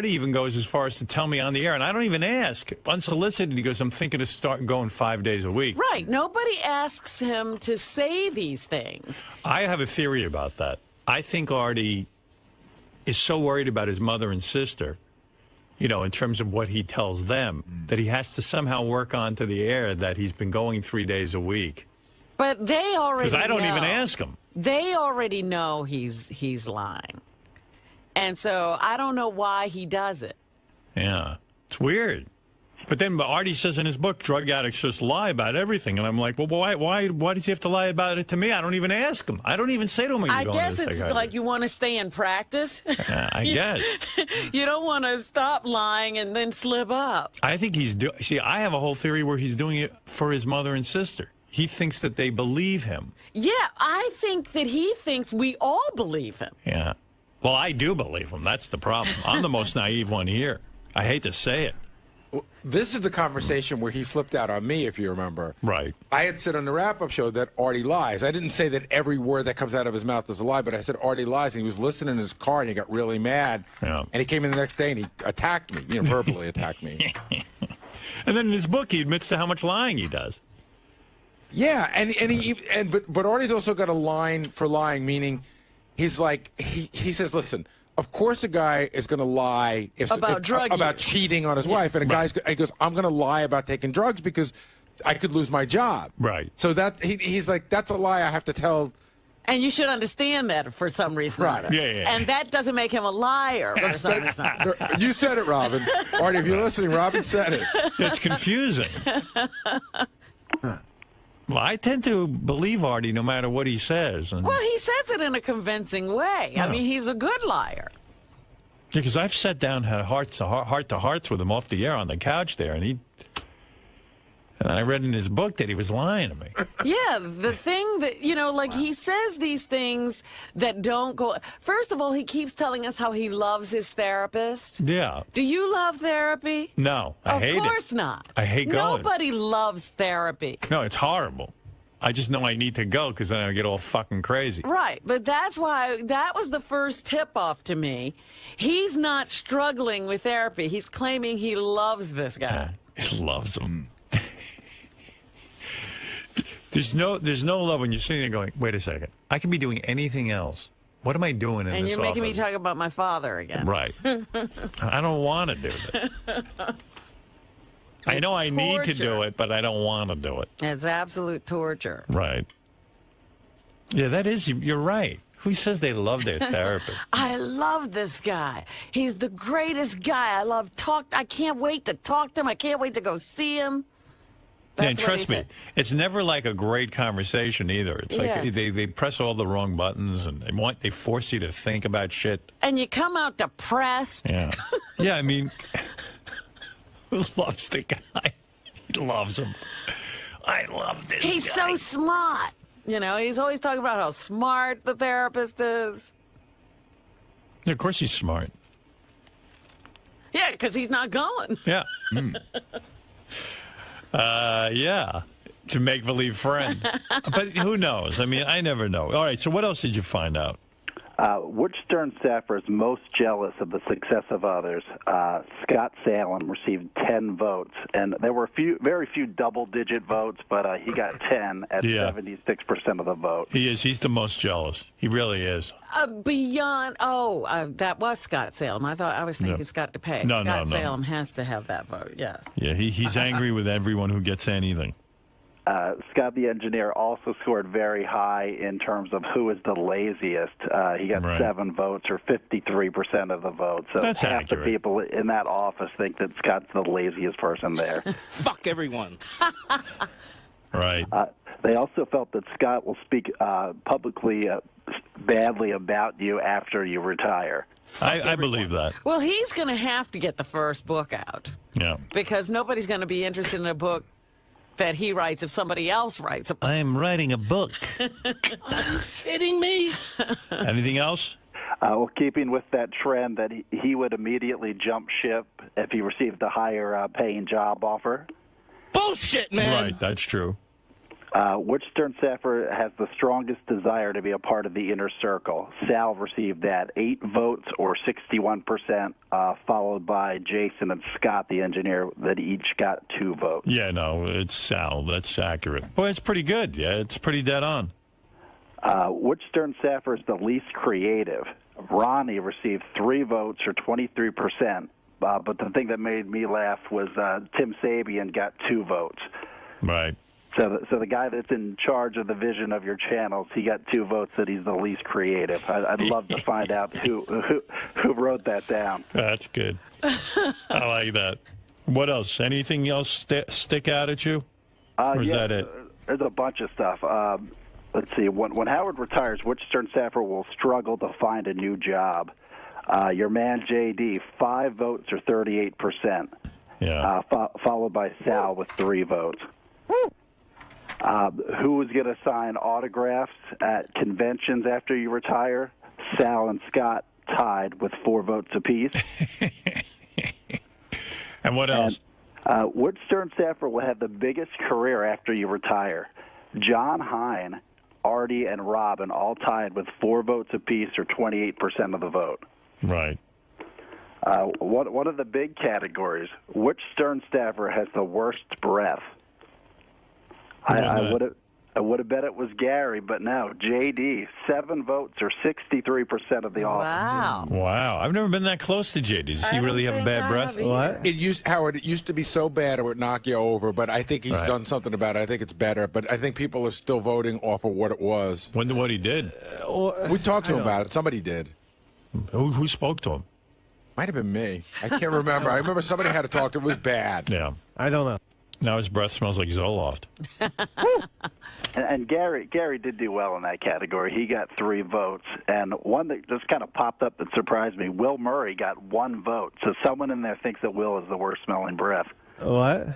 even goes as far as to tell me on the air, and I don't even ask. Unsolicited, he goes, I'm thinking of start going 5 days a week. Right. Nobody asks him to say these things. I have a theory about that. I think Artie is so worried about his mother and sister, in terms of what he tells them, that he has to somehow work onto the air that he's been going 3 days a week. But they already Because I don't even ask him. They already know he's lying. And so I don't know why he does it. Yeah, it's weird. But then Artie says in his book, drug addicts just lie about everything. And I'm like, well, why does he have to lie about it to me? I don't even ask him. I don't even say to him, I guess it's like you want to stay in practice. I guess. You don't want to stop lying and then slip up. I think I have a whole theory where he's doing it for his mother and sister. He thinks that they believe him. Yeah, I think that he thinks we all believe him. Yeah. Well, I do believe him. That's the problem. I'm the most naive one here. I hate to say it. this is the conversation where he flipped out on me, if you remember. Right. I had said on the wrap-up show that Artie lies. I didn't say that every word that comes out of his mouth is a lie, but I said Artie lies, and he was listening in his car, and he got really mad. Yeah. And he came in the next day, and he attacked me, verbally attacked me. And then in his book, he admits to how much lying he does. Yeah, but Artie's also got a line for lying, meaning he's like he says, listen, of course a guy is going to lie about cheating on his wife, and he goes, I'm going to lie about taking drugs because I could lose my job. Right. So that he's like, that's a lie I have to tell. And you should understand that for some reason. Right. Yeah. And that doesn't make him a liar for some reason. You said it, Robin. Artie, if you're listening, Robin said it. It's confusing. Well, I tend to believe Artie no matter what he says. And, well, he says it in a convincing way. Yeah. I mean, he's a good liar. Because I've sat down, had heart to hearts with him off the air on the couch there, and I read in his book that he was lying to me. Yeah, the thing that, he says these things that don't go. First of all, he keeps telling us how he loves his therapist. Yeah. Do you love therapy? No, I hate it. Of course not. I hate going. Nobody loves therapy. No, it's horrible. I just know I need to go because then I get all fucking crazy. Right, but that's why that was the first tip-off to me. He's not struggling with therapy. He's claiming he loves this guy. He loves him. There's no love when you're sitting there going, wait a second, I can be doing anything else. What am I doing in this office? And you're making me talk about my father again. Right. I don't want to do this. I know I need to do it, but I don't want to do it. It's absolute torture. Right. Yeah, that is, you're right. Who says they love their therapist? I love this guy. He's the greatest guy. I can't wait to talk to him. I can't wait to go see him. Yeah, and trust me, it's never like a great conversation either. It's like they press all the wrong buttons and they force you to think about shit. And you come out depressed. Yeah. Yeah, I mean, who loves the guy? He loves him. I love this He's guy. so smart. He's always talking about how smart the therapist is. Yeah, of course he's smart. Yeah, because he's not going. Yeah. Yeah, to make-believe friend. But who knows? I mean, I never know. All right, so what else did you find out? Which Stern staffer is most jealous of the success of others? Scott Salem received 10 votes, and there were very few double-digit votes, but he got 10 at 76% of the vote. He is. He's the most jealous. He really is. That was Scott Salem. I was thinking Scott DePay. Scott Salem has to have that vote, yes. Yeah, he's angry with everyone who gets anything. Scott the engineer also scored very high in terms of who is the laziest. He got 7 votes, or 53% of the vote. So that's half accurate. the people in that office think that Scott's the laziest person there. Fuck everyone. Right. They also felt that Scott will speak publicly badly about you after you retire. I believe that. Well, he's going to have to get the first book out. Yeah. Because nobody's going to be interested in a book that he writes if somebody else writes a book. I am writing a book. Kidding me? Anything else? Well, keeping with that trend that he would immediately jump ship if he received a higher paying job offer. Bullshit, man. Right, that's true. Which Stern staffer has the strongest desire to be a part of the inner circle? Sal received that 8 votes, or 61%, followed by Jason and Scott, the engineer, that each got 2 votes. Yeah, no, it's Sal. That's accurate. Boy, it's pretty good. Yeah, it's pretty dead on. Which Stern staffer is the least creative? Ronnie received 3 votes, or 23%. But the thing that made me laugh was Tim Sabian got 2 votes. Right. So the guy that's in charge of the vision of your channels, he got 2 votes that he's the least creative. I'd love to find out who wrote that down. That's good. I like that. What else? Anything else stick out at you? Or is that it? There's a bunch of stuff. Let's see. When Howard retires, which Stern staffer will struggle to find a new job? Your man JD, 5 votes, or 38%. Yeah. Followed by Sal with 3 votes. Who is going to sign autographs at conventions after you retire? Sal and Scott tied with 4 votes apiece. And what else? Which Stern staffer will have the biggest career after you retire? John Hine, Artie, and Robin all tied with 4 votes apiece, or 28% of the vote. Right. One of the big categories, which Stern staffer has the worst breath? I would have bet it was Gary, but no, JD. 7 votes, or 63% of the office. Wow. I've never been that close to JD. Does he really have a bad breath? It used to be so bad it would knock you over, but I think he's done something about it. I think it's better, but I think people are still voting off of what it was. Wonder what he did. We talked to him about it. Somebody did. Who spoke to him? Might have been me. I can't remember. I remember somebody had to talk to him. It was bad. Yeah. I don't know. Now his breath smells like Zoloft. And Gary did do well in that category. He got 3 votes. And one that just kind of popped up that surprised me, Will Murray got 1 vote. So someone in there thinks that Will is the worst smelling breath. What?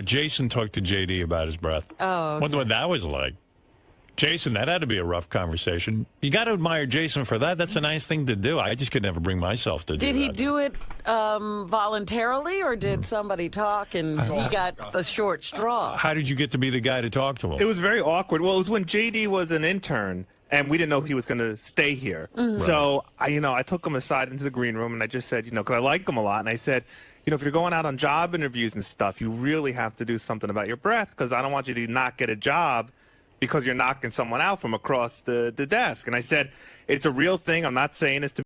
Jason talked to JD about his breath. Oh. Okay. Wonder what that was like. Jason, that had to be a rough conversation. You got to admire Jason for that. That's a nice thing to do. I just could never bring myself to do that. Did he do it voluntarily, or did somebody talk and he got the short straw? How did you get to be the guy to talk to him? It was very awkward. Well, it was when JD was an intern, and we didn't know if he was going to stay here. Mhm. So, I took him aside into the green room, and I just said, because I like him a lot, and I said, if you're going out on job interviews and stuff, you really have to do something about your breath, because I don't want you to not get a job because you're knocking someone out from across the desk. And I said, it's a real thing. I'm not saying this to